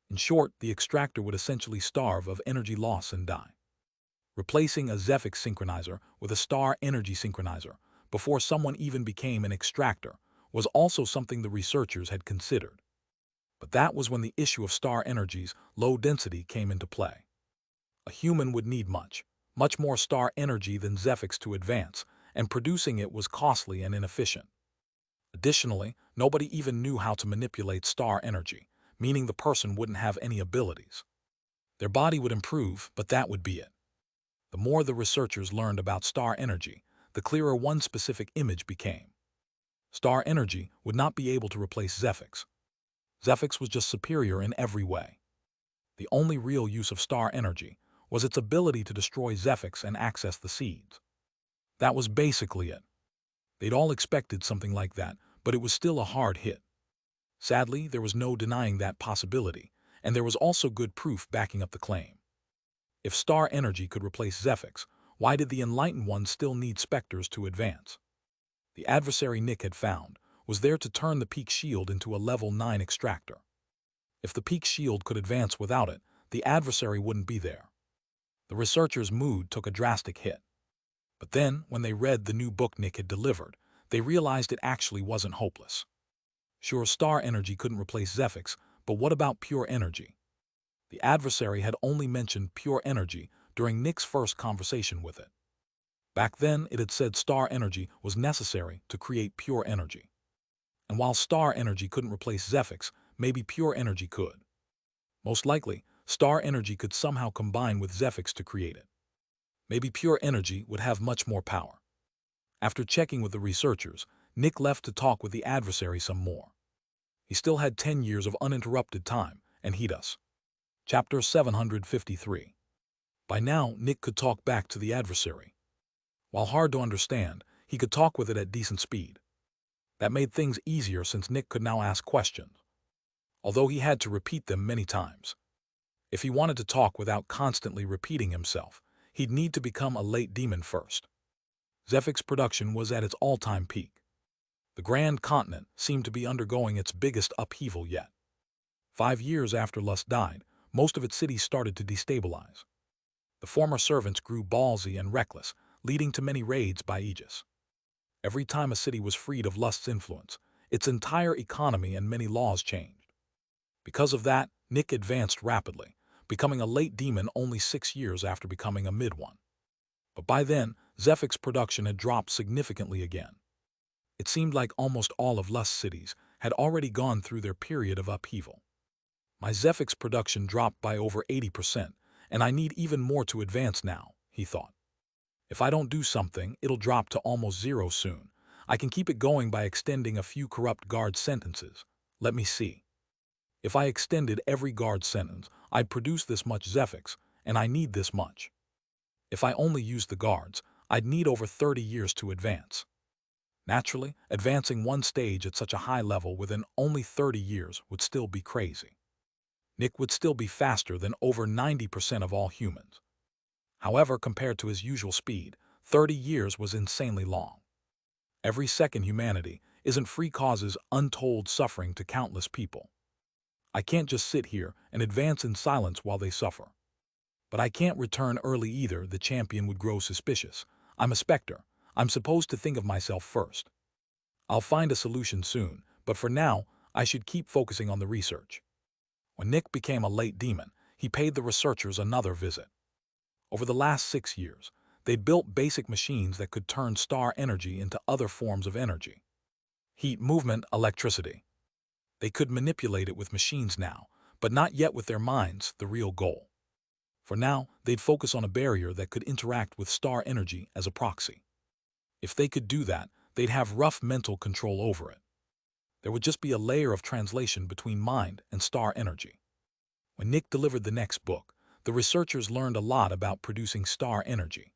In short, the extractor would essentially starve of energy loss and die. Replacing a Zephyx synchronizer with a star energy synchronizer before someone even became an extractor was also something the researchers had considered. But that was when the issue of star energy's low density came into play. A human would need much more star energy than Zephyx to advance, and producing it was costly and inefficient. Additionally, nobody even knew how to manipulate star energy, meaning the person wouldn't have any abilities. Their body would improve, but that would be it. The more the researchers learned about star energy, the clearer one specific image became. Star energy would not be able to replace Zephyx. Zephyx was just superior in every way. The only real use of star energy was its ability to destroy Zephyx and access the seeds. That was basically it. They'd all expected something like that, but it was still a hard hit. Sadly, there was no denying that possibility, and there was also good proof backing up the claim. If star energy could replace Zephyx, why did the Enlightened Ones still need Specters to advance? The adversary Nick had found was there to turn the Peak Shield into a level 9 extractor. If the Peak Shield could advance without it, the adversary wouldn't be there. The researchers' mood took a drastic hit. But then, when they read the new book Nick had delivered, they realized it actually wasn't hopeless. Sure, star energy couldn't replace Zephyx, but what about pure energy? The adversary had only mentioned pure energy during Nick's first conversation with it. Back then, it had said star energy was necessary to create pure energy. And while star energy couldn't replace Zephyx, maybe pure energy could. Most likely, star energy could somehow combine with Zephyx to create it. Maybe pure energy would have much more power. After checking with the researchers, Nick left to talk with the adversary some more. He still had 10 years of uninterrupted time, and he'd us. Chapter 753. By now, Nick could talk back to the adversary. While hard to understand, he could talk with it at decent speed. That made things easier since Nick could now ask questions, although he had to repeat them many times. If he wanted to talk without constantly repeating himself, he'd need to become a late demon first. Zephyx production was at its all-time peak. The Grand Continent seemed to be undergoing its biggest upheaval yet. 5 years after Lust died, most of its cities started to destabilize. The former servants grew ballsy and reckless, leading to many raids by Aegis. Every time a city was freed of Lust's influence, its entire economy and many laws changed. Because of that, Nick advanced rapidly, becoming a late demon only 6 years after becoming a mid one. But by then, Zephyx production had dropped significantly again. It seemed like almost all of Lust's cities had already gone through their period of upheaval. My Zephyx production dropped by over 80%, and I need even more to advance now, he thought. If I don't do something, it'll drop to almost zero soon. I can keep it going by extending a few corrupt guard sentences. Let me see. If I extended every guard sentence, I'd produce this much Zephyx, and I need this much. If I only used the guards, I'd need over 30 years to advance. Naturally, advancing one stage at such a high level within only 30 years would still be crazy. Nick would still be faster than over 90% of all humans. However, compared to his usual speed, 30 years was insanely long. Every second humanity isn't free causes untold suffering to countless people. I can't just sit here and advance in silence while they suffer. But I can't return early either, the champion would grow suspicious. I'm a Specter. I'm supposed to think of myself first. I'll find a solution soon, but for now, I should keep focusing on the research. When Nick became a late demon, he paid the researchers another visit. Over the last 6 years, they'd built basic machines that could turn star energy into other forms of energy. Heat, movement, electricity. They could manipulate it with machines now, but not yet with their minds, the real goal. For now, they'd focus on a barrier that could interact with star energy as a proxy. If they could do that, they'd have rough mental control over it. There would just be a layer of translation between mind and star energy. When Nick delivered the next book, the researchers learned a lot about producing star energy.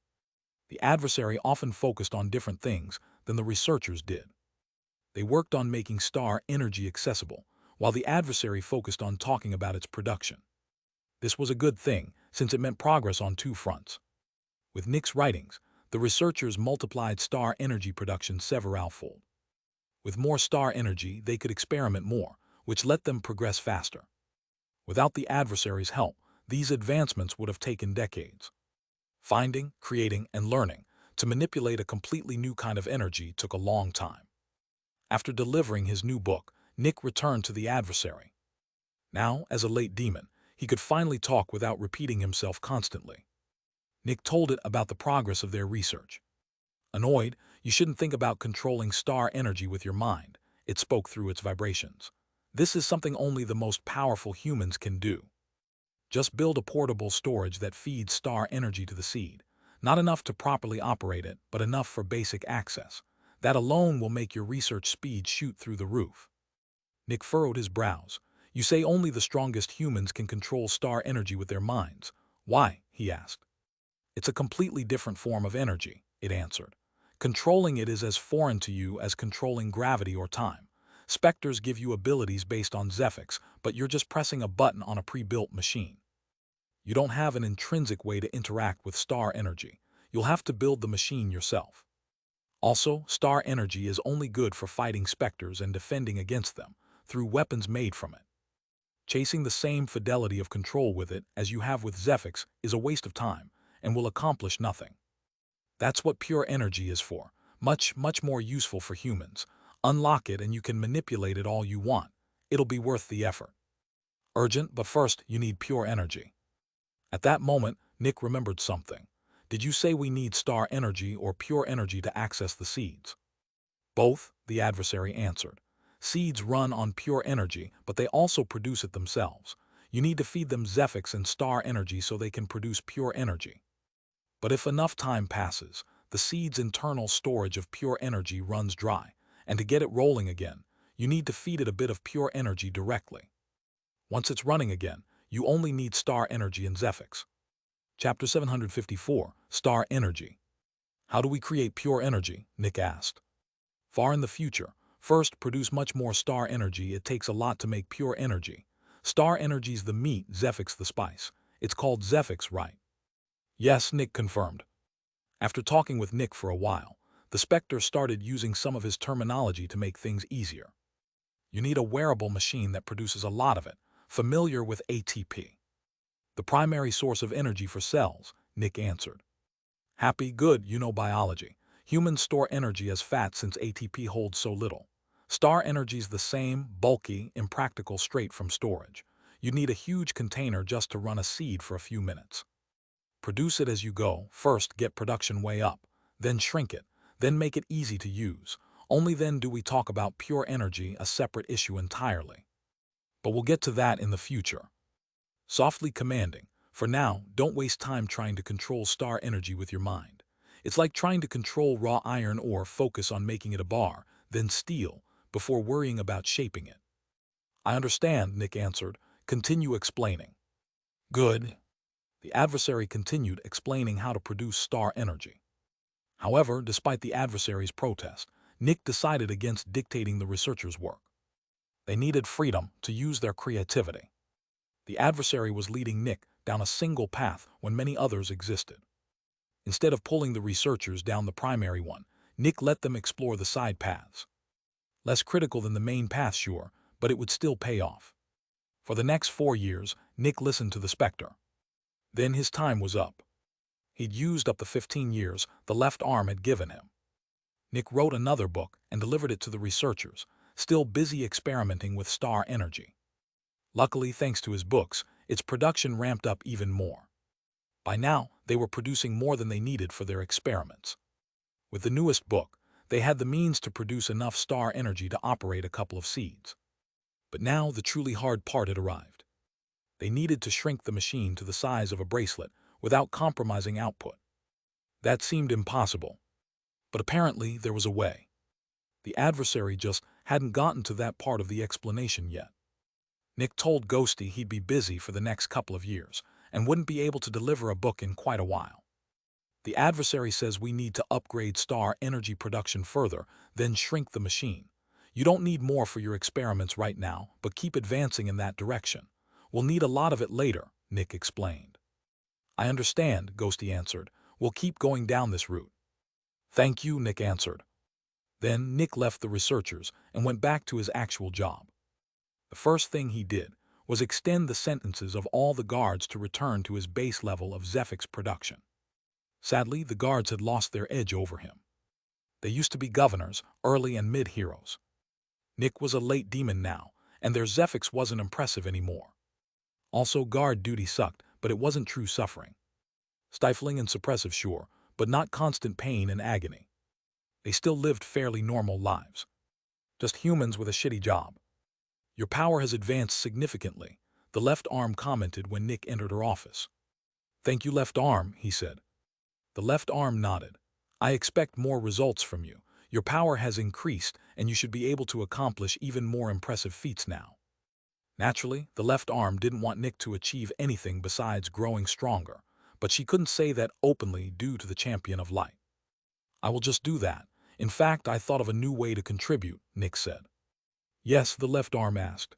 The adversary often focused on different things than the researchers did. They worked on making star energy accessible, while the adversary focused on talking about its production. This was a good thing, since it meant progress on two fronts. With Nick's writings, the researchers multiplied star energy production severalfold. With more star energy, they could experiment more, which let them progress faster. Without the adversary's help, these advancements would have taken decades. Finding, creating, and learning to manipulate a completely new kind of energy took a long time. After delivering his new book, Nick returned to the adversary. Now, as a late demon, he could finally talk without repeating himself constantly. Nick told it about the progress of their research. Annoyed, you shouldn't think about controlling star energy with your mind, it spoke through its vibrations. This is something only the most powerful humans can do. Just build a portable storage that feeds star energy to the seed. Not enough to properly operate it, but enough for basic access. That alone will make your research speed shoot through the roof. Nick furrowed his brows. You say only the strongest humans can control star energy with their minds. Why? He asked. It's a completely different form of energy, it answered. Controlling it is as foreign to you as controlling gravity or time. Specters give you abilities based on Zephyx, but you're just pressing a button on a pre-built machine. You don't have an intrinsic way to interact with star energy. You'll have to build the machine yourself. Also, star energy is only good for fighting specters and defending against them, through weapons made from it. Chasing the same fidelity of control with it as you have with Zephyx is a waste of time, and will accomplish nothing. That's what pure energy is for, much more useful for humans. Unlock it and you can manipulate it all you want. It'll be worth the effort. Urgent, but first you need pure energy. At that moment, Nick remembered something. Did you say we need star energy or pure energy to access the seeds? Both, the adversary answered. Seeds run on pure energy, but they also produce it themselves. You need to feed them Zephyx and star energy so they can produce pure energy. But if enough time passes, the seed's internal storage of pure energy runs dry, and to get it rolling again, you need to feed it a bit of pure energy directly. Once it's running again, you only need star energy and Zephyx. Chapter 754, Star Energy. How do we create pure energy? Nick asked. Far in the future. First, produce much more star energy. It takes a lot to make pure energy. Star energy's the meat, Zephyx the spice. It's called Zephyx, right? Yes, Nick confirmed. After talking with Nick for a while, the Specter started using some of his terminology to make things easier. You need a wearable machine that produces a lot of it, familiar with ATP. The primary source of energy for cells, Nick answered. Happy, good, you know biology. Humans store energy as fat since ATP holds so little. Star energy's the same, bulky, impractical straight from storage. You need a huge container just to run a seed for a few minutes. Produce it as you go. First, get production way up, then shrink it, then make it easy to use. Only then do we talk about pure energy, a separate issue entirely. But we'll get to that in the future. Softly commanding, for now, don't waste time trying to control star energy with your mind. It's like trying to control raw iron ore, focus on making it a bar, then steel, before worrying about shaping it. I understand, Nick answered. Continue explaining. Good. The adversary continued explaining how to produce star energy. However, despite the adversary's protest, Nick decided against dictating the researchers' work. They needed freedom to use their creativity. The adversary was leading Nick down a single path when many others existed. Instead of pulling the researchers down the primary one, Nick let them explore the side paths. Less critical than the main path, sure, but it would still pay off. For the next 4 years, Nick listened to the Specter. Then his time was up. He'd used up the 15 years the left arm had given him. Nick wrote another book and delivered it to the researchers, still busy experimenting with star energy. Luckily, thanks to his books, its production ramped up even more. By now, they were producing more than they needed for their experiments. With the newest book, they had the means to produce enough star energy to operate a couple of seeds. But now the truly hard part had arrived. They needed to shrink the machine to the size of a bracelet without compromising output. That seemed impossible, but apparently there was a way. The adversary just hadn't gotten to that part of the explanation yet. Nick told Ghosty he'd be busy for the next couple of years and wouldn't be able to deliver a book in quite a while. The adversary says we need to upgrade star energy production further, then shrink the machine. You don't need more for your experiments right now, but keep advancing in that direction. We'll need a lot of it later, Nick explained. I understand, Ghosty answered. We'll keep going down this route. Thank you, Nick answered. Then Nick left the researchers and went back to his actual job. The first thing he did was extend the sentences of all the guards to return to his base level of Zephyx production. Sadly, the guards had lost their edge over him. They used to be governors, early and mid-heroes. Nick was a late demon now, and their Zephyx wasn't impressive anymore. Also, guard duty sucked, but it wasn't true suffering. Stifling and suppressive, sure, but not constant pain and agony. They still lived fairly normal lives. Just humans with a shitty job. Your power has advanced significantly, the left arm commented when Nick entered her office. Thank you, left arm, he said. The left arm nodded. I expect more results from you. Your power has increased, and you should be able to accomplish even more impressive feats now. Naturally, the left arm didn't want Nick to achieve anything besides growing stronger, but she couldn't say that openly due to the champion of light. I will just do that. In fact, I thought of a new way to contribute, Nick said. Yes, the left arm asked.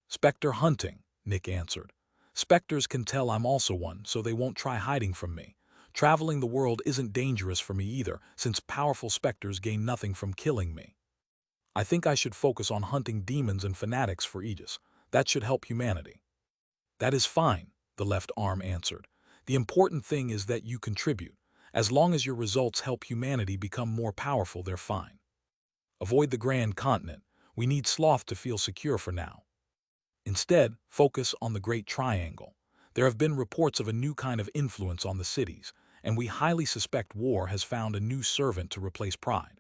Specter hunting, Nick answered. Specters can tell I'm also one, so they won't try hiding from me. Traveling the world isn't dangerous for me either, since powerful specters gain nothing from killing me. I think I should focus on hunting demons and fanatics for Aegis. That should help humanity. That is fine, the left arm answered. The important thing is that you contribute. As long as your results help humanity become more powerful, they're fine. Avoid the Grand Continent. We need Sloth to feel secure for now. Instead, focus on the Great Triangle. There have been reports of a new kind of influence on the cities, and we highly suspect war has found a new servant to replace Pride.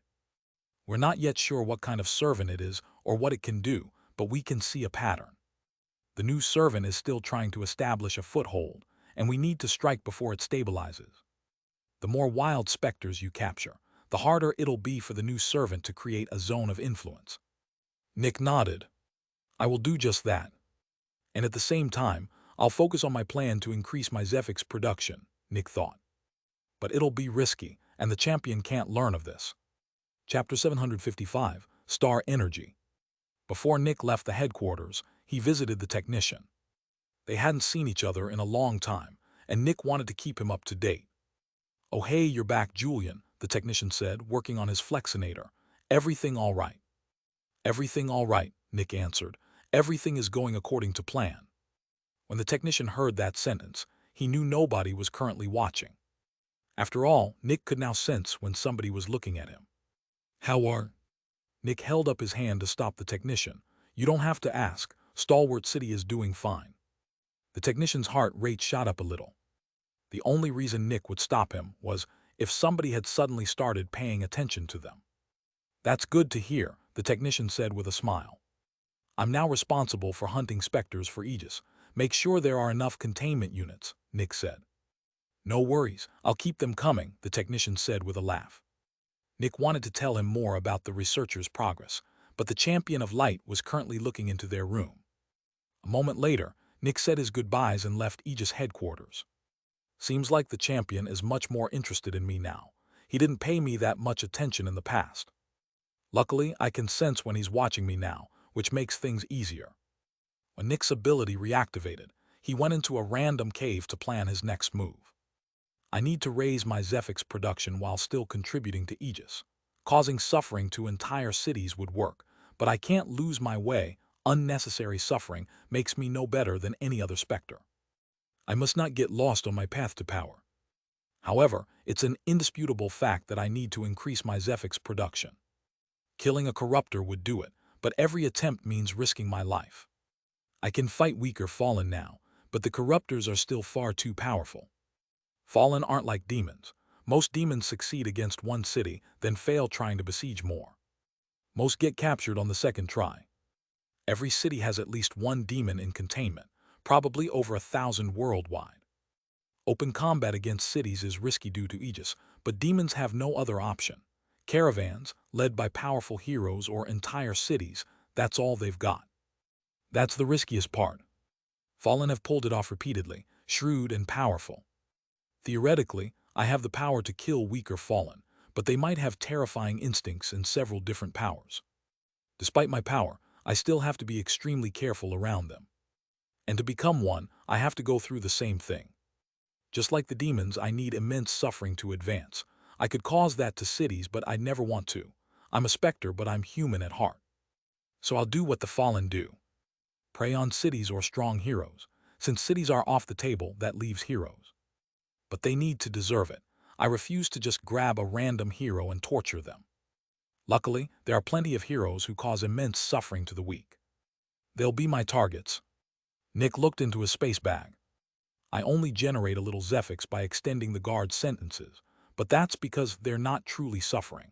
We're not yet sure what kind of servant it is or what it can do, but we can see a pattern. The new servant is still trying to establish a foothold, and we need to strike before it stabilizes. The more wild specters you capture, the harder it'll be for the new servant to create a zone of influence. Nick nodded. I will do just that. And at the same time, I'll focus on my plan to increase my Zephyx production, Nick thought. But it'll be risky, and the champion can't learn of this. Chapter 755, Star Energy. Before Nick left the headquarters, he visited the technician. They hadn't seen each other in a long time, and Nick wanted to keep him up to date. Oh hey, you're back, Julian, the technician said, working on his flexinator. Everything all right? Everything all right, Nick answered. Everything is going according to plan. When the technician heard that sentence, he knew nobody was currently watching. After all, Nick could now sense when somebody was looking at him. How are? Nick held up his hand to stop the technician. You don't have to ask. Stalwart City is doing fine. The technician's heart rate shot up a little. The only reason Nick would stop him was if somebody had suddenly started paying attention to them. That's good to hear, the technician said with a smile. I'm now responsible for hunting specters for Aegis. Make sure there are enough containment units, Nick said. No worries, I'll keep them coming, the technician said with a laugh. Nick wanted to tell him more about the researchers' progress, but the champion of light was currently looking into their room. A moment later, Nick said his goodbyes and left Aegis headquarters. Seems like the champion is much more interested in me now. He didn't pay me that much attention in the past. Luckily, I can sense when he's watching me now, which makes things easier. When Nick's ability reactivated, he went into a random cave to plan his next move. I need to raise my Zephyx production while still contributing to Aegis. Causing suffering to entire cities would work, but I can't lose my way. Unnecessary suffering makes me no better than any other Specter. I must not get lost on my path to power. However, it's an indisputable fact that I need to increase my Zephyx production. Killing a corruptor would do it, but every attempt means risking my life. I can fight weaker Fallen now, but the corruptors are still far too powerful. Fallen aren't like demons. Most demons succeed against one city, then fail trying to besiege more. Most get captured on the second try. Every city has at least one demon in containment, probably over 1,000 worldwide. Open combat against cities is risky due to Aegis, but demons have no other option. Caravans, led by powerful heroes or entire cities, that's all they've got. That's the riskiest part. Fallen have pulled it off repeatedly, shrewd and powerful. Theoretically, I have the power to kill weaker Fallen, but they might have terrifying instincts and several different powers. Despite my power, I still have to be extremely careful around them. And to become one, I have to go through the same thing. Just like the demons, I need immense suffering to advance. I could cause that to cities, but I never want to. I'm a Specter, but I'm human at heart. So I'll do what the Fallen do. Prey on cities or strong heroes. Since cities are off the table, that leaves heroes. But they need to deserve it. I refuse to just grab a random hero and torture them. Luckily, there are plenty of heroes who cause immense suffering to the weak. They'll be my targets. Nick looked into his space bag. I only generate a little Zephyx by extending the guard's sentences, but that's because they're not truly suffering.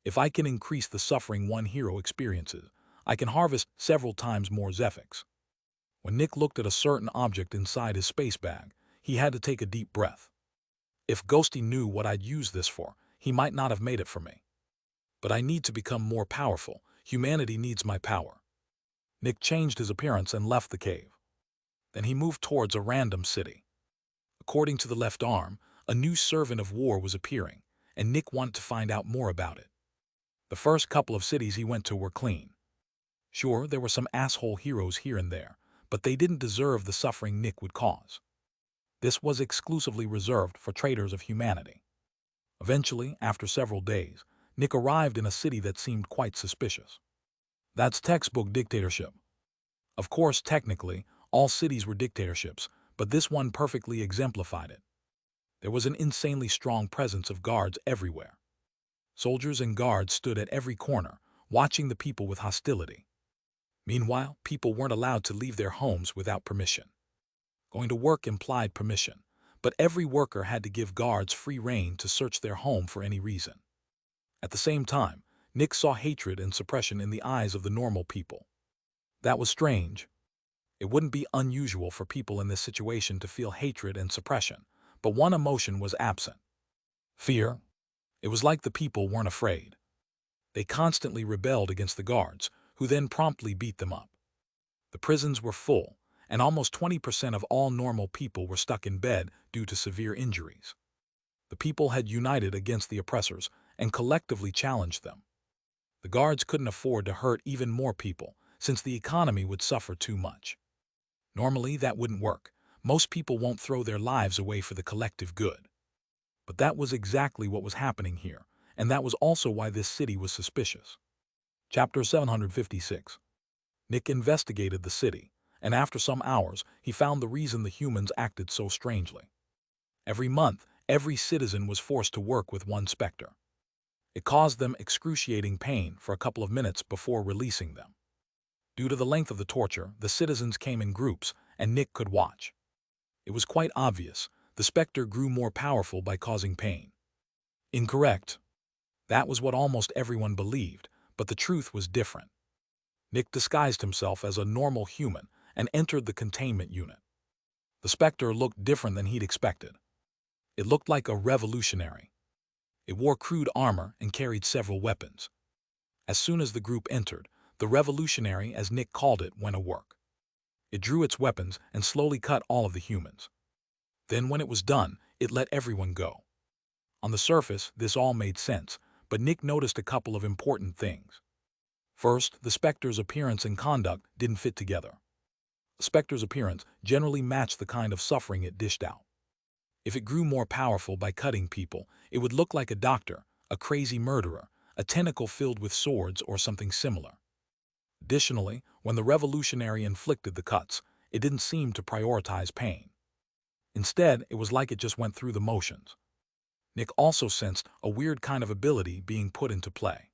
If I can increase the suffering one hero experiences, I can harvest several times more Zephyx. When Nick looked at a certain object inside his space bag, he had to take a deep breath. If Ghosty knew what I'd use this for, he might not have made it for me. But I need to become more powerful. Humanity needs my power. Nick changed his appearance and left the cave. Then he moved towards a random city. According to the left arm, a new servant of war was appearing, and Nick wanted to find out more about it. The first couple of cities he went to were clean. Sure, there were some asshole heroes here and there, but they didn't deserve the suffering Nick would cause. This was exclusively reserved for traitors of humanity. Eventually, after several days, Nick arrived in a city that seemed quite suspicious. That's textbook dictatorship. Of course, technically, all cities were dictatorships, but this one perfectly exemplified it. There was an insanely strong presence of guards everywhere. Soldiers and guards stood at every corner, watching the people with hostility. Meanwhile, people weren't allowed to leave their homes without permission. Going to work implied permission, but every worker had to give guards free rein to search their home for any reason. At the same time, Nick saw hatred and suppression in the eyes of the normal people. That was strange. It wouldn't be unusual for people in this situation to feel hatred and suppression, but one emotion was absent. Fear. It was like the people weren't afraid. They constantly rebelled against the guards, who then promptly beat them up. The prisons were full, and almost 20% of all normal people were stuck in bed due to severe injuries. The people had united against the oppressors and collectively challenged them. The guards couldn't afford to hurt even more people, since the economy would suffer too much. Normally, that wouldn't work. Most people won't throw their lives away for the collective good. But that was exactly what was happening here, and that was also why this city was suspicious. Chapter 756. Nick investigated the city, and after some hours, he found the reason the humans acted so strangely. Every month, every citizen was forced to work with one Specter. It caused them excruciating pain for a couple of minutes before releasing them. Due to the length of the torture, the citizens came in groups, and Nick could watch. It was quite obvious. The Specter grew more powerful by causing pain. Incorrect. That was what almost everyone believed, but the truth was different. Nick disguised himself as a normal human and entered the containment unit. The Specter looked different than he'd expected. It looked like a revolutionary. It wore crude armor and carried several weapons. As soon as the group entered, the revolutionary, as Nick called it, went to work. It drew its weapons and slowly cut all of the humans. Then when it was done, it let everyone go. On the surface, this all made sense, but Nick noticed a couple of important things. First, the Specter's appearance and conduct didn't fit together. The Specter's appearance generally matched the kind of suffering it dished out. If it grew more powerful by cutting people, it would look like a doctor, a crazy murderer, a tentacle filled with swords, or something similar. Additionally, when the revolutionary inflicted the cuts, it didn't seem to prioritize pain. Instead, it was like it just went through the motions. Nick also sensed a weird kind of ability being put into play.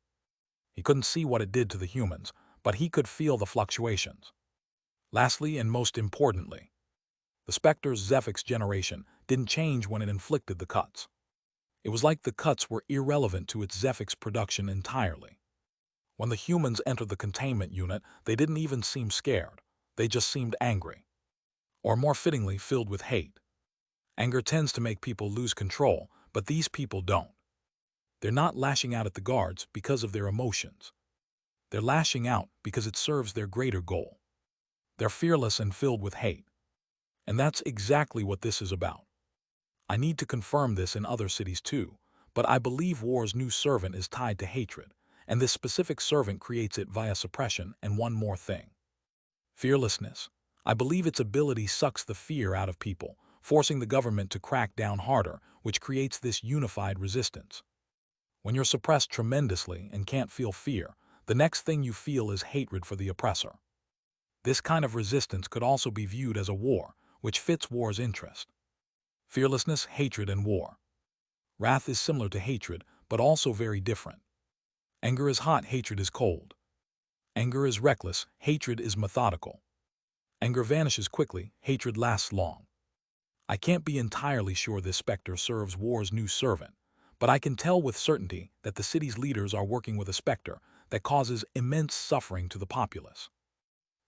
He couldn't see what it did to the humans, but he could feel the fluctuations. Lastly, and most importantly, the Specter's Zephyx generation didn't change when it inflicted the cuts. It was like the cuts were irrelevant to its Zephyx production entirely. When the humans entered the containment unit, they didn't even seem scared. They just seemed angry. or more fittingly, filled with hate. Anger tends to make people lose control, but these people don't. They're not lashing out at the guards because of their emotions. They're lashing out because it serves their greater goal. They're fearless and filled with hate. And that's exactly what this is about. I need to confirm this in other cities too, but I believe war's new servant is tied to hatred, and this specific servant creates it via suppression. And one more thing. Fearlessness. I believe its ability sucks the fear out of people, forcing the government to crack down harder, which creates this unified resistance. When you're suppressed tremendously and can't feel fear, the next thing you feel is hatred for the oppressor. This kind of resistance could also be viewed as a war, which fits war's interest. Fearlessness, hatred, and war. Wrath is similar to hatred, but also very different. Anger is hot, hatred is cold. Anger is reckless, hatred is methodical. Anger vanishes quickly, hatred lasts long. I can't be entirely sure this Specter serves war's new servant, but I can tell with certainty that the city's leaders are working with a Specter that causes immense suffering to the populace.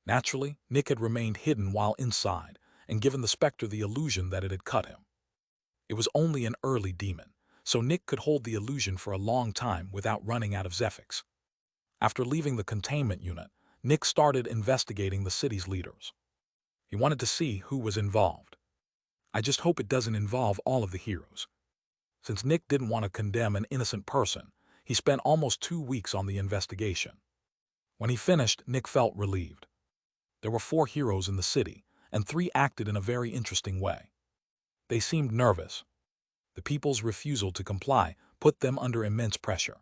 Naturally, Nick had remained hidden while inside and given the Specter the illusion that it had cut him. It was only an early demon, so Nick could hold the illusion for a long time without running out of Zephyx. After leaving the containment unit, Nick started investigating the city's leaders. He wanted to see who was involved. I just hope it doesn't involve all of the heroes. Since Nick didn't want to condemn an innocent person, he spent almost 2 weeks on the investigation. When he finished, Nick felt relieved. There were 4 heroes in the city, and 3 acted in a very interesting way. They seemed nervous. The people's refusal to comply put them under immense pressure.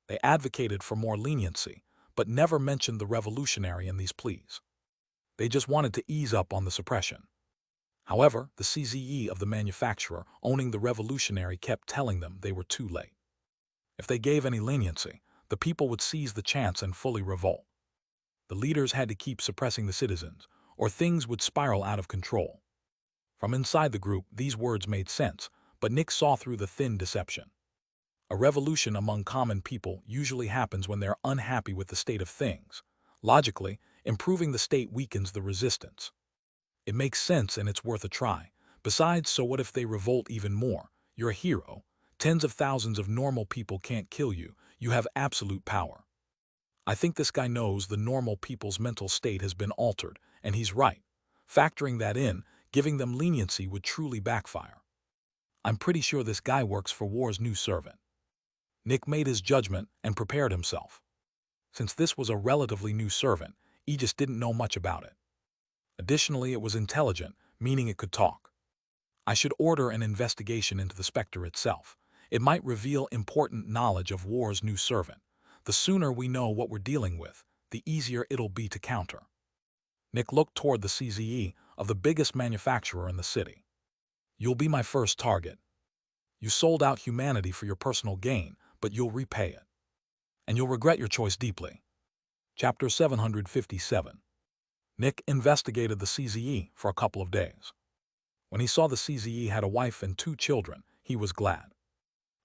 They advocated for more leniency, but never mentioned the revolutionary in these pleas. They just wanted to ease up on the suppression. However, the CZE of the manufacturer owning the revolutionary kept telling them they were too late. If they gave any leniency, the people would seize the chance and fully revolt. The leaders had to keep suppressing the citizens, or things would spiral out of control. From inside the group, these words made sense, but Nick saw through the thin deception. A revolution among common people usually happens when they're unhappy with the state of things. Logically, improving the state weakens the resistance. It makes sense and it's worth a try. Besides, so what if they revolt even more? You're a hero. Tens of thousands of normal people can't kill you. You have absolute power. I think this guy knows the normal people's mental state has been altered, and he's right. Factoring that in, giving them leniency would truly backfire. I'm pretty sure this guy works for war's new servant. Nick made his judgment and prepared himself. Since this was a relatively new servant, he just didn't know much about it. Additionally, it was intelligent, meaning it could talk. I should order an investigation into the Specter itself. It might reveal important knowledge of war's new servant. The sooner we know what we're dealing with, the easier it'll be to counter. Nick looked toward the CZE of the biggest manufacturer in the city. You'll be my first target. You sold out humanity for your personal gain, but you'll repay it. And you'll regret your choice deeply. Chapter 757. Nick investigated the CZE for a couple of days. When he saw the CZE had a wife and 2 children, he was glad.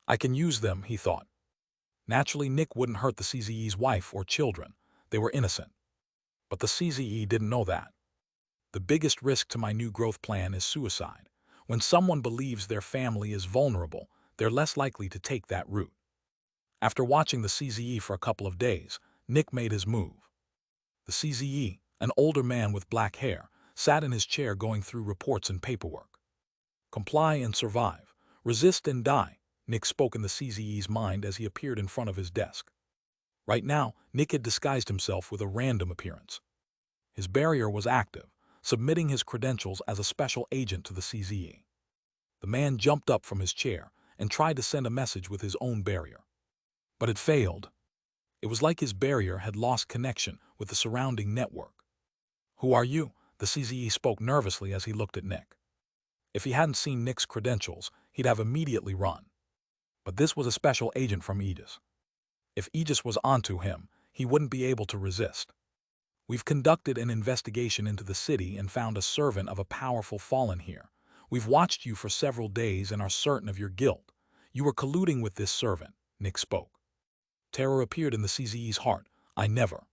I can use them, he thought. Naturally, Nick wouldn't hurt the CZE's wife or children. They were innocent. But the CZE didn't know that. The biggest risk to my new growth plan is suicide. When someone believes their family is vulnerable, they're less likely to take that route. After watching the CZE for a couple of days, Nick made his move. The CZE, an older man with black hair, sat in his chair going through reports and paperwork. Comply and survive. Resist and die, Nick spoke in the CZE's mind as he appeared in front of his desk. Right now, Nick had disguised himself with a random appearance. His barrier was active, submitting his credentials as a special agent to the CZE. The man jumped up from his chair and tried to send a message with his own barrier. But it failed. It was like his barrier had lost connection with the surrounding network. Who are you? The CZE spoke nervously as he looked at Nick. If he hadn't seen Nick's credentials, he'd have immediately run. But this was a special agent from Aegis. If Aegis was onto him, he wouldn't be able to resist. We've conducted an investigation into the city and found a servant of a powerful fallen here. We've watched you for several days and are certain of your guilt. You were colluding with this servant, Nick spoke. Terror appeared in the CZE's heart. I never.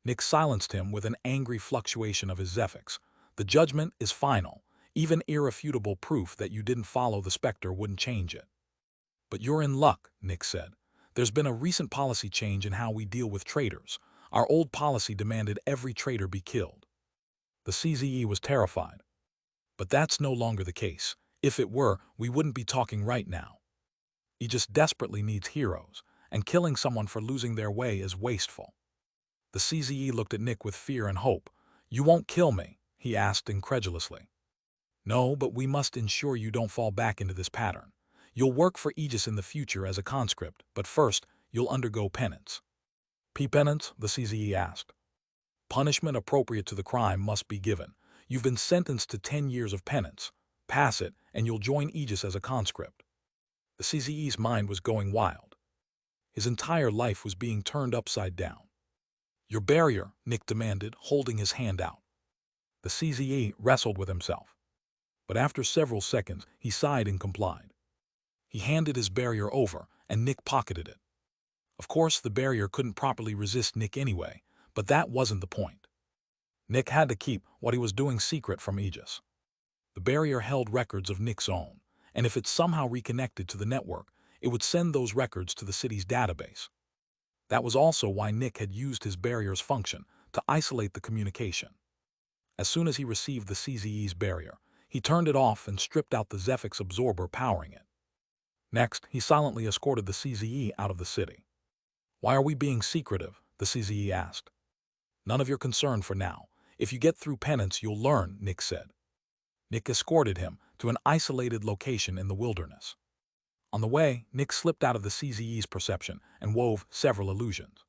Nick silenced him with an angry fluctuation of his Zephyx. The judgment is final. Even irrefutable proof that you didn't follow the Specter wouldn't change it. But you're in luck, Nick said. There's been a recent policy change in how we deal with traitors. Our old policy demanded every traitor be killed. The CZE was terrified. But that's no longer the case. If it were, we wouldn't be talking right now. He just desperately needs heroes, and killing someone for losing their way is wasteful. The CZE looked at Nick with fear and hope. You won't kill me? He asked incredulously. No, but we must ensure you don't fall back into this pattern. You'll work for Aegis in the future as a conscript, but first, you'll undergo penance. Penance? The CZE asked. Punishment appropriate to the crime must be given. You've been sentenced to 10 years of penance. Pass it, and you'll join Aegis as a conscript. The CZE's mind was going wild. His entire life was being turned upside down. Your barrier, Nick demanded, holding his hand out. The CZE wrestled with himself. But after several seconds, he sighed and complied. He handed his barrier over, and Nick pocketed it. Of course, the barrier couldn't properly resist Nick anyway, but that wasn't the point. Nick had to keep what he was doing secret from Aegis. The barrier held records of Nick's own, and if it somehow reconnected to the network, it would send those records to the city's database. That was also why Nick had used his barrier's function to isolate the communication. As soon as he received the CZE's barrier, he turned it off and stripped out the Zephyx absorber powering it. Next, he silently escorted the CZE out of the city. Why are we being secretive? The CZE asked. None of your concern for now. If you get through penance, you'll learn, Nick said. Nick escorted him to an isolated location in the wilderness. On the way, Nick slipped out of the CZE's perception and wove several illusions.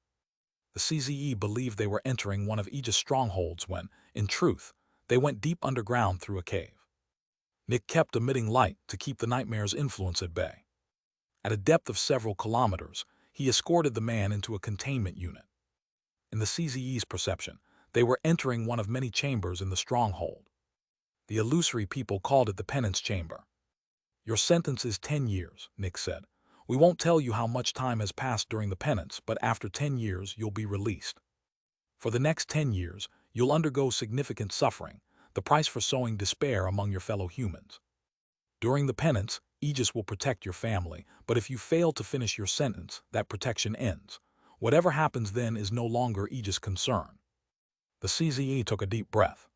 The CZE believed they were entering one of Aegis' strongholds when, in truth, they went deep underground through a cave. Nick kept emitting light to keep the nightmare's influence at bay. At a depth of several kilometers, he escorted the man into a containment unit. In the CZE's perception, they were entering one of many chambers in the stronghold. The illusory people called it the penance chamber. Your sentence is 10 years, Nick said. We won't tell you how much time has passed during the penance, but after 10 years, you'll be released. For the next 10 years, you'll undergo significant suffering, the price for sowing despair among your fellow humans. During the penance, Aegis will protect your family, but if you fail to finish your sentence, that protection ends. Whatever happens then is no longer Aegis' concern. The CZE took a deep breath.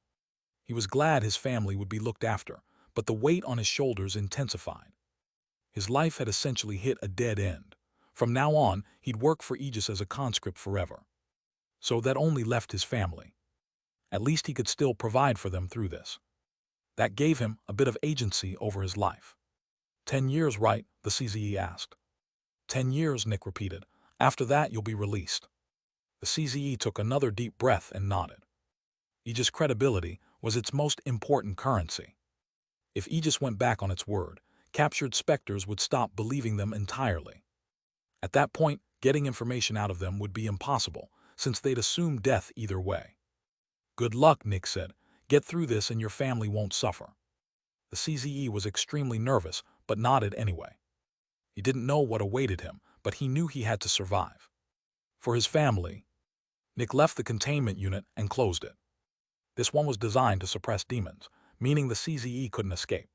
He was glad his family would be looked after, but the weight on his shoulders intensified. His life had essentially hit a dead end. From now on, he'd work for Aegis as a conscript forever. So that only left his family. At least he could still provide for them through this. That gave him a bit of agency over his life. 10 years, right? The CZE asked. 10 years, Nick repeated. After that, you'll be released. The CZE took another deep breath and nodded. Aegis' credibility was its most important currency. If Aegis went back on its word, captured Specters would stop believing them entirely. At that point, getting information out of them would be impossible, since they'd assume death either way. Good luck, Nick said. Get through this and your family won't suffer. The CZE was extremely nervous, but nodded anyway. He didn't know what awaited him, but he knew he had to survive. For his family, Nick left the containment unit and closed it. This one was designed to suppress demons, meaning the CZE couldn't escape.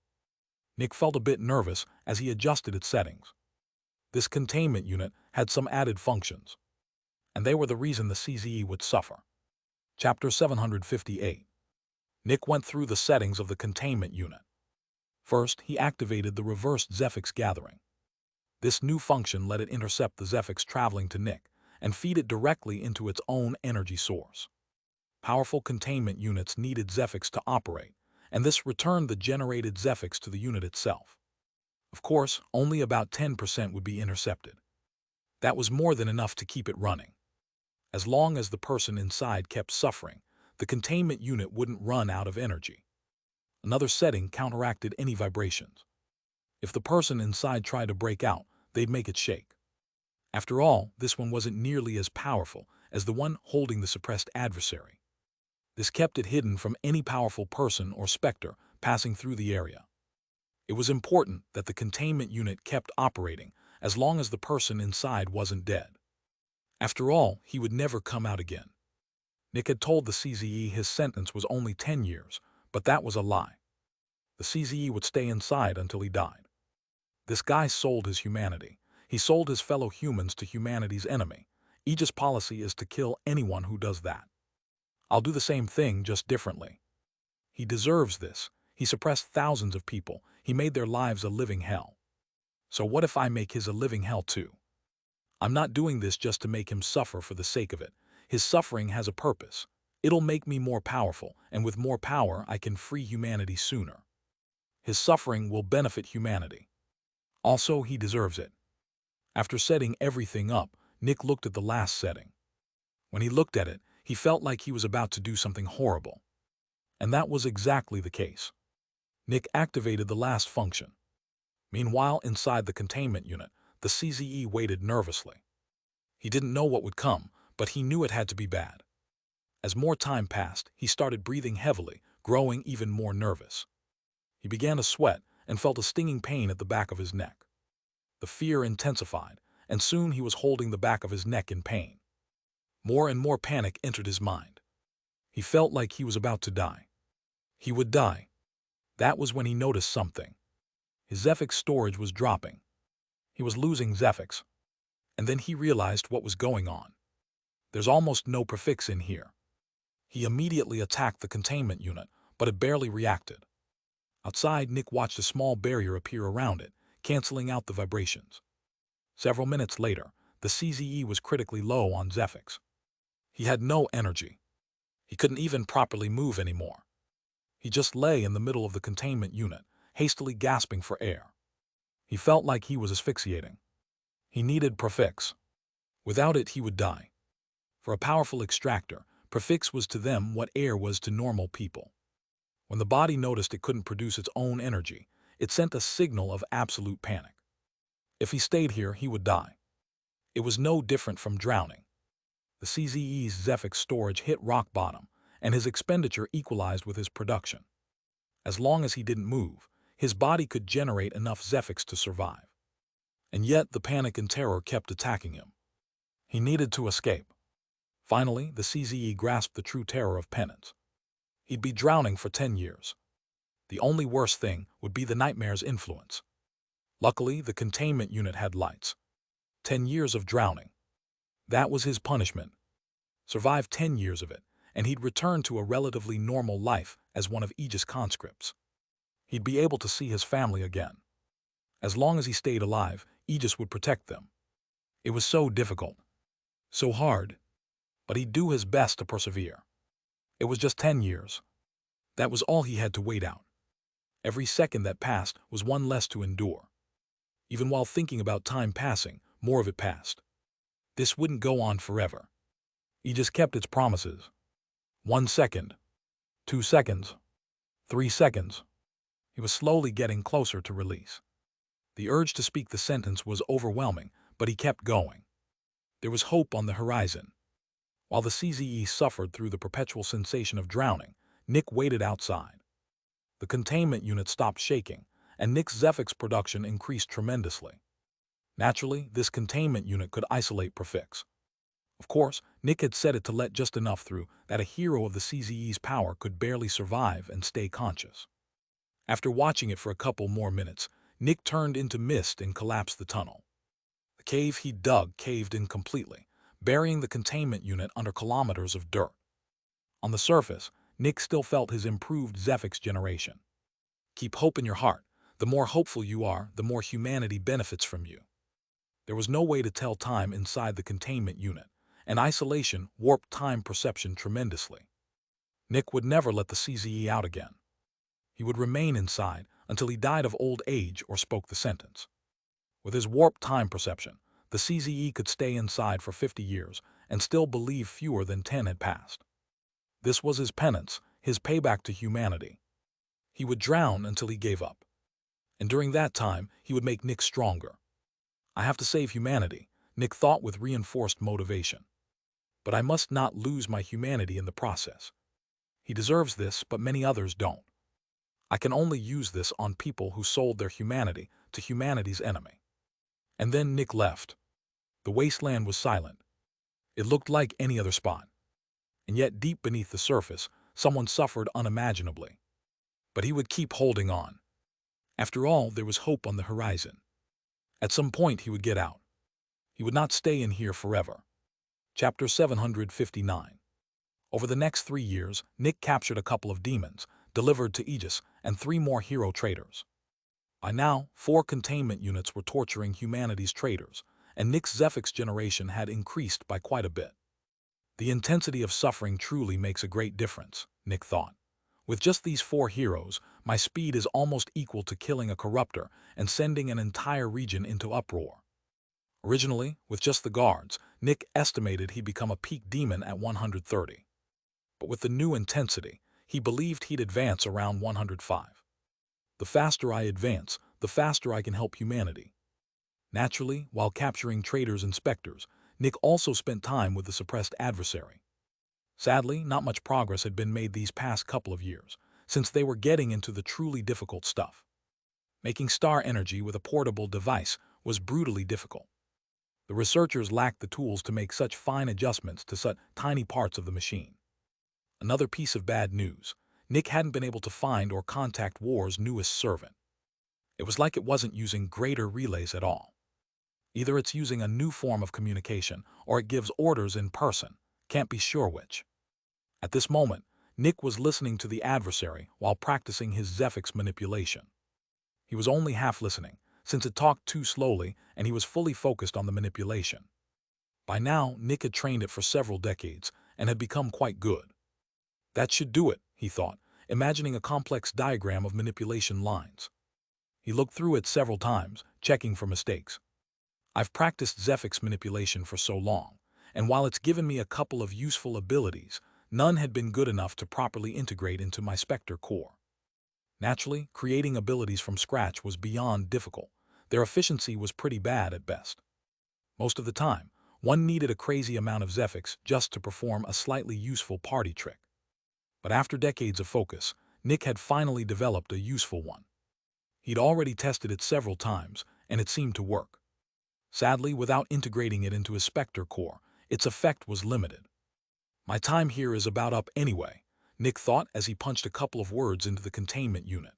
Nick felt a bit nervous as he adjusted its settings. This containment unit had some added functions, and they were the reason the CZE would suffer. Chapter 758. Nick went through the settings of the containment unit. First, he activated the reversed Zephyx gathering. This new function let it intercept the Zephyx traveling to Nick and feed it directly into its own energy source. Powerful containment units needed Zephyx to operate, and this returned the generated Zephyx to the unit itself. Of course, only about 10% would be intercepted. That was more than enough to keep it running. As long as the person inside kept suffering, the containment unit wouldn't run out of energy. Another setting counteracted any vibrations. If the person inside tried to break out, they'd make it shake. After all, this one wasn't nearly as powerful as the one holding the suppressed adversary. This kept it hidden from any powerful person or Specter passing through the area. It was important that the containment unit kept operating as long as the person inside wasn't dead. After all, he would never come out again. Nick had told the CZE his sentence was only 10 years, But that was a lie. The CZE would stay inside until he died. This guy sold his humanity. He sold his fellow humans to humanity's enemy. Aegis' policy is to kill anyone who does that. I'll do the same thing, just differently. He deserves this. He suppressed thousands of people. He made their lives a living hell. So what if I make his a living hell too? I'm not doing this just to make him suffer for the sake of it. His suffering has a purpose. It'll make me more powerful, and with more power I can free humanity sooner. His suffering will benefit humanity. Also, he deserves it. After setting everything up, Nick looked at the last setting. When he looked at it, he felt like he was about to do something horrible. And that was exactly the case. Nick activated the last function. Meanwhile, inside the containment unit, the CZE waited nervously. He didn't know what would come, but he knew it had to be bad. As more time passed, he started breathing heavily, growing even more nervous. He began to sweat and felt a stinging pain at the back of his neck. The fear intensified, and soon he was holding the back of his neck in pain. More and more panic entered his mind. He felt like he was about to die. He would die. That was when he noticed something. His Zephyx storage was dropping. He was losing Zephyx. And then he realized what was going on. There's almost no prefix in here. He immediately attacked the containment unit, but it barely reacted. Outside, Nick watched a small barrier appear around it, canceling out the vibrations. Several minutes later, the CZE was critically low on Zephyx. He had no energy. He couldn't even properly move anymore. He just lay in the middle of the containment unit, hastily gasping for air. He felt like he was asphyxiating. He needed prefix. Without it, he would die. For a powerful extractor, prefix was to them what air was to normal people. When the body noticed it couldn't produce its own energy, it sent a signal of absolute panic. If he stayed here, he would die. It was no different from drowning. The CZE's Zephyx storage hit rock bottom, and his expenditure equalized with his production. As long as he didn't move, his body could generate enough Zephyx to survive. And yet the panic and terror kept attacking him. He needed to escape. Finally, the CZE grasped the true terror of penance. He'd be drowning for 10 years. The only worse thing would be the nightmare's influence. Luckily, the containment unit had lights. 10 years of drowning. That was his punishment. Survive 10 years of it, and he'd return to a relatively normal life as one of Aegis' conscripts. He'd be able to see his family again. As long as he stayed alive, Aegis would protect them. It was so difficult. So hard. But he'd do his best to persevere. It was just 10 years. That was all he had to wait out. Every second that passed was one less to endure. Even while thinking about time passing, more of it passed. This wouldn't go on forever. Aegis kept its promises. 1 second. 2 seconds. 3 seconds. He was slowly getting closer to release. The urge to speak the sentence was overwhelming, but he kept going. There was hope on the horizon. While the CZE suffered through the perpetual sensation of drowning, Nick waited outside. The containment unit stopped shaking, and Nick's Zephyx production increased tremendously. Naturally, this containment unit could isolate prefix. Of course, Nick had set it to let just enough through that a hero of the CZE's power could barely survive and stay conscious. After watching it for a couple more minutes, Nick turned into mist and collapsed the tunnel. The cave he dug caved in completely, burying the containment unit under kilometers of dirt. On the surface, Nick still felt his improved Zephyx generation. Keep hope in your heart. The more hopeful you are, the more humanity benefits from you. There was no way to tell time inside the containment unit, and isolation warped time perception tremendously. Nick would never let the CZE out again. He would remain inside until he died of old age or spoke the sentence. With his warped time perception, the CZE could stay inside for 50 years and still believe fewer than 10 had passed. This was his penance, his payback to humanity. He would drown until he gave up. And during that time, he would make Nick stronger. I have to save humanity, Nick thought with reinforced motivation. But I must not lose my humanity in the process. He deserves this, but many others don't. I can only use this on people who sold their humanity to humanity's enemy. And then Nick left. The wasteland was silent. It looked like any other spot. And yet deep beneath the surface, someone suffered unimaginably. But he would keep holding on. After all, there was hope on the horizon. At some point, he would get out. He would not stay in here forever. Chapter 759. Over the next 3 years, Nick captured a couple of demons, delivered to Aegis, and 3 more hero traders. By now, 4 containment units were torturing humanity's traders, and Nick's Zephyx generation had increased by quite a bit. The intensity of suffering truly makes a great difference, Nick thought. With just these 4 heroes, my speed is almost equal to killing a corruptor and sending an entire region into uproar. Originally, with just the guards, Nick estimated he'd become a peak demon at 130. But with the new intensity, he believed he'd advance around 105. The faster I advance, the faster I can help humanity. Naturally, while capturing traders and specters, Nick also spent time with the suppressed adversary. Sadly, not much progress had been made these past couple of years, since they were getting into the truly difficult stuff. Making star energy with a portable device was brutally difficult. The researchers lacked the tools to make such fine adjustments to such tiny parts of the machine. Another piece of bad news: Nick hadn't been able to find or contact War's newest servant. It was like it wasn't using greater relays at all. Either it's using a new form of communication, or it gives orders in person. Can't be sure which. At this moment, Nick was listening to the adversary while practicing his Zephyx manipulation. He was only half listening, since it talked too slowly and he was fully focused on the manipulation. By now, Nick had trained it for several decades and had become quite good. That should do it, he thought, imagining a complex diagram of manipulation lines. He looked through it several times, checking for mistakes. I've practiced Zephyx manipulation for so long, and while it's given me a couple of useful abilities, none had been good enough to properly integrate into my Specter core. Naturally, creating abilities from scratch was beyond difficult. Their efficiency was pretty bad at best. Most of the time, one needed a crazy amount of Zephyx just to perform a slightly useful party trick. But after decades of focus, Nick had finally developed a useful one. He'd already tested it several times, and it seemed to work. Sadly, without integrating it into his Specter core, its effect was limited. My time here is about up anyway, Nick thought as he punched a couple of words into the containment unit.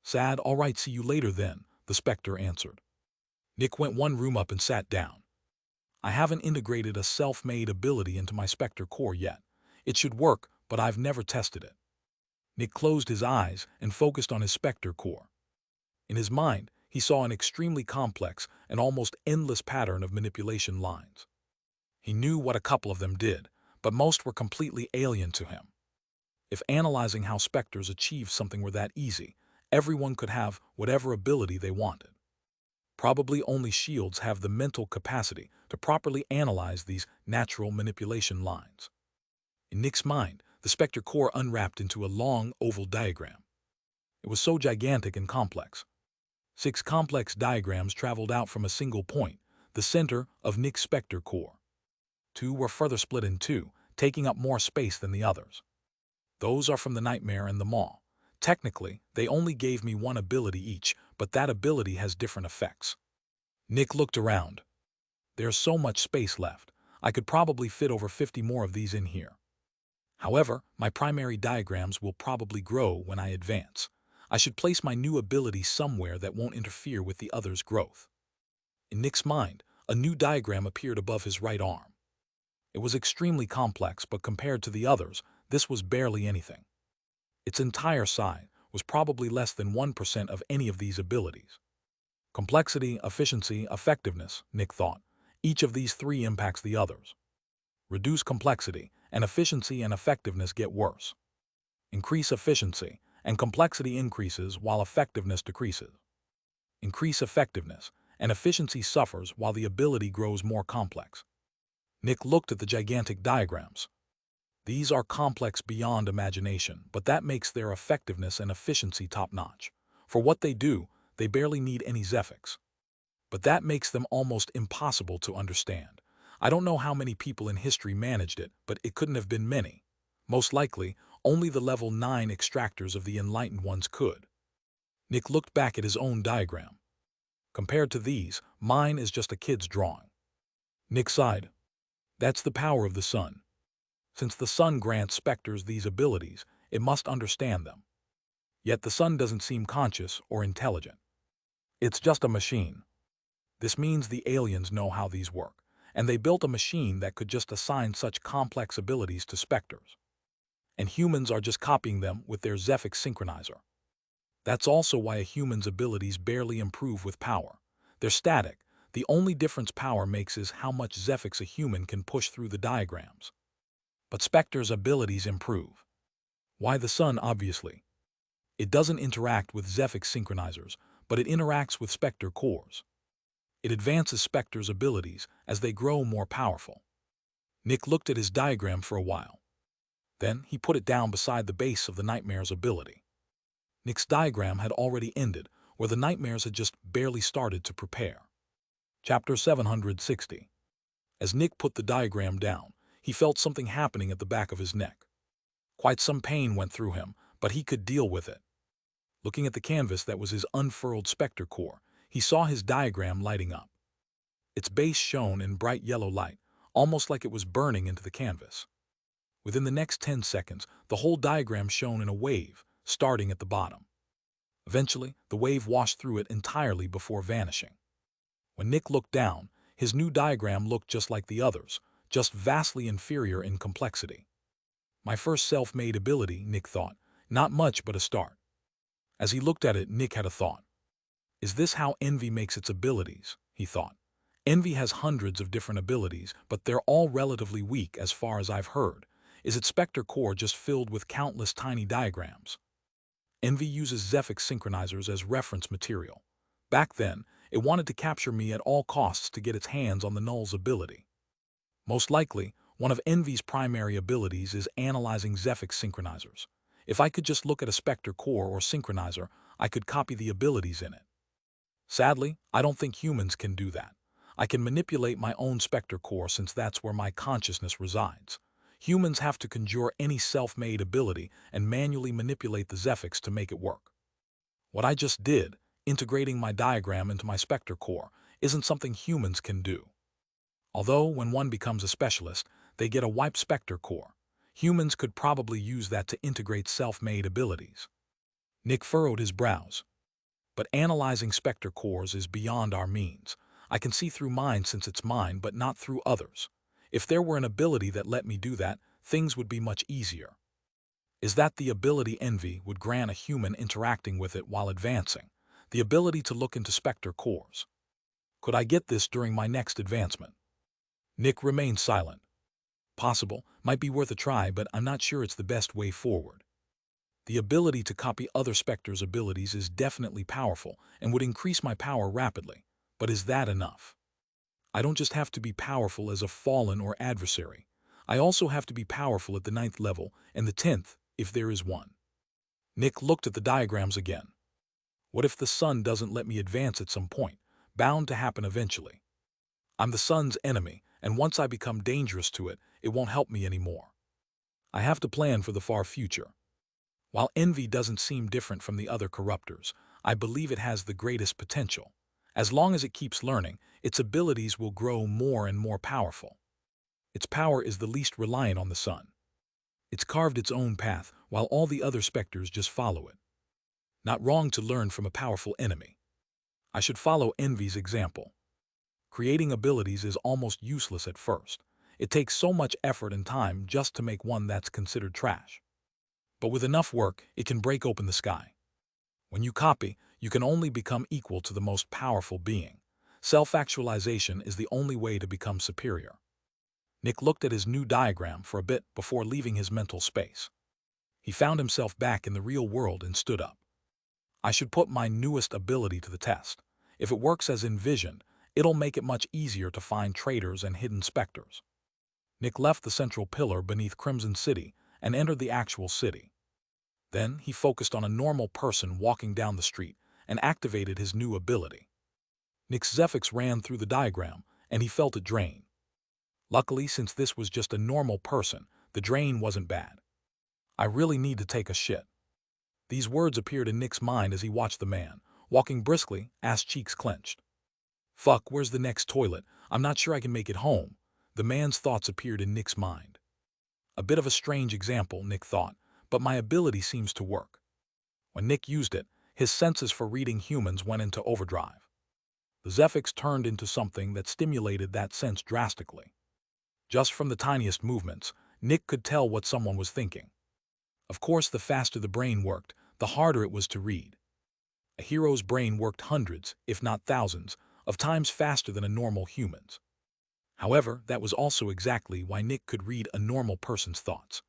Sad, all right, see you later then, the Specter answered. Nick went one room up and sat down. I haven't integrated a self-made ability into my Specter core yet. It should work, but I've never tested it. Nick closed his eyes and focused on his Specter core. In his mind, he saw an extremely complex and almost endless pattern of manipulation lines. He knew what a couple of them did, but most were completely alien to him. If analyzing how Specters achieve something were that easy, everyone could have whatever ability they wanted. Probably only shields have the mental capacity to properly analyze these natural manipulation lines. In Nick's mind, the Specter core unwrapped into a long oval diagram. It was so gigantic and complex. 6 complex diagrams traveled out from a single point, the center of Nick's Specter core. 2 were further split in 2, taking up more space than the others. Those are from the Nightmare and the Maw. Technically, they only gave me one ability each, but that ability has different effects. Nick looked around. There's so much space left. I could probably fit over 50 more of these in here. However, my primary diagrams will probably grow when I advance. I should place my new ability somewhere that won't interfere with the others' growth. In Nick's mind, a new diagram appeared above his right arm. It was extremely complex, but compared to the others, this was barely anything. Its entire side was probably less than 1% of any of these abilities. Complexity, efficiency, effectiveness, Nick thought. Each of these 3 impacts the others. Reduce complexity, and efficiency and effectiveness get worse. Increase efficiency, and complexity increases while effectiveness decreases. Increase effectiveness, and efficiency suffers while the ability grows more complex. Nick looked at the gigantic diagrams. These are complex beyond imagination, but that makes their effectiveness and efficiency top-notch. For what they do, they barely need any Zephyx. But that makes them almost impossible to understand. I don't know how many people in history managed it, but it couldn't have been many. Most likely, only the level 9 extractors of the enlightened ones could. Nick looked back at his own diagram. Compared to these, mine is just a kid's drawing. Nick sighed. That's the power of the sun. Since the sun grants Specters these abilities, it must understand them. Yet the sun doesn't seem conscious or intelligent. It's just a machine. This means the aliens know how these work, and they built a machine that could just assign such complex abilities to Specters. And humans are just copying them with their Zephyx synchronizer. That's also why a human's abilities barely improve with power. They're static. The only difference power makes is how much Zephyx a human can push through the diagrams. But Specter's abilities improve. Why the sun, obviously. It doesn't interact with Zephyx synchronizers, but it interacts with Specter cores. It advances Specter's abilities as they grow more powerful. Nick looked at his diagram for a while. Then he put it down beside the base of the nightmare's ability. Nick's diagram had already ended, where the nightmares had just barely started to prepare. Chapter 760. As Nick put the diagram down, he felt something happening at the back of his neck. Quite some pain went through him, but he could deal with it. Looking at the canvas that was his unfurled Specter core, he saw his diagram lighting up. Its base shone in bright yellow light, almost like it was burning into the canvas. Within the next 10 seconds, the whole diagram shone in a wave, starting at the bottom. Eventually, the wave washed through it entirely before vanishing. When Nick looked down, his new diagram looked just like the others, just vastly inferior in complexity. My first self-made ability, Nick thought. Not much, but a start. As he looked at it, Nick had a thought. Is this how envy makes its abilities? He thought. Envy has hundreds of different abilities, but they're all relatively weak as far as I've heard. Is its Specter core just filled with countless tiny diagrams? Envy uses Zephyx synchronizers as reference material. Back then, it wanted to capture me at all costs to get its hands on the null's ability. Most likely, one of Envy's primary abilities is analyzing Zephyx synchronizers. If I could just look at a Specter core or synchronizer, I could copy the abilities in it. Sadly, I don't think humans can do that. I can manipulate my own Specter core since that's where my consciousness resides. Humans have to conjure any self-made ability and manually manipulate the Zephyx to make it work. What I just did, integrating my diagram into my Specter core, isn't something humans can do. Although, when one becomes a specialist, they get a wiped Specter core. Humans could probably use that to integrate self-made abilities. Nick furrowed his brows. But analyzing Specter cores is beyond our means. I can see through mine since it's mine, but not through others. If there were an ability that let me do that, things would be much easier. Is that the ability envy would grant a human interacting with it while advancing? The ability to look into Specter cores. Could I get this during my next advancement? Nick remained silent. Possible, might be worth a try, but I'm not sure it's the best way forward. The ability to copy other Specters' abilities is definitely powerful and would increase my power rapidly. But is that enough? I don't just have to be powerful as a fallen or adversary. I also have to be powerful at the 9th level and the 10th, if there is one. Nick looked at the diagrams again. What if the sun doesn't let me advance at some point? Bound to happen eventually. I'm the sun's enemy, and once I become dangerous to it, it won't help me anymore. I have to plan for the far future. While envy doesn't seem different from the other corruptors, I believe it has the greatest potential. As long as it keeps learning, its abilities will grow more and more powerful. Its power is the least reliant on the sun. It's carved its own path, while all the other Specters just follow it. Not wrong to learn from a powerful enemy. I should follow envy's example. Creating abilities is almost useless at first. It takes so much effort and time just to make one that's considered trash. But with enough work, it can break open the sky. When you copy, you can only become equal to the most powerful being. Self-actualization is the only way to become superior. Nick looked at his new diagram for a bit before leaving his mental space. He found himself back in the real world and stood up. I should put my newest ability to the test. If it works as envisioned, it'll make it much easier to find traitors and hidden Specters. Nick left the central pillar beneath Crimson City and entered the actual city. Then he focused on a normal person walking down the street and activated his new ability. Nick's Zephyx ran through the diagram, and he felt it drain. Luckily, since this was just a normal person, the drain wasn't bad. I really need to take a shit. These words appeared in Nick's mind as he watched the man, walking briskly, ass cheeks clenched. Fuck, where's the next toilet? I'm not sure I can make it home. The man's thoughts appeared in Nick's mind. A bit of a strange example, Nick thought, but my ability seems to work. When Nick used it, his senses for reading humans went into overdrive. The Zephyx turned into something that stimulated that sense drastically. Just from the tiniest movements, Nick could tell what someone was thinking. Of course, the faster the brain worked, the harder it was to read. A hero's brain worked hundreds, if not thousands, of times faster than a normal human's. However, that was also exactly why Nick could read a normal person's thoughts.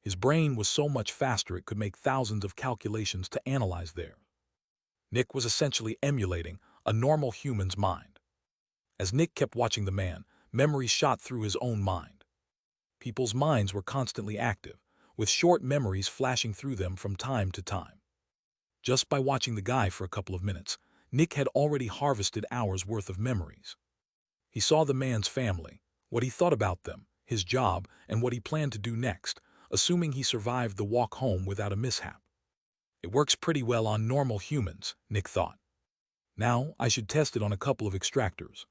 His brain was so much faster it could make thousands of calculations to analyze theirs. Nick was essentially emulating a normal human's mind. As Nick kept watching the man, memories shot through his own mind. People's minds were constantly active, with short memories flashing through them from time to time. Just by watching the guy for a couple of minutes, Nick had already harvested hours' worth of memories. He saw the man's family, what he thought about them, his job, and what he planned to do next, assuming he survived the walk home without a mishap. It works pretty well on normal humans, Nick thought. Now, I should test it on a couple of extractors.